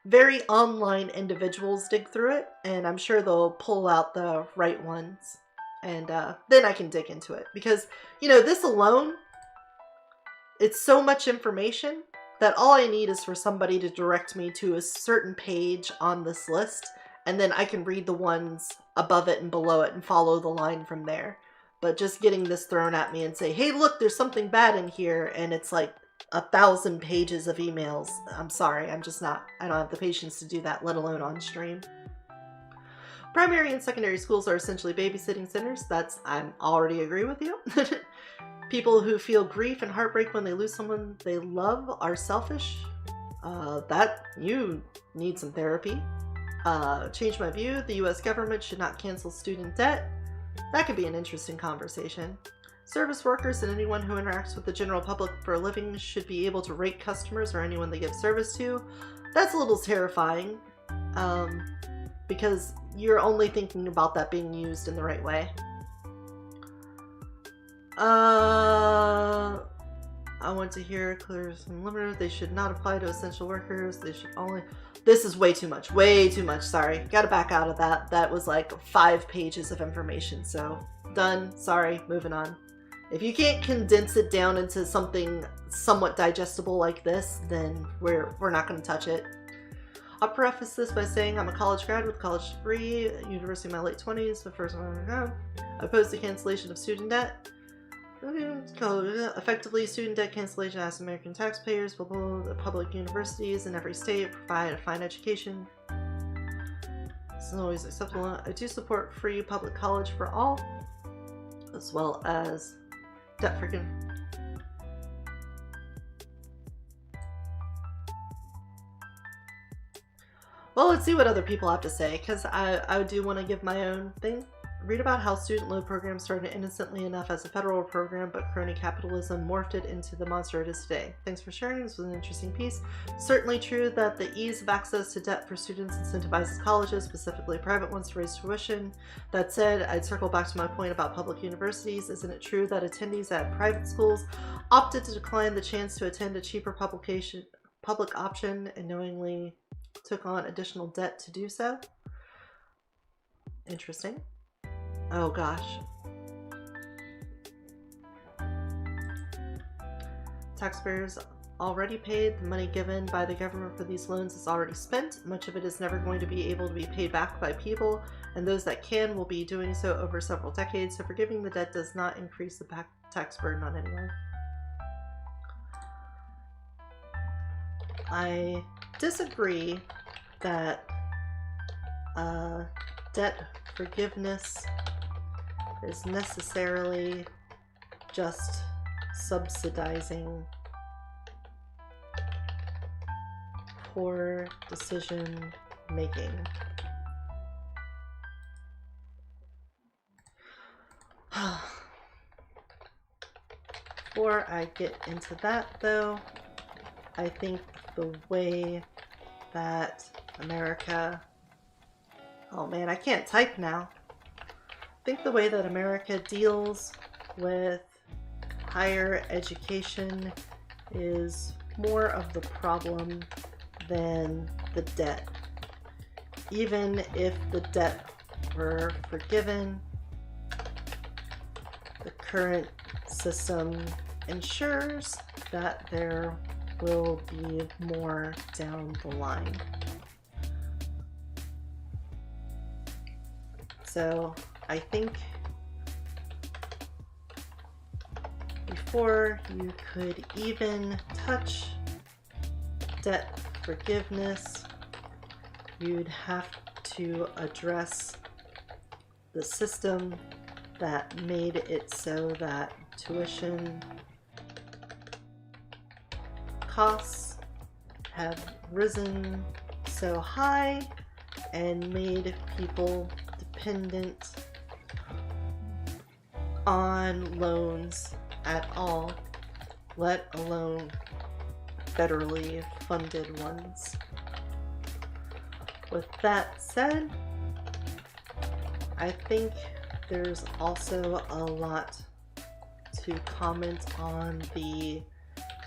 very online individuals dig through it, and I'm sure they'll pull out the right ones, and then I can dig into it. Because, you know, this alone, it's so much information that all I need is for somebody to direct me to a certain page on this list, and then I can read the ones above it and below it and follow the line from there. But just getting this thrown at me and say, hey, look, there's something bad in here, and it's like 1,000 pages of emails. I'm sorry, I don't have the patience to do that, let alone on stream. Primary and secondary schools are essentially babysitting centers. I already agree with you. People who feel grief and heartbreak when they lose someone they love are selfish. That you need some therapy. Change my view. The US government should not cancel student debt. That could be an interesting conversation. Service workers and anyone who interacts with the general public for a living should be able to rate customers or anyone they give service to. That's a little terrifying, because you're only thinking about that being used in the right way. I want to hear clear and limited. They should not apply to essential workers. They should only... This is way too much. Way too much. Sorry. Gotta back out of that. That was like 5 pages of information. So, done. Sorry. Moving on. If you can't condense it down into something somewhat digestible like this, then we're not going to touch it. I'll preface this by saying I'm a college grad with a college degree, university in my late 20s, the first one I oppose the cancellation of student debt. Effectively, student debt cancellation asks American taxpayers, the public universities in every state provide a fine education. This is always acceptable. I do support free public college for all, as well as debt forgiveness. Well, let's see what other people have to say, because I do want to give my own thing. Read about how student loan programs started innocently enough as a federal program, but crony capitalism morphed it into the monster it is today. Thanks for sharing. This was an interesting piece. Certainly true that the ease of access to debt for students incentivizes colleges, specifically private ones, to raise tuition. That said, I'd circle back to my point about public universities. Isn't it true that attendees at private schools opted to decline the chance to attend a cheaper public option and knowingly took on additional debt to do so? Interesting. Oh gosh. Taxpayers already paid. The money given by the government for these loans is already spent. Much of it is never going to be able to be paid back by people, and those that can will be doing so over several decades, so forgiving the debt does not increase the tax burden on anyone. I disagree that debt forgiveness is necessarily just subsidizing poor decision making. Before I get into that though, I think the way that America... Oh man, I can't type now. I think the way that America deals with higher education is more of the problem than the debt. Even if the debt were forgiven, the current system ensures that there will be more down the line. So I think before you could even touch debt forgiveness, you'd have to address the system that made it so that tuition costs have risen so high and made people dependent on loans at all, let alone federally funded ones. With that said, I think there's also a lot to comment on the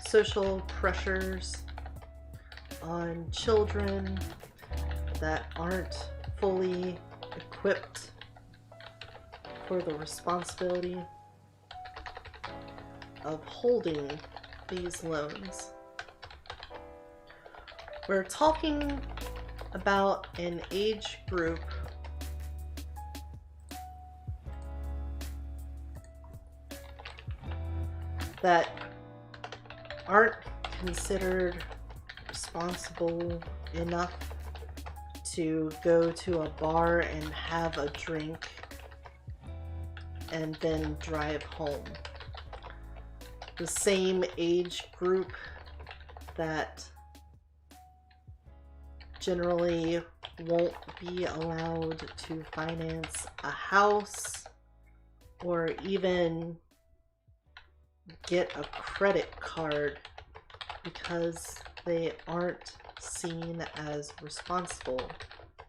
social pressures on children that aren't fully equipped for the responsibility of holding these loans. We're talking about an age group that aren't considered responsible enough to go to a bar and have a drink and then drive home. The same age group that generally won't be allowed to finance a house or even get a credit card because they aren't seen as responsible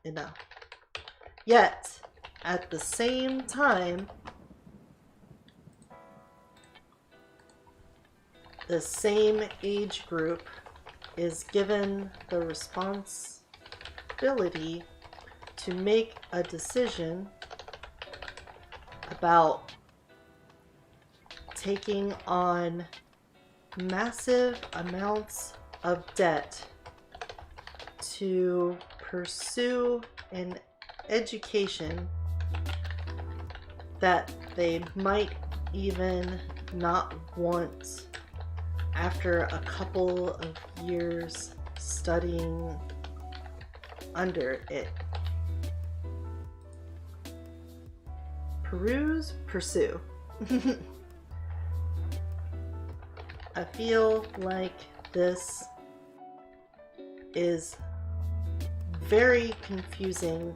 enough. Yet, at the same time, the same age group is given the responsibility to make a decision about taking on massive amounts of debt to pursue an education that they might even not want after a couple of years studying under it. Pursue. I feel like this is very confusing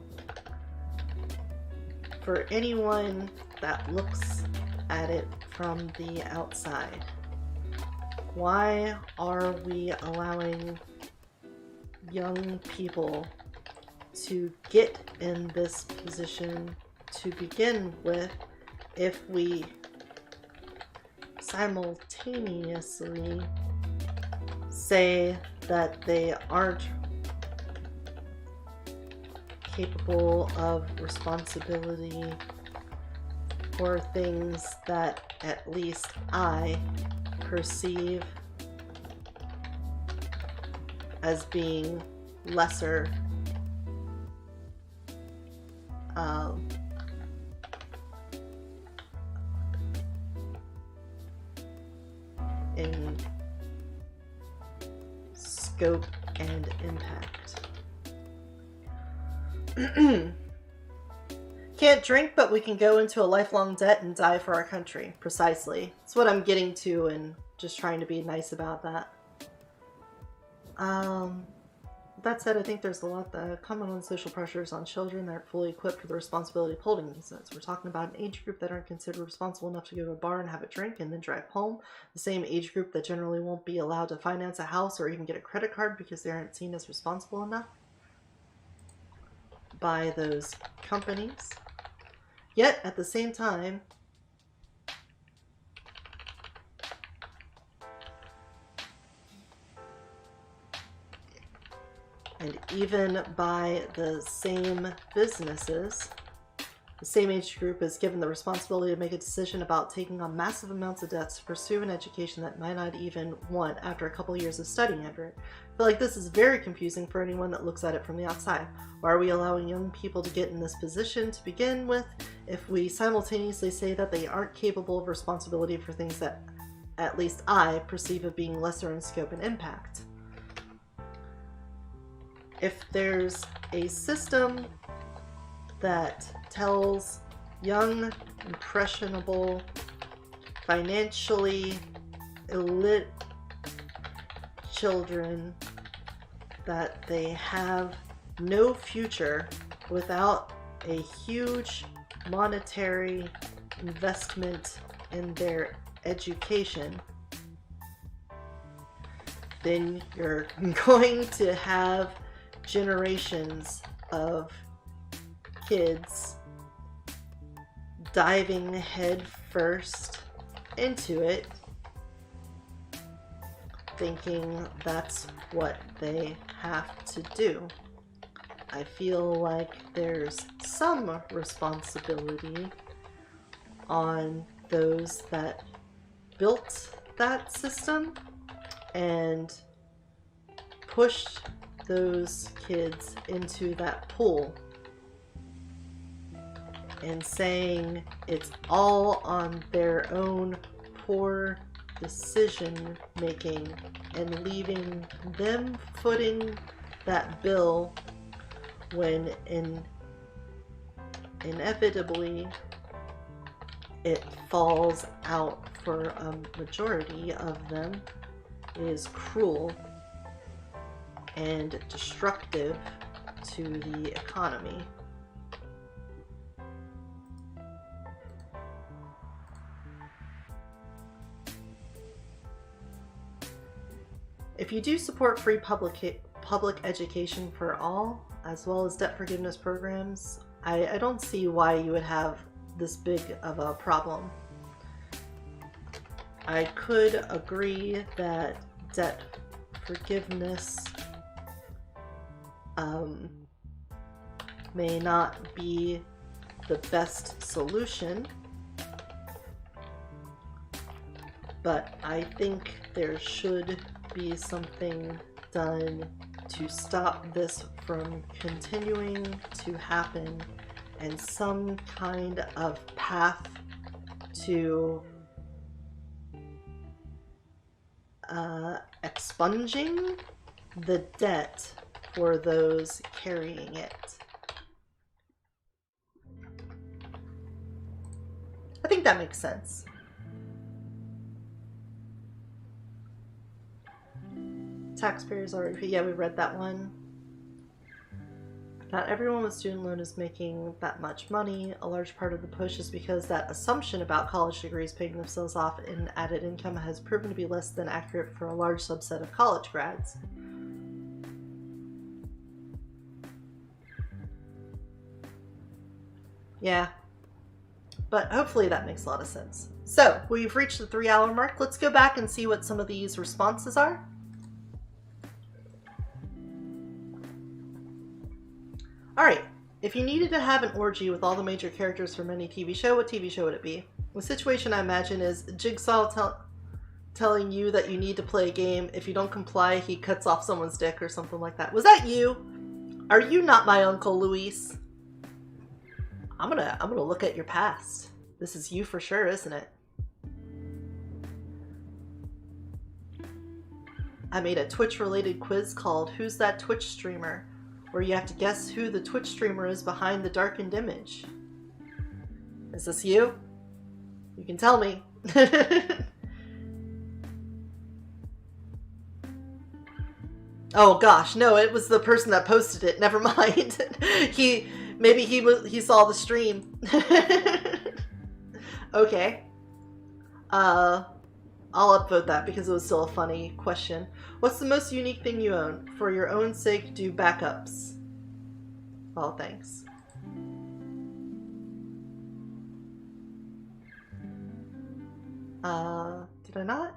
for anyone that looks at it from the outside. Why are we allowing young people to get in this position to begin with if we simultaneously say that they aren't capable of responsibility for things that at least I perceive as being lesser in scope and impact. Can't drink, but we can go into a lifelong debt and die for our country. Precisely. That's what I'm getting to and just trying to be nice about that. That said, I think there's a lot that comment on social pressures on children that aren't fully equipped for the responsibility of holding these loans. We're talking about an age group that aren't considered responsible enough to go to a bar and have a drink and then drive home. The same age group that generally won't be allowed to finance a house or even get a credit card because they aren't seen as responsible enough by those companies. Yet, at the same time, and even by the same businesses The same age group is given the responsibility to make a decision about taking on massive amounts of debt to pursue an education that might not even want after a couple of years of studying under it. I feel like this is very confusing for anyone that looks at it from the outside. Why are we allowing young people to get in this position to begin with if we simultaneously say that they aren't capable of responsibility for things that at least I perceive of being lesser in scope and impact? If there's a system that tells young, impressionable, financially illiterate children that they have no future without a huge monetary investment in their education, then you're going to have generations of kids diving head first into it, thinking that's what they have to do. I feel like there's some responsibility on those that built that system and pushed those kids into that pool, and saying it's all on their own poor decision making and leaving them footing that bill when inevitably it falls out for a majority of them is cruel and destructive to the economy. If you do support free public education for all, as well as debt forgiveness programs, I don't see why you would have this big of a problem. I could agree that debt forgiveness may not be the best solution, but I think there should be something done to stop this from continuing to happen, and some kind of path to expunging the debt for those carrying it. I think that makes sense. Taxpayers already, yeah, we read that one. Not everyone with student loan is making that much money. A large part of the push is because that assumption about college degrees paying themselves off in added income has proven to be less than accurate for a large subset of college grads. Yeah, but hopefully that makes a lot of sense. So, we've reached the 3-hour mark. Let's go back and see what some of these responses are. Alright, if you needed to have an orgy with all the major characters from any TV show, what TV show would it be? The situation I imagine is Jigsaw telling you that you need to play a game. If you don't comply, he cuts off someone's dick or something like that. Was that you? Are you not my Uncle Luis? I'm gonna look at your past. This is you for sure, isn't it? I made a Twitch-related quiz called Who's That Twitch Streamer? Where you have to guess who the Twitch streamer is behind the darkened image. Is this you? You can tell me. Oh gosh, no, it was the person that posted it. Never mind. Maybe he saw the stream. Okay. I'll upvote that because it was still a funny question. What's the most unique thing you own? For your own sake, do backups. Oh, thanks. Did I not?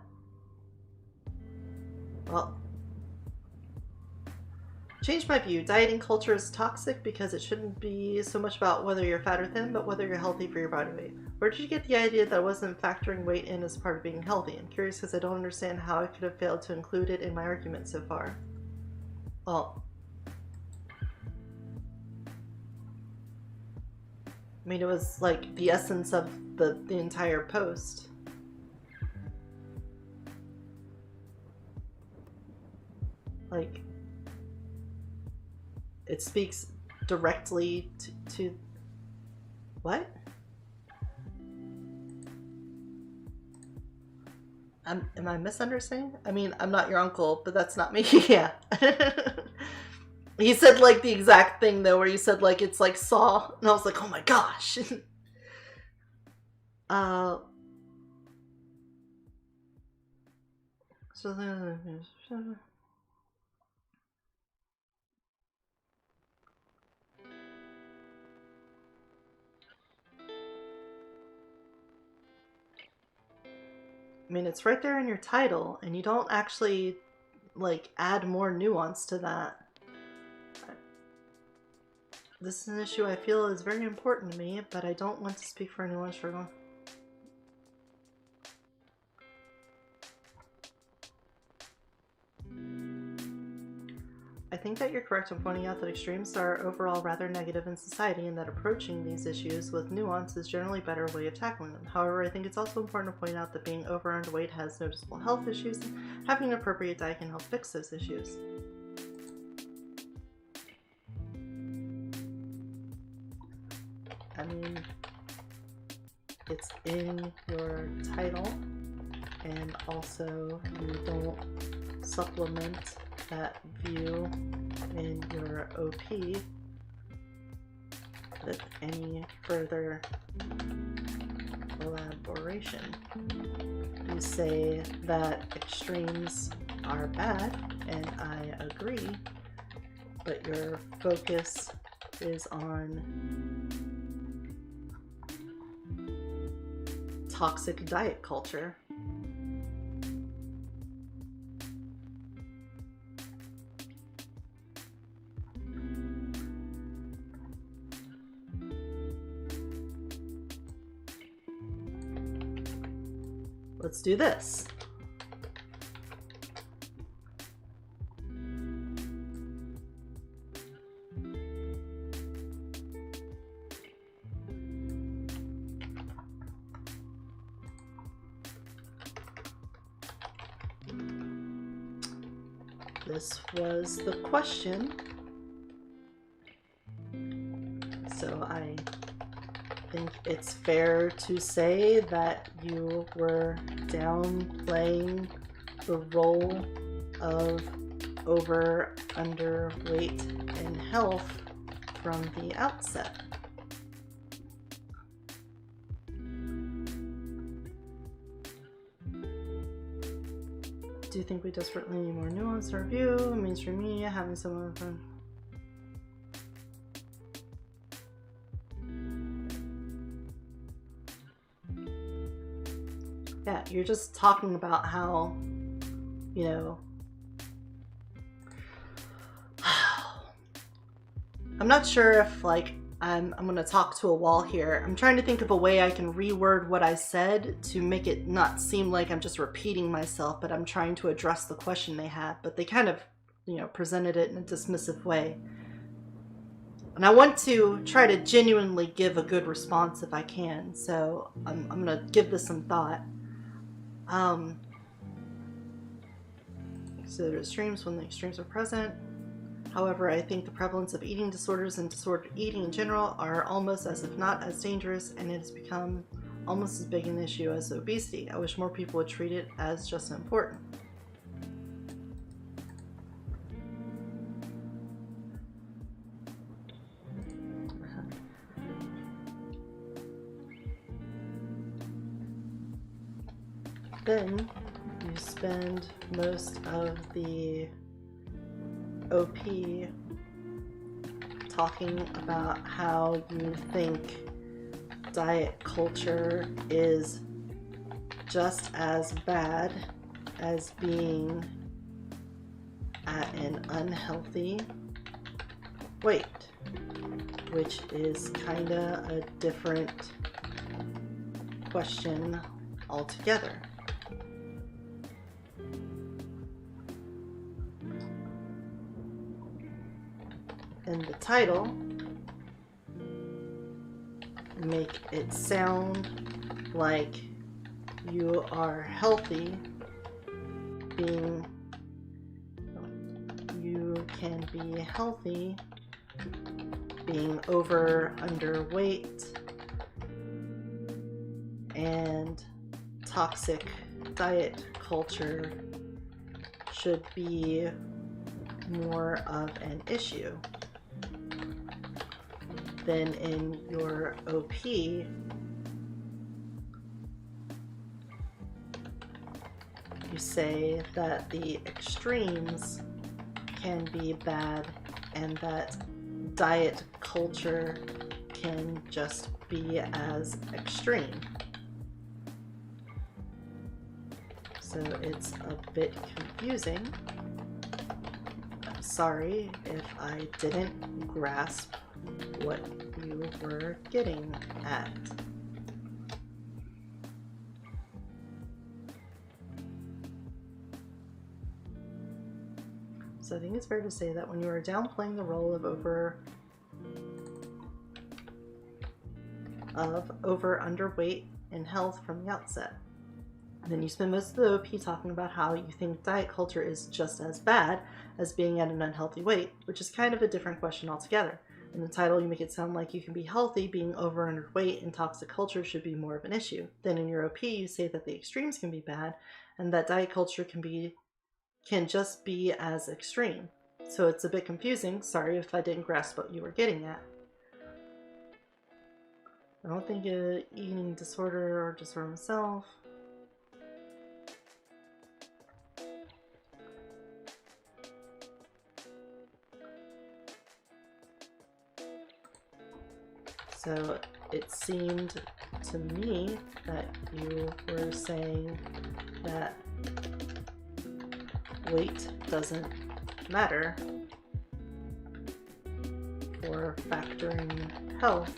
Well. Change my view. Dieting culture is toxic because it shouldn't be so much about whether you're fat or thin, but whether you're healthy for your body weight. Where did you get the idea that I wasn't factoring weight in as part of being healthy? I'm curious because I don't understand how I could have failed to include it in my argument so far. Well, I mean, it was like the essence of the entire post. Like, it speaks directly to what? Am I misunderstanding? I mean, I'm not your uncle, but that's not me. Yeah. He said like the exact thing though, where you said like it's like Saw, and I was like, oh my gosh. I mean, it's right there in your title, and you don't actually, like, add more nuance to that. This is an issue I feel is very important to me, but I don't want to speak for anyone struggling. I think that you're correct in pointing out that extremes are overall rather negative in society and that approaching these issues with nuance is generally a better way of tackling them. However, I think it's also important to point out that being over or underweight has noticeable health issues, and having an appropriate diet can help fix those issues. I mean, it's in your title, and also you don't supplement that view in your OP with any further elaboration. You say that extremes are bad, and I agree, but your focus is on toxic diet culture. Let's do this. This was the question. So I think it's fair to say that you were downplaying the role of over, underweight, and health from the outset. Do you think we desperately need more nuance in our view? Mainstream media having some of them. Yeah, you're just talking about how, you know, I'm not sure if like I'm gonna talk to a wall here. I'm trying to think of a way I can reword what I said to make it not seem like I'm just repeating myself, but I'm trying to address the question they had, but they kind of, you know, presented it in a dismissive way. And I want to try to genuinely give a good response if I can, so I'm gonna give this some thought. Consider extremes when the extremes are present. However, I think the prevalence of eating disorders and disordered eating in general are almost as if not as dangerous, and it has become almost as big an issue as obesity. I wish more people would treat it as just as important. Then you spend most of the OP talking about how you think diet culture is just as bad as being at an unhealthy weight, which is kinda a different question altogether. In the title, make it sound like you are healthy, you can be healthy being over, underweight, and toxic diet culture should be more of an issue. Then in your OP, you say that the extremes can be bad and that diet culture can just be as extreme. So it's a bit confusing. I'm sorry if I didn't grasp what you were getting at. So I think it's fair to say that when you are downplaying the role of over, underweight, and health from the outset. And then you spend most of the OP talking about how you think diet culture is just as bad as being at an unhealthy weight, which is kind of a different question altogether. In the title, you make it sound like you can be healthy, being over and underweight, and toxic culture should be more of an issue. Then in your OP, you say that the extremes can be bad, and that diet culture can just be as extreme. So it's a bit confusing. Sorry if I didn't grasp what you were getting at. I don't think an eating disorder or disorder myself. So it seemed to me that you were saying that weight doesn't matter for factoring health.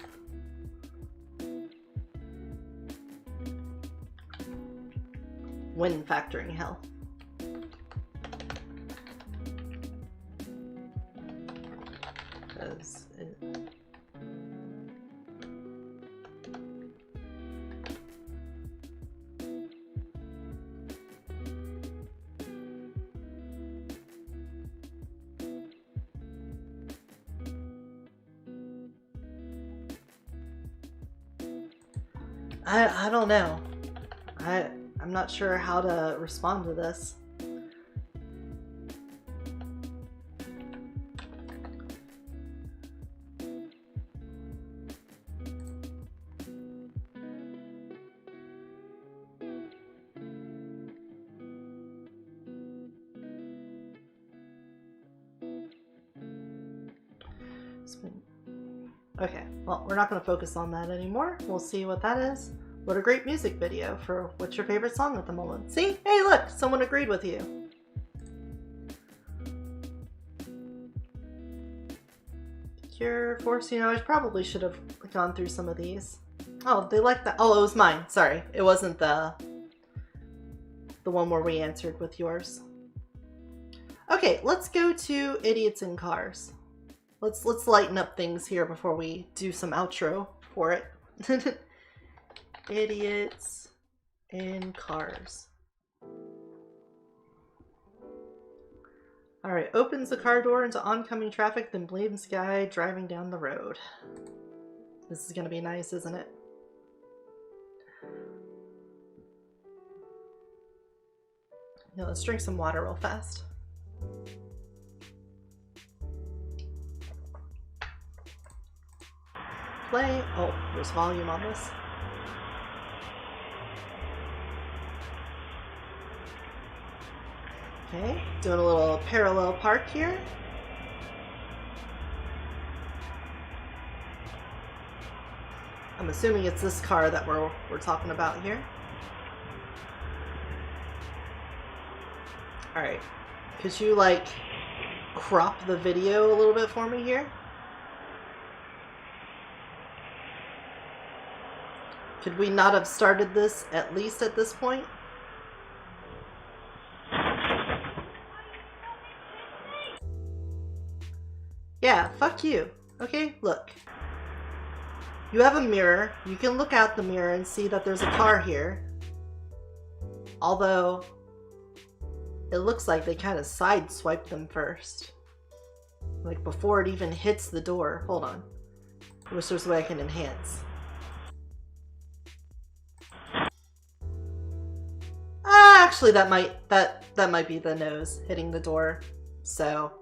When factoring health. Because I don't know. I'm not sure how to respond to this. Okay, well, we're not going to focus on that anymore. We'll see what that is. What a great music video for what's your favorite song at the moment. See? Hey, look! Someone agreed with you. Cure Force, you know, I probably should have gone through some of these. Oh, they like that. Oh, it was mine. Sorry. It wasn't the one where we answered with yours. Okay, let's go to Idiots in Cars. Let's lighten up things here before we do some outro for it. Idiots in Cars. Alright, opens the car door into oncoming traffic, then blames guy driving down the road. This is gonna be nice, isn't it? Yeah, let's drink some water real fast. Play. Oh, there's volume on this. Okay, doing a little parallel park here. I'm assuming it's this car that we're talking about here. Alright, could you like crop the video a little bit for me here? Could we not have started this at least at this point? Yeah, fuck you. Okay, look. You have a mirror. You can look out the mirror and see that there's a car here. Although, it looks like they kind of sideswiped them first. Like before it even hits the door. Hold on. I wish there's a way I can enhance. Actually, that might be the nose hitting the door. So,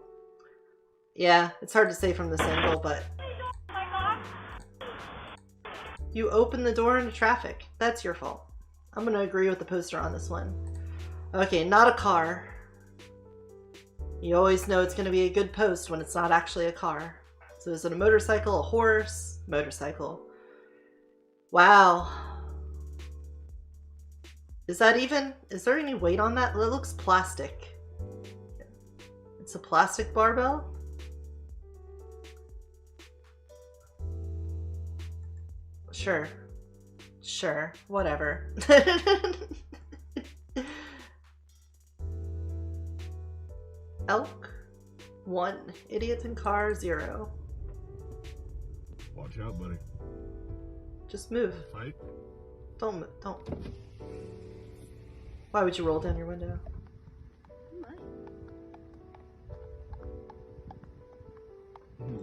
yeah, it's hard to say from this angle, but you open the door into traffic. That's your fault. I'm gonna agree with the poster on this one. Okay, not a car. You always know it's gonna be a good post when it's not actually a car. So is it a motorcycle, a horse? Motorcycle. Wow. Is there any weight on that? It looks plastic. It's a plastic barbell? Sure. Sure. Whatever. Elk 1. Idiots in car 0. Watch out, buddy. Just move. Fight? Don't. Why would you roll down your window?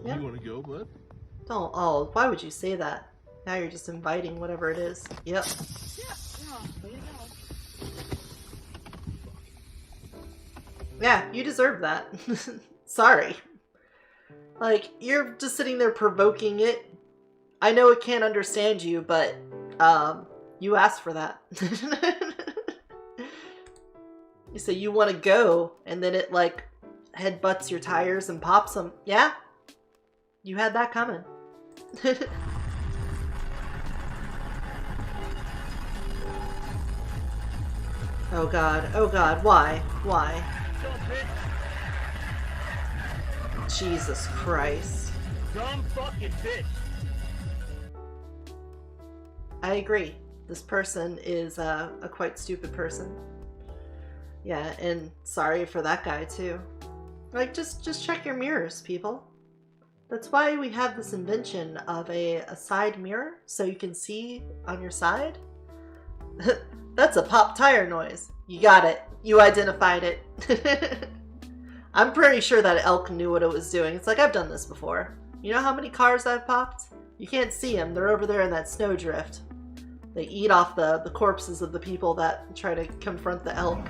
Yeah. You want to go, bud? Don't. Oh, why would you say that? Now you're just inviting whatever it is. Yep. Yeah, you deserve that. Sorry. Like, you're just sitting there provoking it. I know it can't understand you, but, you asked for that. You say you want to go, and then it, like, headbutts your tires and pops them. Yeah? You had that coming. Oh god, why? Why? Jesus Christ. Dumb fucking bitch. I agree. This person is a quite stupid person. Yeah, and sorry for that guy too. Like, just check your mirrors, people. That's why we have this invention of a side mirror, so you can see on your side. That's a pop tire noise. You got it. You identified it. I'm pretty sure that elk knew what it was doing. It's like, I've done this before. You know how many cars I've popped? You can't see them. They're over there in that snowdrift. They eat off the corpses of the people that try to confront the elk.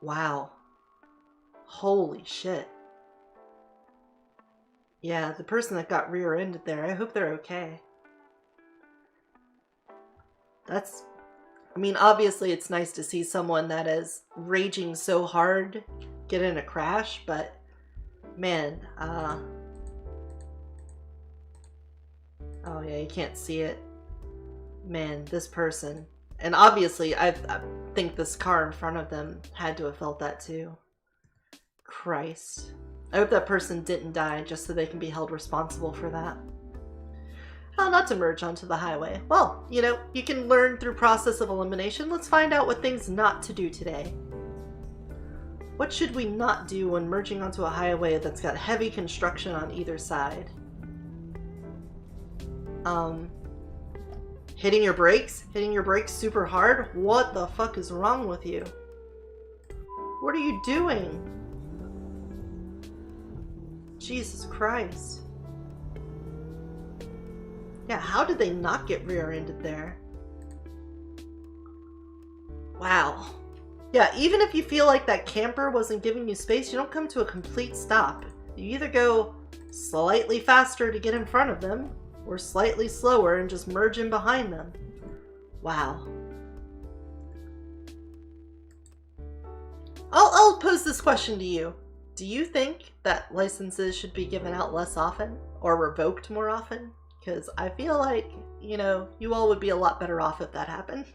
Wow. Holy shit. Yeah, the person that got rear-ended there, I hope they're okay. I mean, obviously it's nice to see someone that is raging so hard get in a crash, but man, oh yeah, you can't see it. Man, this person. And obviously, I think this car in front of them had to have felt that too. Christ. I hope that person didn't die just so they can be held responsible for that. How not to merge onto the highway? Well, you know, you can learn through process of elimination. Let's find out what things not to do today. What should we not do when merging onto a highway that's got heavy construction on either side? Hitting your brakes? Hitting your brakes super hard? What the fuck is wrong with you? What are you doing? Jesus Christ. Yeah, how did they not get rear-ended there? Wow. Yeah, even if you feel like that camper wasn't giving you space, you don't come to a complete stop. You either go slightly faster to get in front of them, or slightly slower and just merge in behind them. Wow. I'll pose this question to you. Do you think that licenses should be given out less often or revoked more often? Because I feel like, you know, you all would be a lot better off if that happened.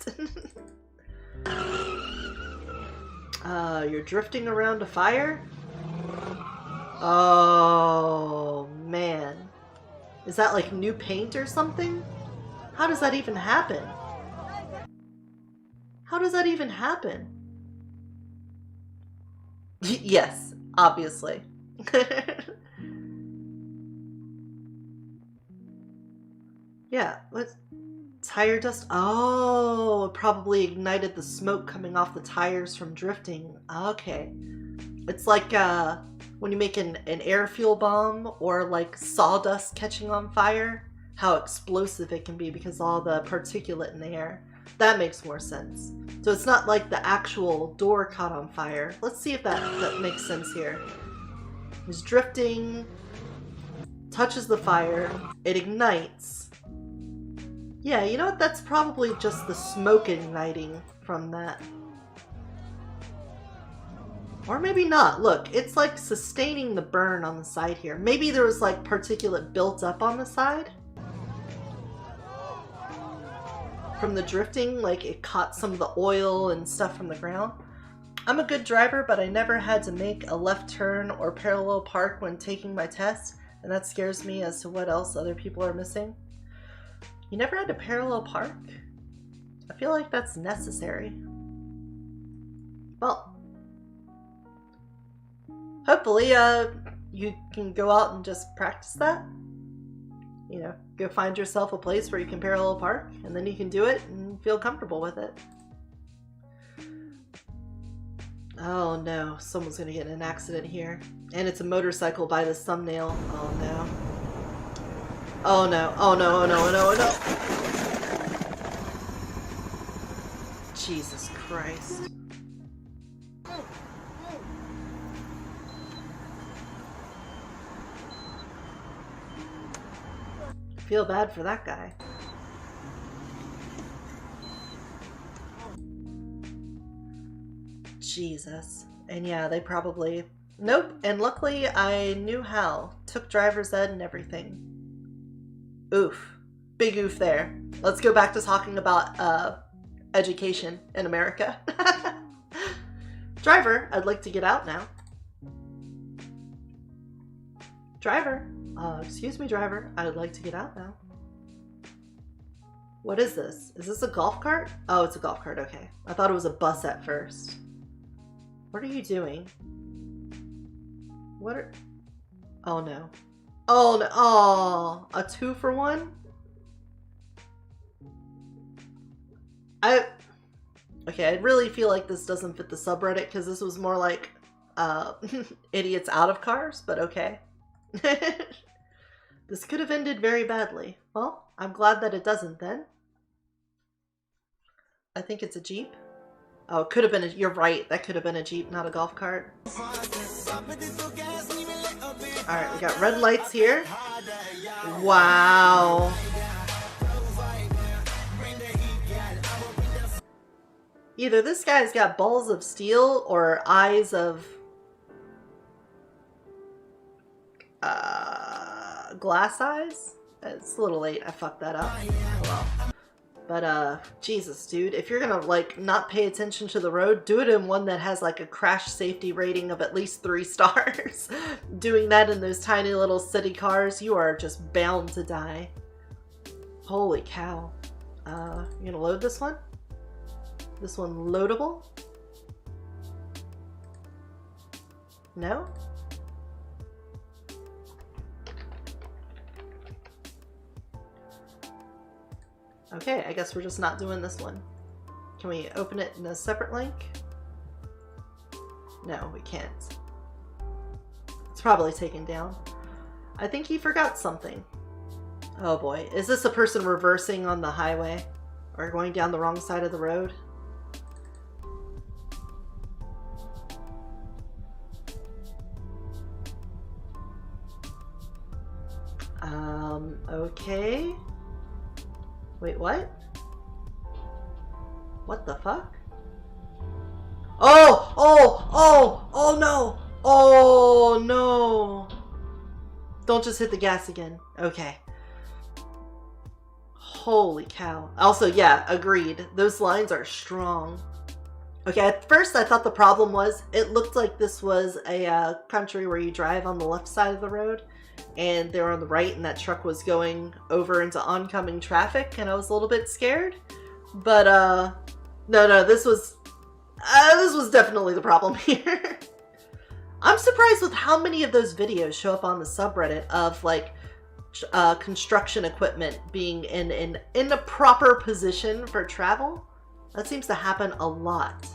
You're drifting around a fire? Oh, man. Is that like new paint or something? How does that even happen? How does that even happen? Yes, obviously. Yeah, what? Tire dust? Oh, probably ignited the smoke coming off the tires from drifting. Okay. It's like when you make an air fuel bomb or like sawdust catching on fire, how explosive it can be because all the particulate in the air. That makes more sense. So it's not like the actual door caught on fire. Let's see if that makes sense here. It's drifting, touches the fire, it ignites. Yeah, you know what? That's probably just the smoke igniting from that. Or maybe not. Look, it's like sustaining the burn on the side here. Maybe there was like particulate built up on the side from the drifting, like it caught some of the oil and stuff from the ground. I'm a good driver, but I never had to make a left turn or parallel park when taking my test, and that scares me as to what else other people are missing. You never had to parallel park? I feel like that's necessary. Well, hopefully you can go out and just practice that. You know, go find yourself a place where you can parallel park, and then you can do it and feel comfortable with it. Oh no, someone's gonna get in an accident here. And it's a motorcycle by this thumbnail. Oh no. Oh no, oh no, oh no, oh no, oh no. Jesus Christ. Feel bad for that guy. Jesus. And yeah, they probably... Nope. And luckily I knew how. Took driver's ed and everything. Oof. Big oof there. Let's go back to talking about education in America. Driver, I'd like to get out now. Driver. Excuse me, driver. I would like to get out now. What is this? Is this a golf cart? Oh, it's a golf cart. Okay. I thought it was a bus at first. What are you doing? What are... Oh, no. Oh, no. Oh, a 2-for-1? Okay, I really feel like this doesn't fit the subreddit because this was more like idiots out of cars, but okay. This could have ended very badly. Well, I'm glad that it doesn't then. I think it's a Jeep. Oh, it could have been a... You're right. That could have been a Jeep, not a golf cart. Alright, we got red lights here. Wow. Either this guy's got balls of steel or eyes of... glass eyes? It's a little late. I fucked that up. Oh well. But, Jesus, dude. If you're gonna, like, not pay attention to the road, do it in one that has, like, a crash safety rating of at least 3 stars. Doing that in those tiny little city cars, you are just bound to die. Holy cow. You gonna load this one? This one loadable? No? Okay, I guess we're just not doing this one. Can we open it in a separate link? No, we can't. It's probably taken down. I think he forgot something. Oh boy, is this a person reversing on the highway? Or going down the wrong side of the road? Okay. Wait, what? What the fuck? Oh! Oh! Oh! Oh no! Oh no! Don't just hit the gas again. Okay. Holy cow. Also, yeah, agreed. Those lines are strong. Okay, at first I thought the problem was it looked like this was a country where you drive on the left side of the road and they were on the right and that truck was going over into oncoming traffic and I was a little bit scared. But no, this was definitely the problem here. I'm surprised with how many of those videos show up on the subreddit of like construction equipment being in a proper position for travel. That seems to happen a lot.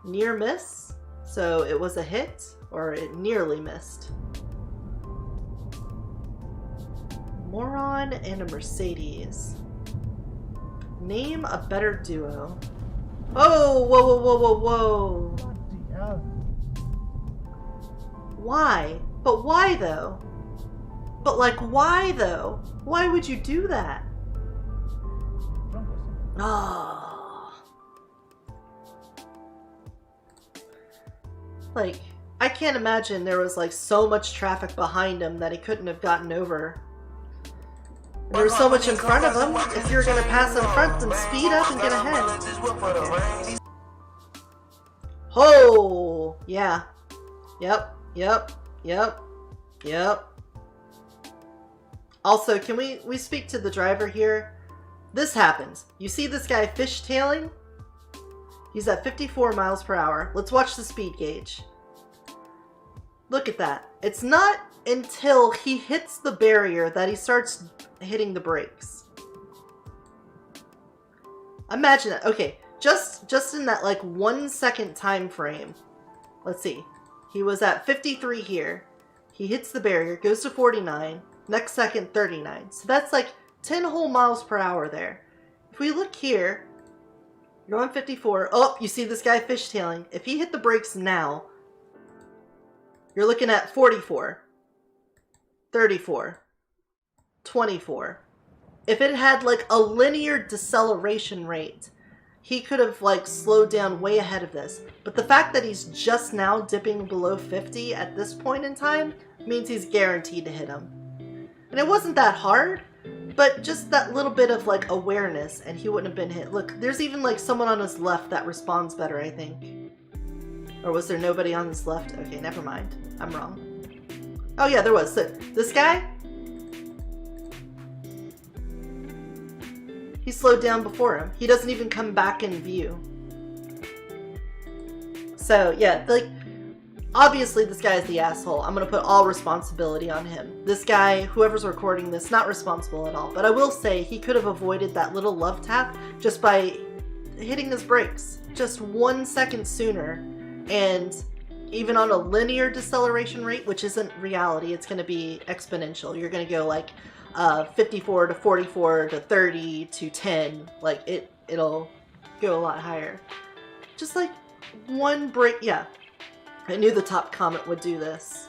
Near miss, so it was a hit or it nearly missed. Moron and a Mercedes. Name a better duo. Oh, whoa. Why? But why though? But like, why though? Why would you do that? Oh. Like, I can't imagine there was like so much traffic behind him that he couldn't have gotten over. There was so much in front of him. If you're gonna pass in front, then speed up and get ahead. Oh, yeah. Yep. Also, can we speak to the driver here? This happens. You see this guy fishtailing? He's at 54 miles per hour. Let's watch the speed gauge. Look at that. It's not until he hits the barrier that he starts hitting the brakes. Imagine that. Okay, just in that like 1 second time frame. Let's see. He was at 53 here. He hits the barrier, goes to 49. Next second, 39. So that's like 10 whole miles per hour there. If we look here, you're on 54. Oh, you see this guy fishtailing. If he hit the brakes now, you're looking at 44, 34, 24. If it had like a linear deceleration rate, he could have like slowed down way ahead of this. But the fact that he's just now dipping below 50 at this point in time means he's guaranteed to hit him. And it wasn't that hard, but just that little bit of like awareness and he wouldn't have been hit. Look, there's even like someone on his left that responds better, I think. Or was there nobody on his left? Okay, never mind. I'm wrong. Oh yeah, there was. So, this guy? He slowed down before him. He doesn't even come back in view. So yeah, like, obviously this guy is the asshole. I'm gonna put all responsibility on him. This guy, whoever's recording this, not responsible at all. But I will say he could have avoided that little love tap just by hitting his brakes just 1 second sooner. And even on a linear deceleration rate, which isn't reality, it's going to be exponential. You're going to go like 54 to 44 to 30 to 10. Like it'll go a lot higher. Just like one brake. Yeah, I knew the top comment would do this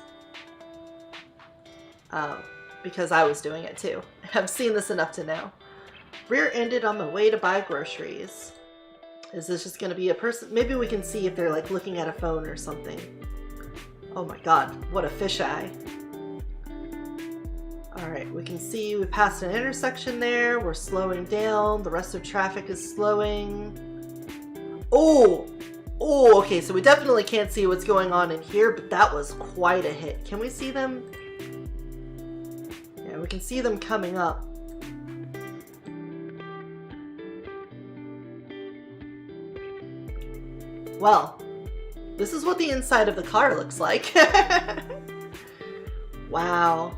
because I was doing it too. I've seen this enough to know. Rear-ended on my way to buy groceries. Is this just going to be a person? Maybe we can see if they're like looking at a phone or something. Oh my god, what a fisheye. Alright, we can see we passed an intersection there. We're slowing down. The rest of traffic is slowing. Oh, okay, so we definitely can't see what's going on in here, but that was quite a hit. Can we see them? Yeah, we can see them coming up. Well, this is what the inside of the car looks like. Wow.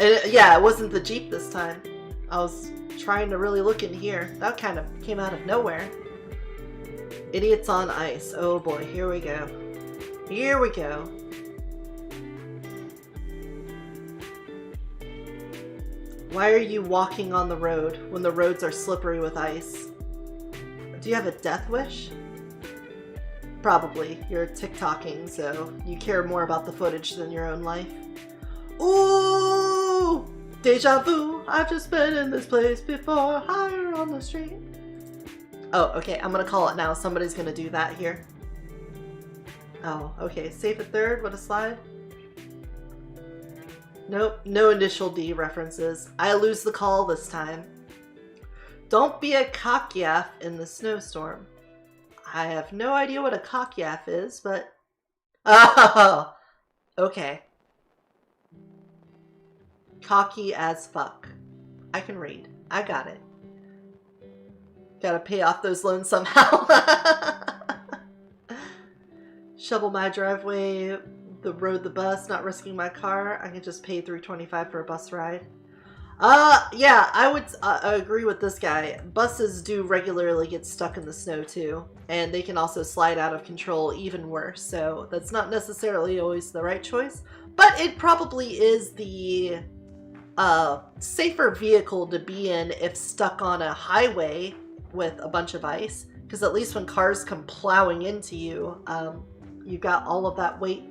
And yeah, it wasn't the Jeep this time. I was trying to really look in here. That kind of came out of nowhere. Idiots on ice. Oh boy, here we go. Here we go. Why are you walking on the road when the roads are slippery with ice? Do you have a death wish? Probably. You're TikToking, so you care more about the footage than your own life. Ooh! Deja vu! I've just been in this place before, higher on the street. Oh, okay, I'm gonna call it now. Somebody's gonna do that here. Oh, okay. Safe at third, what a slide. Nope, no initial D references. I lose the call this time. Don't be a cockyaff in the snowstorm. I have no idea what a cockyaff is, but... Oh! Okay. Cocky as fuck. I can read. I got it. Gotta pay off those loans somehow. Shovel my driveway, the road, the bus, not risking my car. I can just pay $3.25 for a bus ride. Yeah, I would agree with this guy. Buses do regularly get stuck in the snow too, and they can also slide out of control even worse, so that's not necessarily always the right choice, but it probably is the safer vehicle to be in if stuck on a highway with a bunch of ice, because at least when cars come plowing into you, you've got all of that weight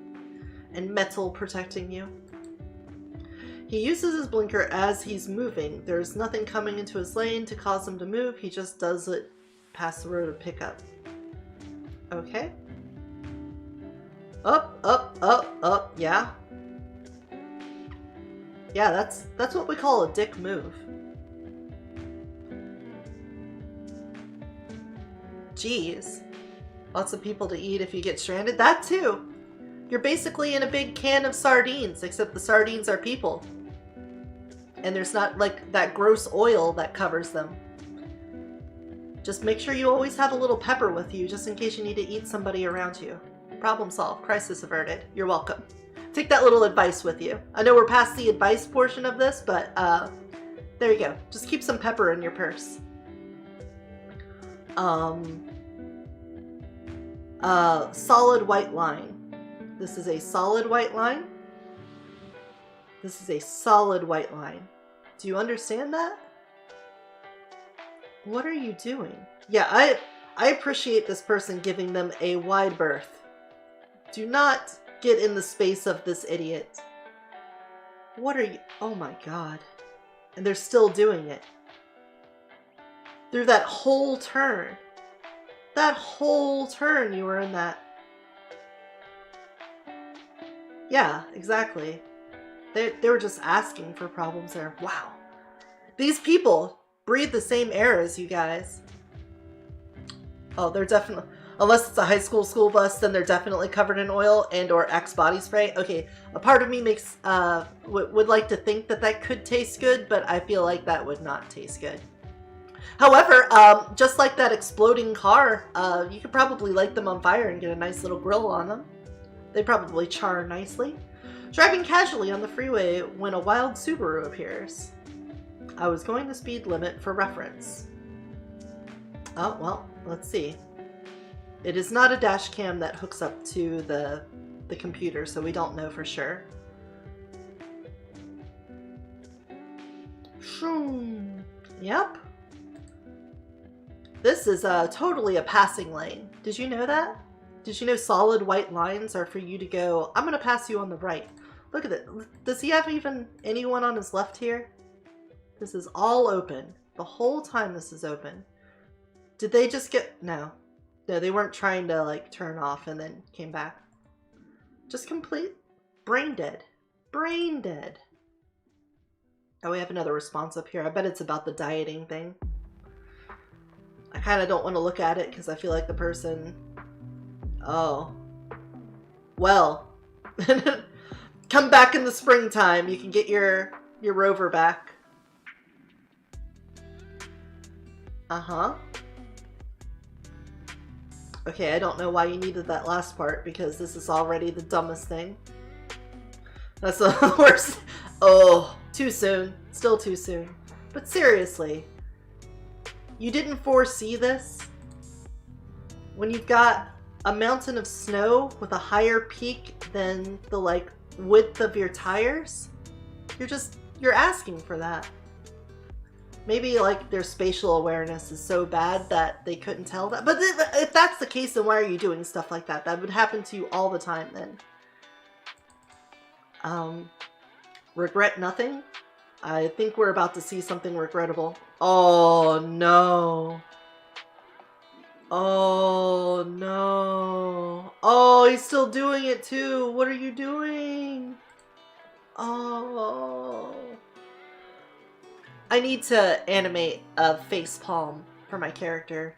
and metal protecting you. He uses his blinker as he's moving. There's nothing coming into his lane to cause him to move. He just does it past the road of pickup. Okay. Up, up, up, up. Yeah. Yeah, that's what we call a dick move. Jeez. Lots of people to eat if you get stranded. That too. You're basically in a big can of sardines, except the sardines are people. And there's not like that gross oil that covers them. Just make sure you always have a little pepper with you just in case you need to eat somebody around you. Problem solved. Crisis averted. You're welcome. Take that little advice with you. I know we're past the advice portion of this, but there you go. Just keep some pepper in your purse. Solid white line. This is a solid white line. This is a solid white line. Do you understand that? What are you doing? Yeah, I appreciate this person giving them a wide berth. Do not get in the space of this idiot. What are you? Oh my god. And they're still doing it. Through that whole turn. That whole turn you were in that. Yeah, exactly. They were just asking for problems there. Wow. These people breathe the same air as you guys. Oh, they're definitely... Unless it's a high school bus, then they're definitely covered in oil and or Axe body spray. Okay, a part of me makes would like to think that that could taste good, but I feel like that would not taste good. However, just like that exploding car, you could probably light them on fire and get a nice little grill on them. They probably char nicely. Driving casually on the freeway when a wild Subaru appears. I was going the speed limit for reference. Oh, well, let's see. It is not a dash cam that hooks up to the computer, so we don't know for sure. Yep. This is totally a passing lane. Did you know that? Did you know solid white lines are for you to go, I'm going to pass you on the right. Look at it. Does he have even anyone on his left here? This is all open. The whole time this is open. Did they just get... No. No, they weren't trying to, like, turn off and then came back. Just complete... Brain dead. Brain dead. Oh, we have another response up here. I bet it's about the dieting thing. I kind of don't want to look at it because I feel like the person... Oh. Well. Come back in the springtime. You can get your rover back. Uh-huh. Okay, I don't know why you needed that last part because this is already the dumbest thing. That's the worst. Oh, too soon. Still too soon. But seriously, you didn't foresee this? When you've got a mountain of snow with a higher peak than the, like, width of your tires? You're asking for that. Maybe, like, their spatial awareness is so bad that they couldn't tell that. But if that's the case, then why are you doing stuff like that? That would happen to you all the time then. Regret nothing? I think we're about to see something regrettable. Oh, no. Oh, no. Oh, he's still doing it too. What are you doing? Oh. I need to animate a face palm for my character.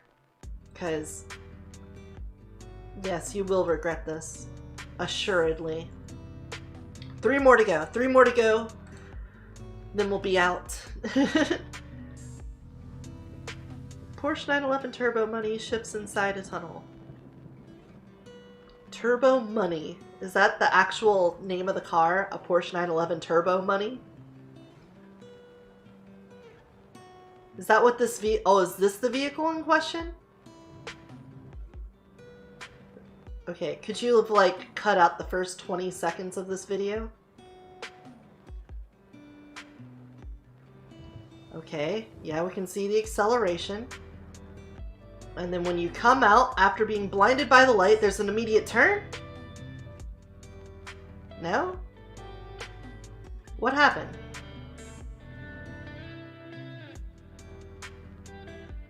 Because Yes, you will regret this. Assuredly. 3 more to go. 3 more to go. Then we'll be out. Porsche 911 Turbo Money ships inside a tunnel. Turbo Money. Is that the actual name of the car? A Porsche 911 Turbo Money? Is that what this oh, is this the vehicle in question? Okay, could you have, like, cut out the first 20 seconds of this video? Okay, yeah, we can see the acceleration. And then when you come out after being blinded by the light, there's an immediate turn? No? What happened?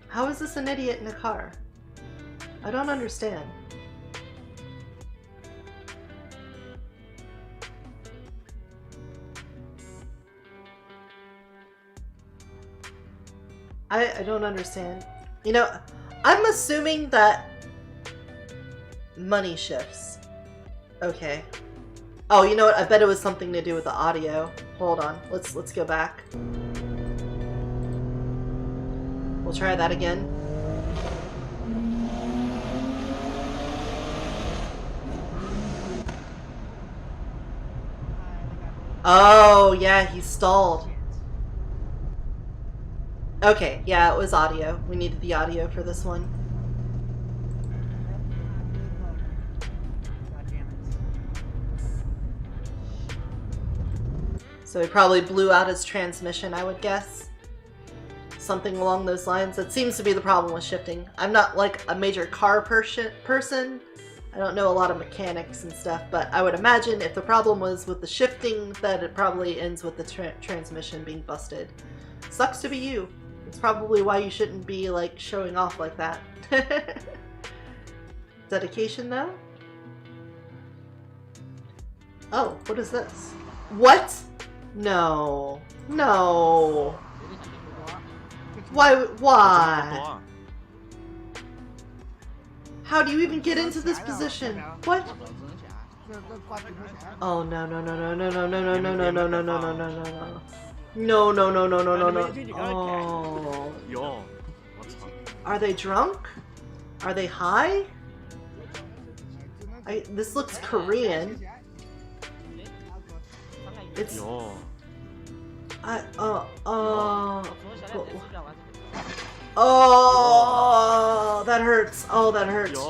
How is this an idiot in a car? I don't understand. I don't understand. You know, I'm assuming that money shifts. Okay. Oh, you know what? I bet it was something to do with the audio. Hold on. Let's go back. We'll try that again. Oh, yeah, he stalled. Okay, yeah, it was audio. We needed the audio for this one. So he probably blew out his transmission, I would guess. Something along those lines. That seems to be the problem with shifting. I'm not like a major car person. I don't know a lot of mechanics and stuff, but I would imagine if the problem was with the shifting, that it probably ends with the transmission being busted. Sucks to be you. It's probably why you shouldn't be, like, showing off like that. Dedication, though? Oh, what is this? What? No. No. Why? How do you even get into this position? What? Oh, no, no, no, no, no, no, no, no, no, no, no, no, no, no, no, no, no. No, no, no, no, no, no, no. Oh. Are they drunk? Are they high? This looks Korean. It's... Oh, that hurts. Oh, that hurts.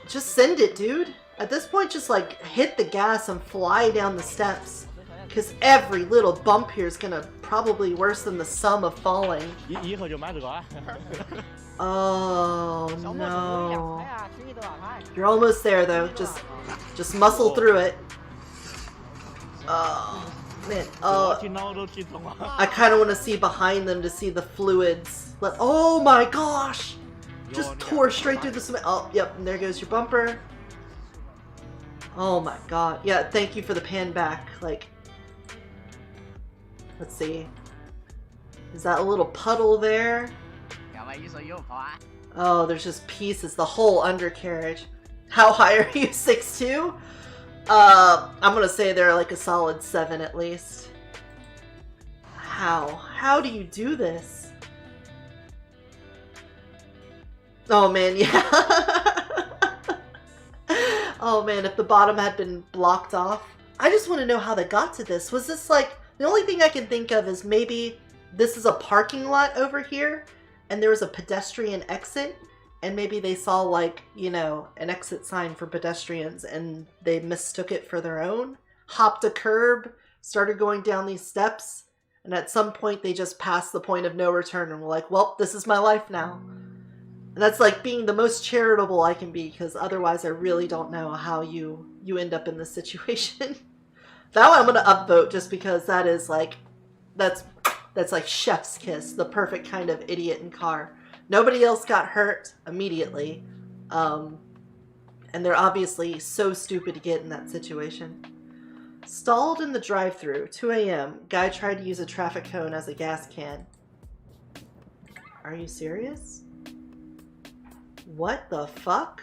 Just send it, dude. At this point, just, like, hit the gas and fly down the steps. Because every little bump here is gonna probably worse than the sum of falling. Oh no. You're almost there though. Just muscle through it. Oh man. I kind of want to see behind them to see the fluids. Oh my gosh! Just tore straight through the cement. Oh yep. And there goes your bumper. Oh my god. Yeah. Thank you for the pan back. Like. Let's see. Is that a little puddle there? Oh, there's just pieces. The whole undercarriage. How high are you? 6'2"? I'm gonna say they're like a solid 7 at least. How? How do you do this? Oh man, yeah. Oh man, if the bottom had been blocked off. I just want to know how they got to this. Was this like... The only thing I can think of is maybe this is a parking lot over here and there was a pedestrian exit and maybe they saw, like, you know, an exit sign for pedestrians and they mistook it for their own, hopped a curb, started going down these steps, and at some point they just passed the point of no return and were like, well, this is my life now. And that's like being the most charitable I can be, because otherwise I really don't know how you end up in this situation. That one I'm gonna upvote just because that is like, that's like chef's kiss, the perfect kind of idiot in car. Nobody else got hurt immediately, and they're obviously so stupid to get in that situation. Stalled in the drive-thru, 2 a.m. Guy tried to use a traffic cone as a gas can. Are you serious? What the fuck?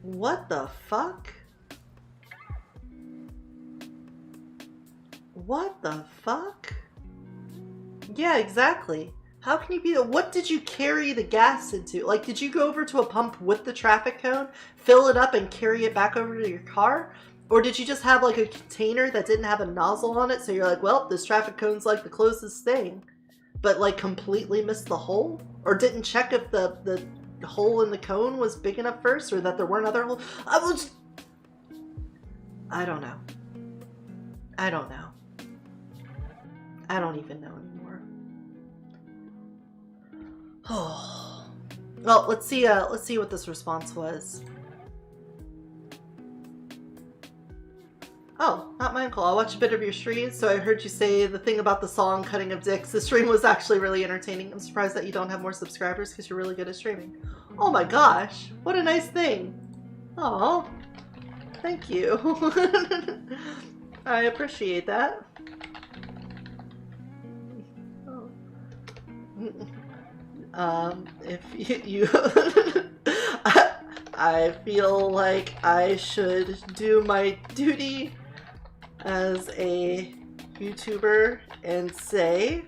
What the fuck? What the fuck? Yeah, exactly. How can you be the— what did you carry the gas into? Like, did you go over to a pump with the traffic cone, fill it up and carry it back over to your car? Or did you just have like a container that didn't have a nozzle on it, so you're like, well, this traffic cone's like the closest thing, but like completely missed the hole? Or didn't check if the hole in the cone was big enough first, or that there weren't other holes? I don't know. I don't know. I don't even know anymore. Oh. Well, let's see what this response was. Oh, not my uncle. I'll watch a bit of your stream. So I heard you say the thing about the song Cutting of Dicks. The stream was actually really entertaining. I'm surprised that you don't have more subscribers because you're really good at streaming. Oh my gosh, what a nice thing. Oh, thank you. I appreciate that. If you I feel like I should do my duty as a YouTuber and say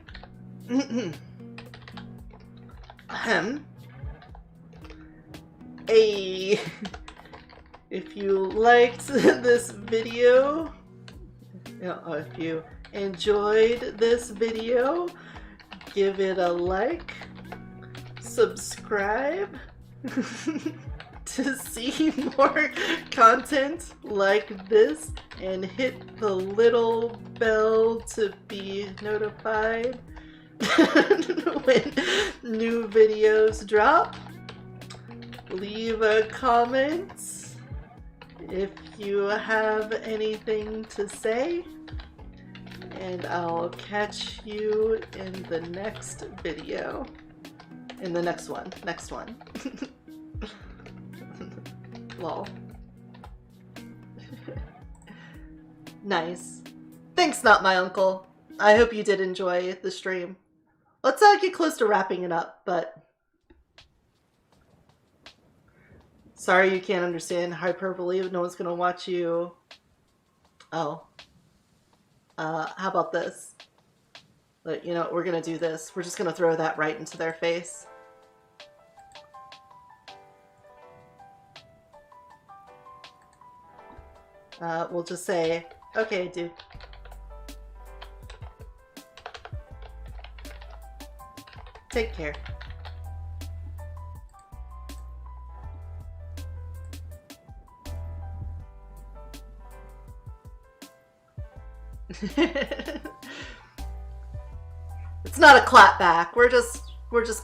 hey, if you liked this video, if you enjoyed this video, give it a like, subscribe to see more content like this, and hit the little bell to be notified when new videos drop. Leave a comment if you have anything to say, and I'll catch you in the next video. In the next one. Lol. Nice. Thanks, not my uncle. I hope you did enjoy the stream. Let's get close to wrapping it up, but sorry you can't understand hyperbole. No one's gonna watch you. Oh. How about this? But you know, we're gonna do this. We're just gonna throw that right into their face. We'll just say, okay, dude. Take care. It's not a clap back. We're just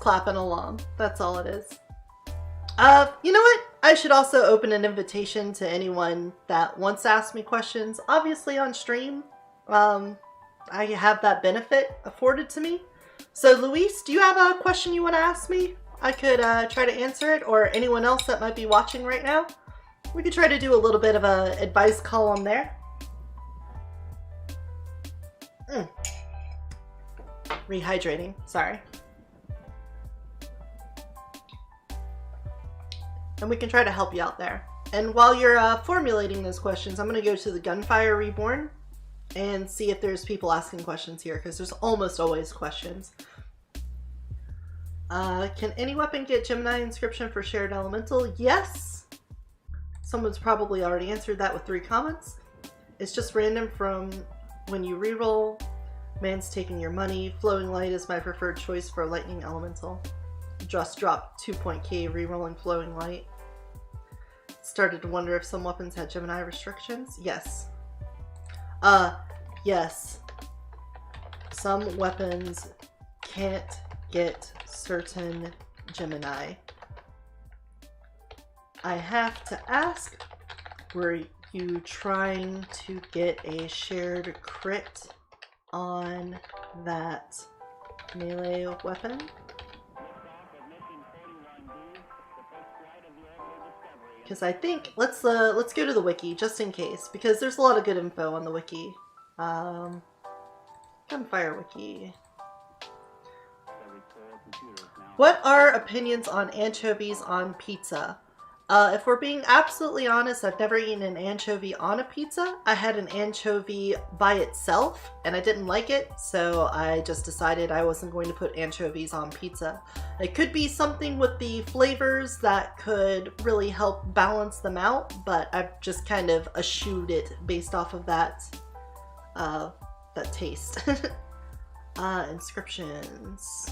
clapping along. That's all it is. You know what? I should also open an invitation to anyone that wants to ask me questions, obviously on stream. I have that benefit afforded to me. So Luis, do you have a question you want to ask me? I could try to answer it, or anyone else that might be watching right now. We could try to do a little bit of a advice column there. Rehydrating, sorry. And we can try to help you out there. And while you're formulating those questions, I'm going to go to the Gunfire Reborn and see if there's people asking questions here, because there's almost always questions. Can any weapon get Gemini inscription for shared elemental? Yes. Someone's probably already answered that with 3 comments. It's just random from when you reroll. Man's taking your money. Flowing Light is my preferred choice for lightning elemental. Just dropped 2.k rerolling Flowing Light. Started to wonder if some weapons had Gemini restrictions. Yes. Yes. Some weapons can't get certain Gemini. I have to ask, were you trying to get a shared crit on that melee weapon? Because I think let's go to the wiki just in case, because there's a lot of good info on the wiki. Gunfire wiki. What are opinions on anchovies on pizza? If we're being absolutely honest, I've never eaten an anchovy on a pizza. I had an anchovy by itself and I didn't like it, so I just decided I wasn't going to put anchovies on pizza. It could be something with the flavors that could really help balance them out, but I've just kind of eschewed it based off of that taste. Inscriptions.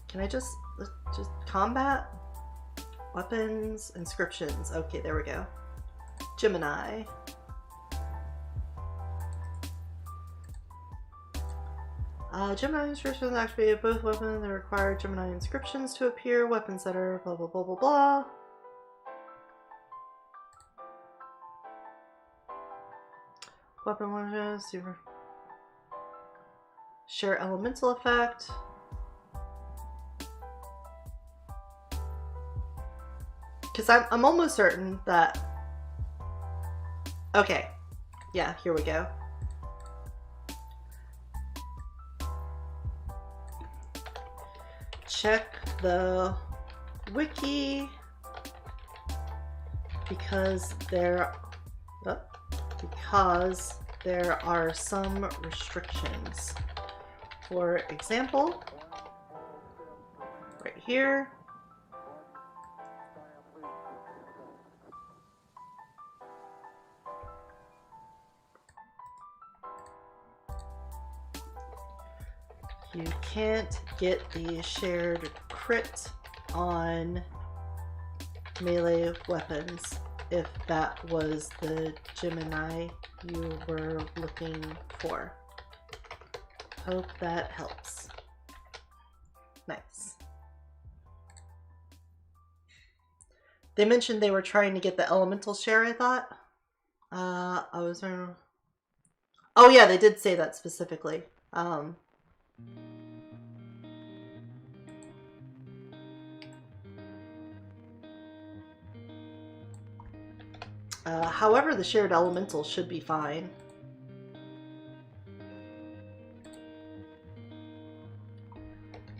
Can I just combat? Weapons, inscriptions. Okay, there we go. Gemini. Gemini inscriptions activate both weapons that require Gemini inscriptions to appear. Weapons that are blah blah blah blah blah. Weapon one super. Share elemental effect. Because I'm almost certain that... Okay. Yeah, here we go. Check the wiki because there are some restrictions. For example, right here, you can't get the shared crit on melee weapons if that was the Gemini you were looking for. Hope that helps. Nice. They mentioned they were trying to get the elemental share, I thought. I was wondering... Oh yeah, they did say that specifically. However, the shared elemental should be fine.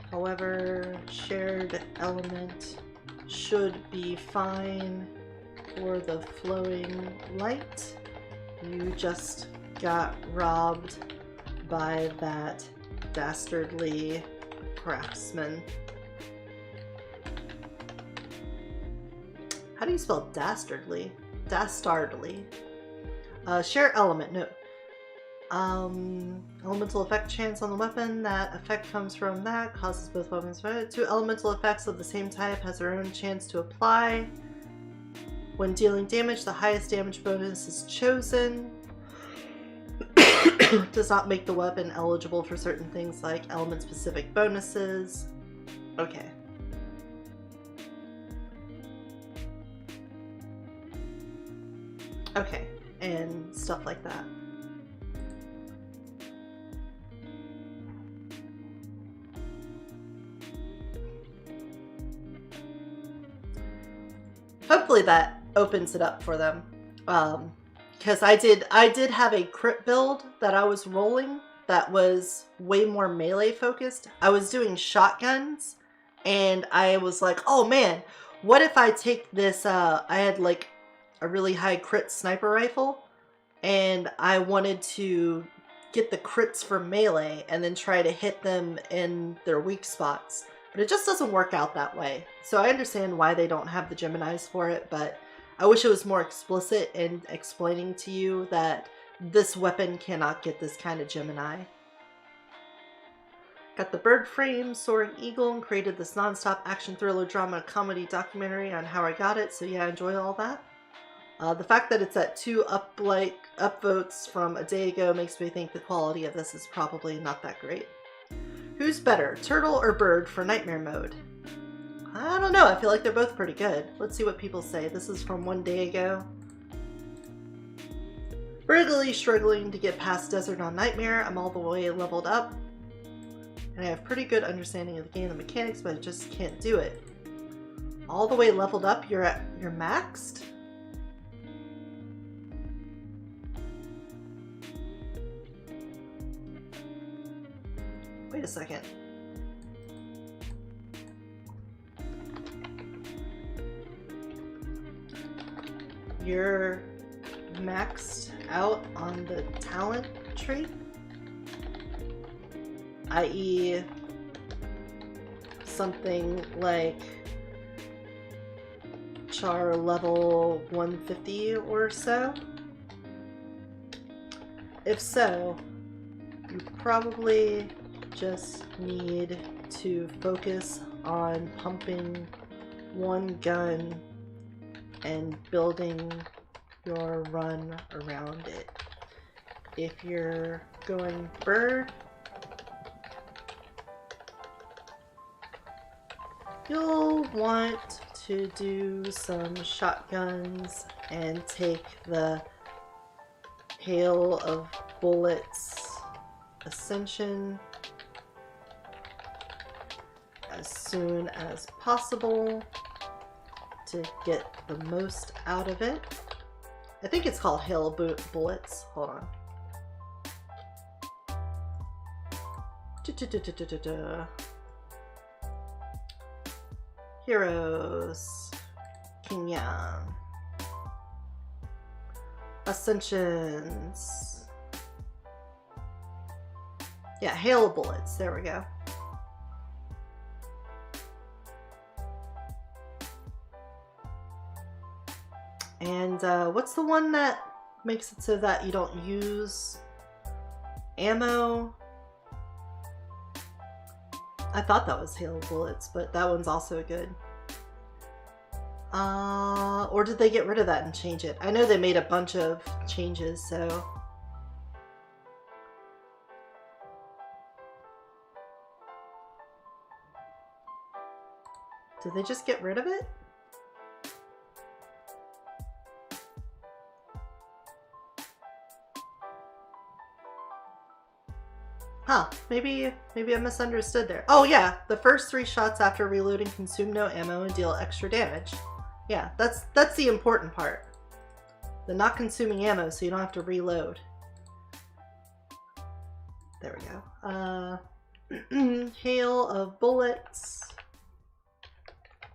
However, shared element should be fine for the flowing light. You just got robbed by that dastardly craftsman. How do you spell dastardly? Dastardly. Share element, no. Elemental effect chance on the weapon. That effect comes from that. Causes both weapons. Two elemental effects of the same type has their own chance to apply. When dealing damage, the highest damage bonus is chosen. Does not make the weapon eligible for certain things like element-specific bonuses. Okay. Okay, and stuff like that. Hopefully that opens it up for them. Because I did have a crit build that I was rolling that was way more melee focused. I was doing shotguns and I was like, oh man, what if I take this, I had like a really high crit sniper rifle and I wanted to get the crits for melee and then try to hit them in their weak spots. But it just doesn't work out that way. So I understand why they don't have the Geminis for it, but I wish it was more explicit in explaining to you that this weapon cannot get this kind of Gemini. Got the bird frame, Soaring Eagle, and created this non-stop action thriller drama comedy documentary on how I got it, so yeah, I enjoy all that. The fact that it's at 2 upvotes from a day ago makes me think the quality of this is probably not that great. Who's better, turtle or bird for nightmare mode? I don't know, I feel like they're both pretty good. Let's see what people say. This is from 1 day ago. Really struggling to get past Desert on Nightmare. I'm all the way leveled up. And I have pretty good understanding of the game and mechanics, but I just can't do it. All the way leveled up? You're maxed? Wait a second. you're maxed out on the talent tree, i.e. something like char level 150 or so. If so, you probably just need to focus on pumping one gun and building your run around it. If you're going bird, you'll want to do some shotguns and take the hail of bullets ascension as soon as possible to get the most out of it. I think it's called hail of bullets. Hold on. Heroes. King Yam. Ascensions. Yeah, hail of bullets. There we go. And what's the one that makes it so that you don't use ammo? I thought that was hail of bullets, but that one's also good. Or did they get rid of that and change it? I know they made a bunch of changes, so... Did they just get rid of it? Huh, maybe I misunderstood there. Oh yeah, the first 3 shots after reloading consume no ammo and deal extra damage. Yeah, that's the important part. The not consuming ammo so you don't have to reload. There we go. Hail of bullets.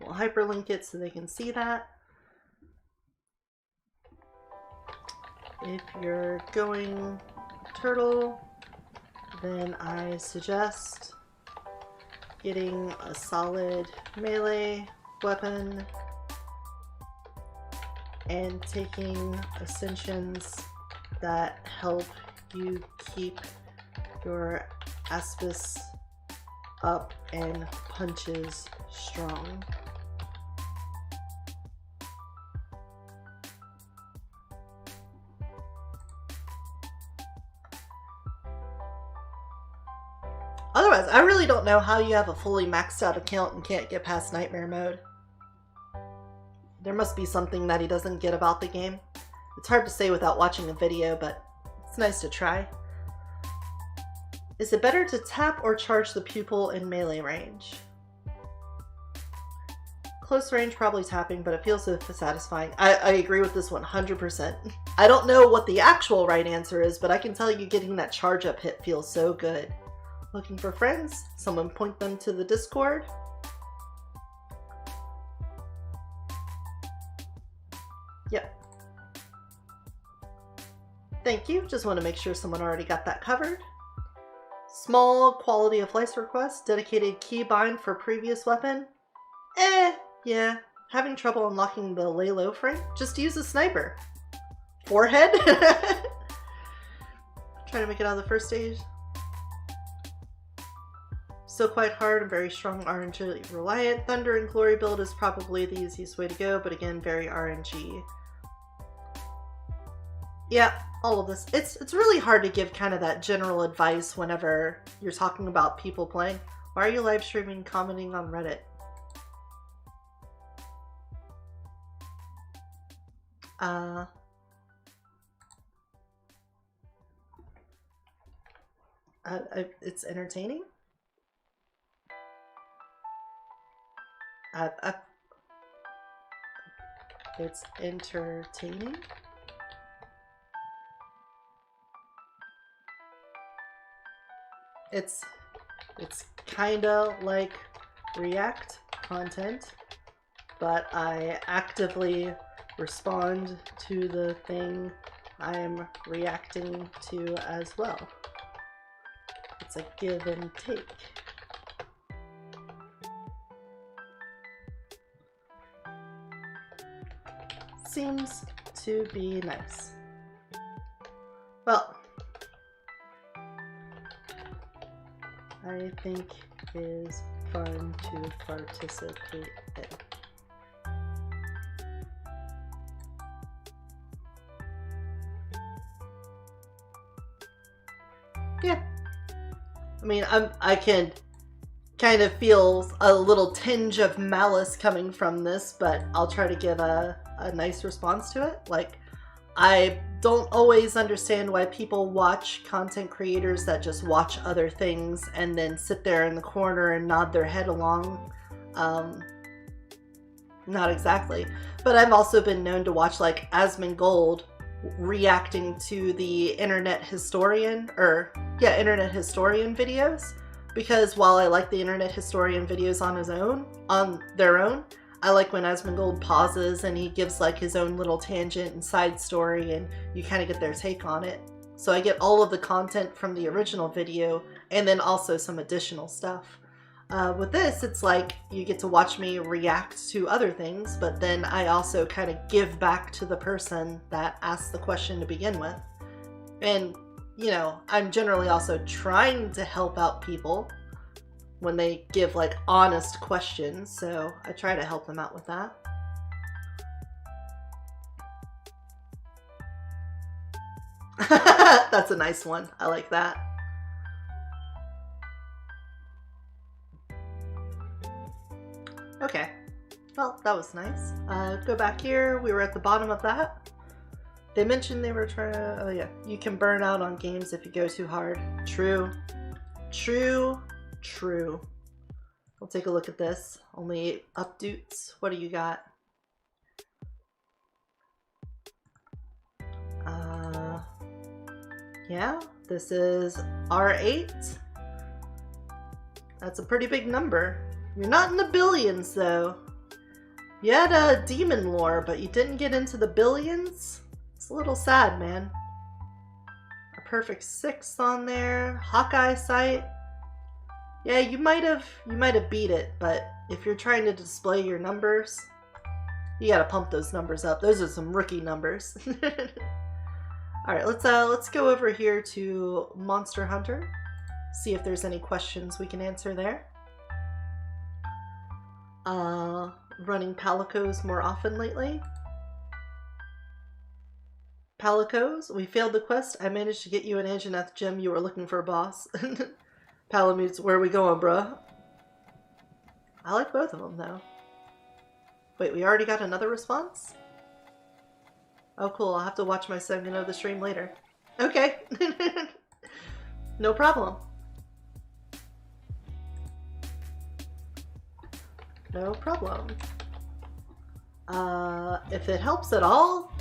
We'll hyperlink it so they can see that. If you're going turtle, then I suggest getting a solid melee weapon and taking ascensions that help you keep your aspis up and punches strong. Otherwise, I really don't know how you have a fully maxed out account and can't get past nightmare mode. There must be something that he doesn't get about the game. It's hard to say without watching a video, but it's nice to try. Is it better to tap or charge the pupil in melee range? Close range, probably tapping, but it feels so satisfying. I agree with this 100%. I don't know what the actual right answer is, but I can tell you getting that charge up hit feels so good. Looking for friends? Someone point them to the Discord. Yep. Thank you. Just want to make sure someone already got that covered. Small quality of life request. Dedicated keybind for previous weapon. Yeah. Having trouble unlocking the lay low frame? Just use a sniper. Forehead? Trying to make it out of the first stage. Still quite hard and very strong RNG reliant. Thunder and Glory build is probably the easiest way to go, but again, very RNG. Yeah, all of this. It's really hard to give kind of that general advice whenever you're talking about people playing. Why are you live streaming, commenting on Reddit? It's entertaining. It's entertaining. It's kinda like React content, but I actively respond to the thing I'm reacting to as well. It's a give and take. Seems to be nice. Well, I think is fun to participate in. Yeah. I mean, I can kind of feel a little tinge of malice coming from this, but I'll try to give a nice response to it. Like, I don't always understand why people watch content creators that just watch other things and then sit there in the corner and nod their head along. Not exactly. But I've also been known to watch like Asmongold reacting to the Internet Historian, Internet Historian videos, because while I like the Internet Historian videos on their own, I like when Asmongold pauses and he gives like his own little tangent and side story and you kind of get their take on it. So I get all of the content from the original video and then also some additional stuff. With this, it's like you get to watch me react to other things, but then I also kind of give back to the person that asked the question to begin with. And, you know, I'm generally also trying to help out people when they give like honest questions, so I try to help them out with that. That's a nice one. I like that. Okay. Well, that was nice. Go back here. We were at the bottom of that. They mentioned they were trying to... Oh yeah. You can burn out on games if you go too hard. True. True. True. We'll take a look at this. Only 8 updates. What do you got? Yeah, this is R8. That's a pretty big number. You're not in the billions though. You had a demon lore, but you didn't get into the billions? It's a little sad, man. A perfect 6 on there. Hawkeye sight. Yeah, you might have beat it, but if you're trying to display your numbers, you gotta pump those numbers up. Those are some rookie numbers. All right, let's go over here to Monster Hunter. See if there's any questions we can answer there. Running Palicos more often lately. Palicos, we failed the quest. I managed to get you an Anjanath gem. You were looking for a boss. Palamutes, where are we going, bruh? I like both of them, though. Wait, we already got another response? Oh, cool. I'll have to watch my segment of the stream later. Okay. No problem. No problem. If it helps at all,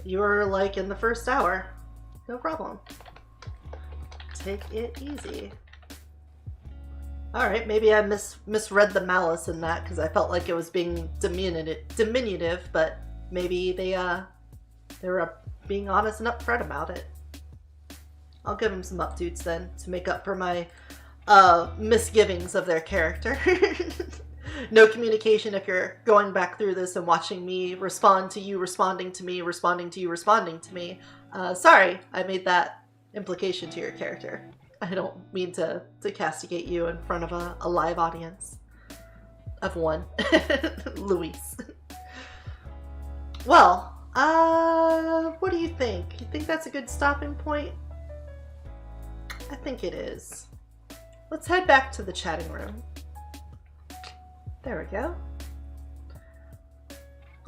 you're like in the first hour. No problem. Take it easy. Alright, maybe I misread the malice in that because I felt like it was being diminutive, but maybe they were being honest and upfront about it. I'll give them some updates then to make up for my misgivings of their character. No communication if you're going back through this and watching me respond to you responding to me, responding to you responding to me. Sorry, I made that implication to your character. I don't mean to castigate you in front of a live audience of one. Luis. Well, what do you think? You think that's a good stopping point? I think it is. Let's head back to the chatting room. There we go.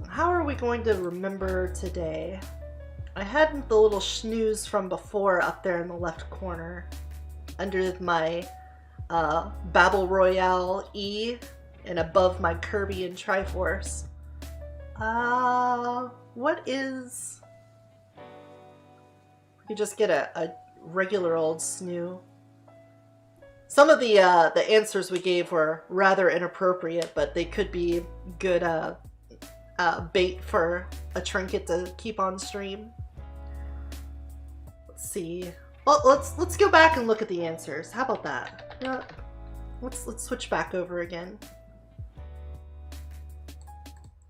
How are we going to remember today? I had the little snooze from before up there in the left corner under my Battle Royale E and above my Kirby and Triforce. What is... You just get a regular old snoo. Some of the answers we gave were rather inappropriate, but they could be good bait for a trinket to keep on stream. Let's see. Well, let's go back and look at the answers. How about that? You know what? Let's switch back over again.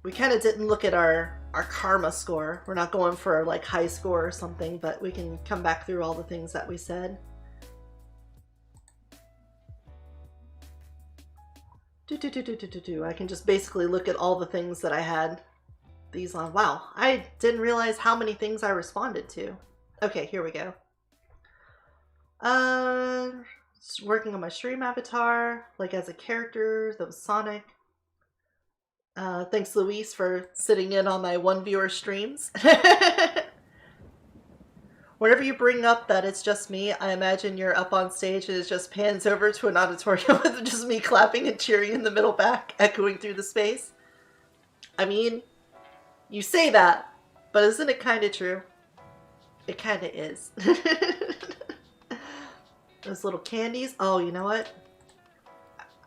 We kind of didn't look at our karma score. We're not going for like high score or something, but we can come back through all the things that we said. I can just basically look at all the things that I had these on. Wow, I didn't realize how many things I responded to. Okay, here we go. Working on my stream avatar, like as a character. That was Sonic. Thanks, Luis, for sitting in on my one viewer streams. Whenever you bring up that it's just me, I imagine you're up on stage and it just pans over to an auditorium with just me clapping and cheering in the middle back, echoing through the space. I mean, you say that, but isn't it kind of true? It kind of is. Those little candies. Oh, you know what?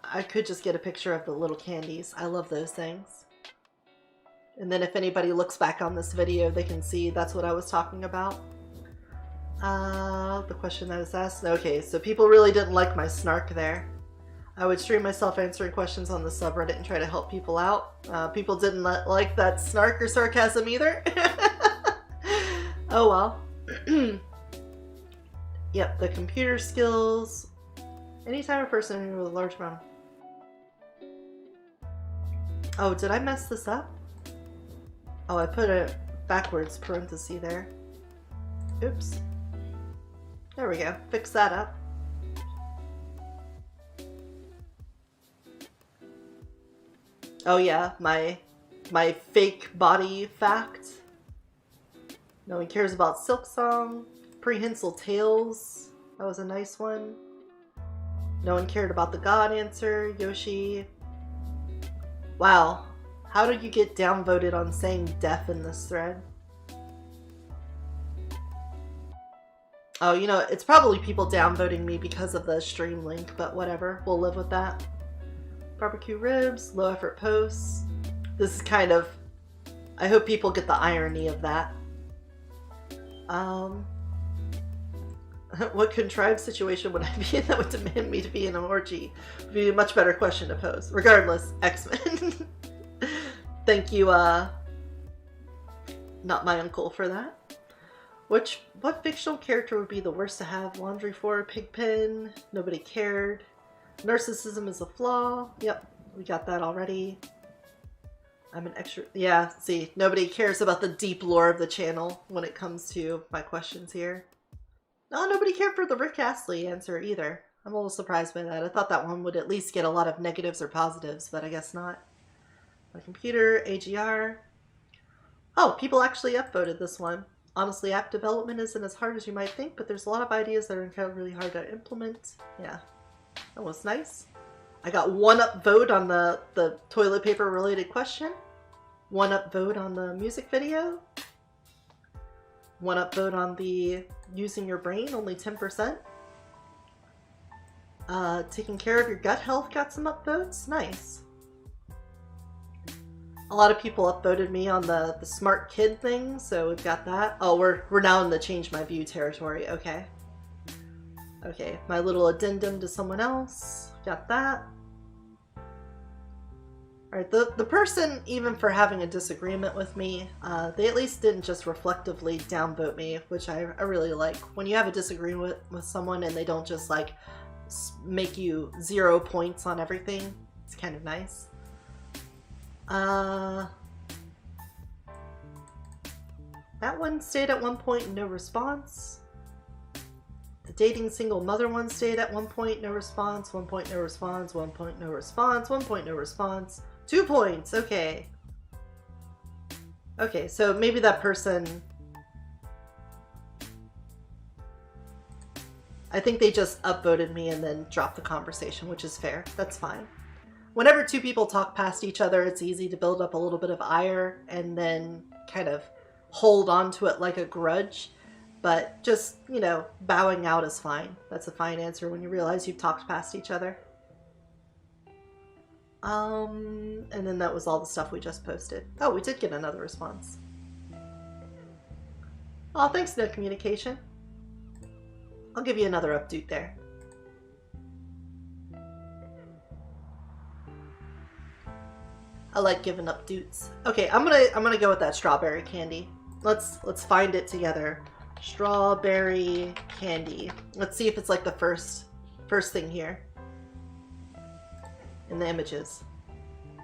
I could just get a picture of the little candies. I love those things. And then if anybody looks back on this video, they can see that's what I was talking about. The question that was asked. Okay, so people really didn't like my snark there. I would stream myself answering questions on the subreddit and try to help people out. People didn't like that snark or sarcasm either. Oh well. Yep, the computer skills. Anytime a person with a large amount. Oh, did I mess this up? Oh, I put a backwards parenthesis there. Oops. There we go. Fix that up. Oh yeah, my fake body fact. No one cares about Silksong. Prehensile tails. That was a nice one. No one cared about the God answer. Yoshi. Wow. How did you get downvoted on saying deaf in this thread? Oh, you know, it's probably people downvoting me because of the stream link, but whatever. We'll live with that. Barbecue ribs, low effort posts. This is kind of... I hope people get the irony of that. What contrived situation would I be in that would demand me to be in an orgy? Would be a much better question to pose. Regardless, X-Men. Thank you, not my uncle, for that. What fictional character would be the worst to have laundry for? Pigpen. Nobody cared. Narcissism is a flaw. Yep, we got that already. I'm an extra. Yeah, see, nobody cares about the deep lore of the channel when it comes to my questions here. No, nobody cared for the Rick Astley answer either. I'm a little surprised by that. I thought that one would at least get a lot of negatives or positives, but I guess not. My computer, AGR. Oh, people actually upvoted this one. Honestly, app development isn't as hard as you might think, but there's a lot of ideas that are incredibly hard to implement. Yeah, that was nice. I got one upvote on the toilet paper related question. One upvote on the music video. One upvote on the using your brain, only 10%. Taking care of your gut health got some upvotes. Nice. A lot of people upvoted me on the smart kid thing, so we've got that. Oh, we're now in the change my view territory. Okay. Okay, my little addendum to someone else. Got that. Alright, the person, even for having a disagreement with me, they at least didn't just reflectively downvote me, which I really like. When you have a disagreement with someone and they don't just like make you 0 points on everything, it's kind of nice. That one stayed at 1 point, no response. The dating single mother one stayed at 1 point, no response. 1 point, no response. 1 point, no response. 1 point, no response. 2 points, okay. Okay, so maybe that person... I think they just upvoted me and then dropped the conversation, which is fair. That's fine. Whenever two people talk past each other, it's easy to build up a little bit of ire and then kind of hold on to it like a grudge. But just, you know, bowing out is fine. That's a fine answer when you realize you've talked past each other. And then that was all the stuff we just posted. Oh, we did get another response. Oh, thanks, No Communication. I'll give you another update there. I like giving updates. Okay, I'm gonna go with that strawberry candy. Let's find it together. Strawberry candy. Let's see if it's like the first thing here in the images.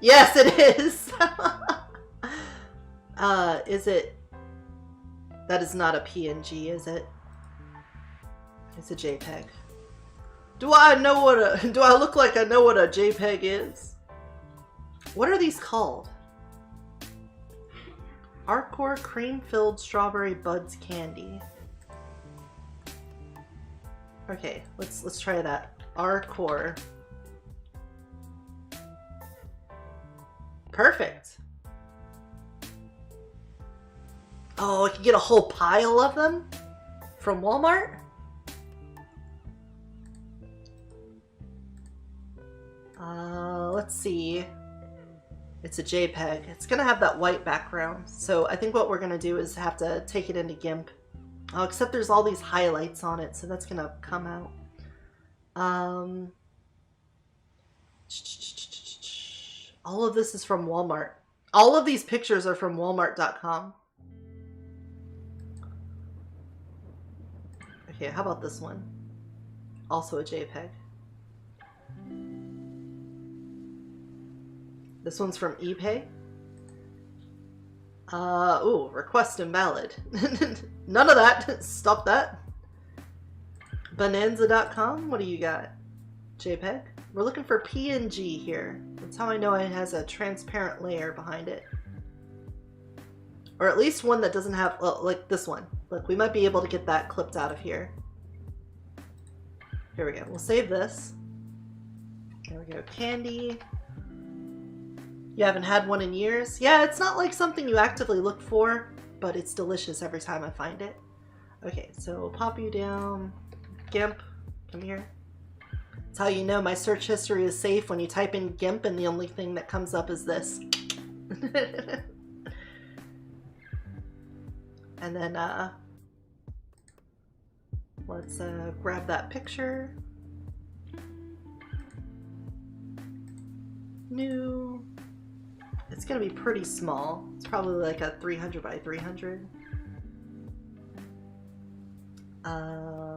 Yes, it is. Is it? That is not a PNG, is it? It's a JPEG. Do I know what a? Do I look like I know what a JPEG is? What are these called? Hardcore cream-filled strawberry buds candy. Okay, let's try that. Hardcore. Perfect. Oh, I could get a whole pile of them from Walmart? Let's see. It's a JPEG. It's gonna have that white background. So I think what we're gonna do is have to take it into GIMP. Oh, except there's all these highlights on it, so that's gonna come out. All of this is from Walmart. All of these pictures are from Walmart.com. Okay, how about this one? Also a JPEG. This one's from ePay. Ooh, request invalid. None of that. Stop that. Bonanza.com, what do you got? JPEG? We're looking for PNG here. That's how I know it has a transparent layer behind it. Or at least one that doesn't have, well, like this one. Look, we might be able to get that clipped out of here. Here we go. We'll save this. There we go. Candy. You haven't had one in years? Yeah, it's not like something you actively look for, but it's delicious every time I find it. Okay, so we'll pop you down. GIMP, come here. That's how you know my search history is safe when you type in GIMP and the only thing that comes up is this. And then, let's grab that picture. New. It's gonna be pretty small. It's probably like a 300 by 300. Can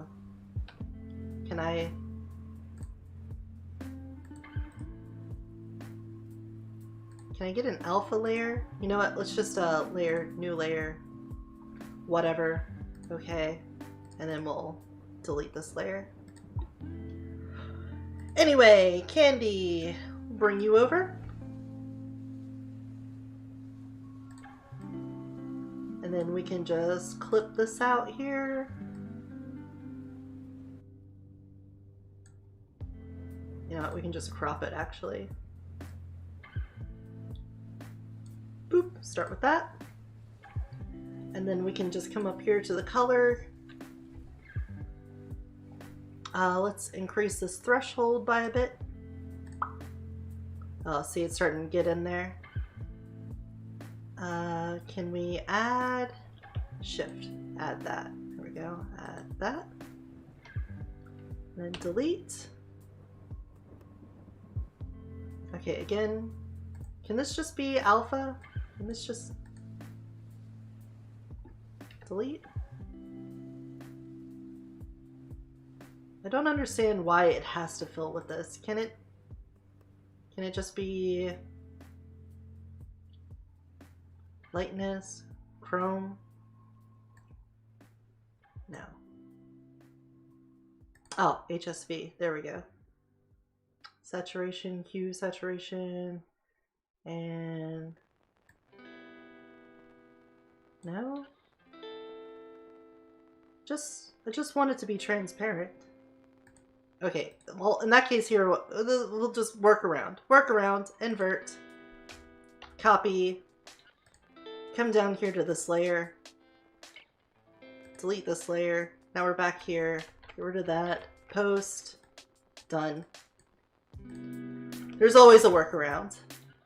I get an alpha layer? You know what? Let's just new layer, whatever. Okay, and then we'll delete this layer. Anyway, Candy, bring you over. And then we can just clip this out here. You know what, we can just crop it actually. Boop, start with that. And then we can just come up here to the color. Let's increase this threshold by a bit. Oh, see, it's starting to get in there. Can we add shift? Add that. There we go. Add that. And then delete. Okay, again. Can this just be alpha? Can this just delete? I don't understand why it has to fill with this. Can it just be lightness, chrome? No. Oh, HSV. There we go. Saturation, hue, saturation, and no. I just want it to be transparent. Okay, well, in that case here, we'll just work around, invert, copy, come down here to this layer, delete this layer. Now we're back here, get rid of that, post, done. There's always a workaround.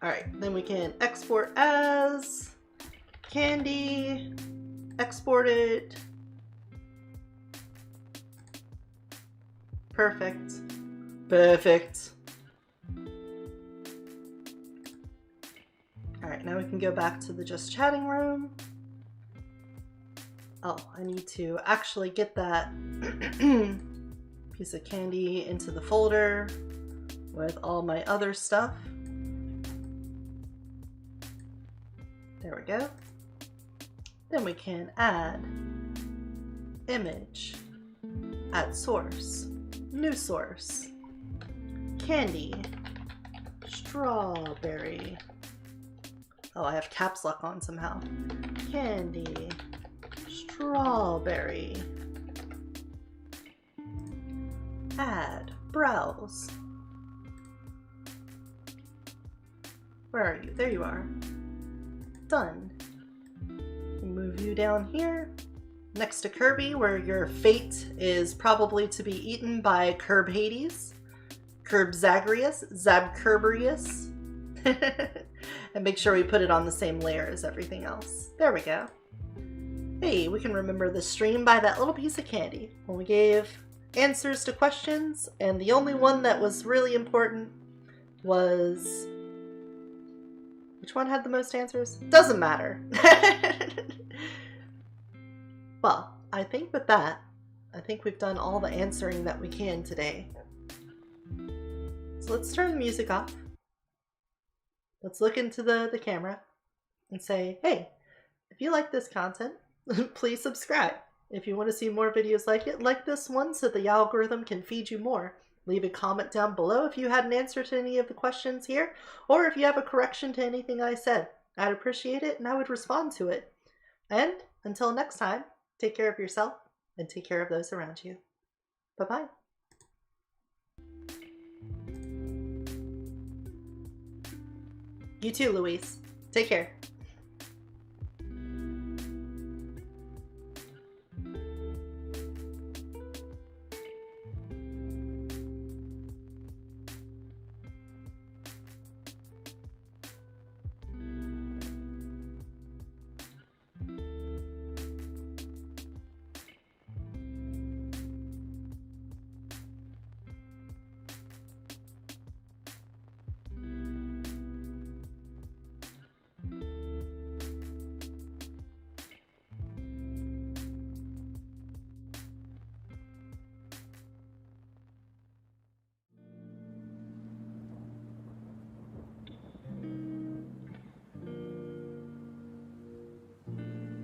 Alright, then we can export as candy, export it. Perfect. Perfect. Alright, now we can go back to the just chatting room. Oh, I need to actually get that piece of candy into the folder with all my other stuff. There we go. Then we can add image, add source, new source, candy, strawberry. Oh, I have caps lock on somehow. Candy, strawberry, add, browse. Where are you? There you are. Done. Move you down here next to Kirby, where your fate is probably to be eaten by Curb Hades, Curb Zagreus, Zabkerbrius. And make sure we put it on the same layer as everything else. There we go. Hey, we can remember the stream by that little piece of candy when we gave answers to questions, and the only one that was really important was... Which one had the most answers? Doesn't matter. Well, I think with that, I think we've done all the answering that we can today. So let's turn the music off. Let's look into the camera and say, hey, if you like this content, please subscribe. If you want to see more videos like this one so the algorithm can feed you more. Leave a comment down below if you had an answer to any of the questions here, or if you have a correction to anything I said. I'd appreciate it and I would respond to it. And until next time, take care of yourself and take care of those around you. Bye-bye. You too, Louise. Take care.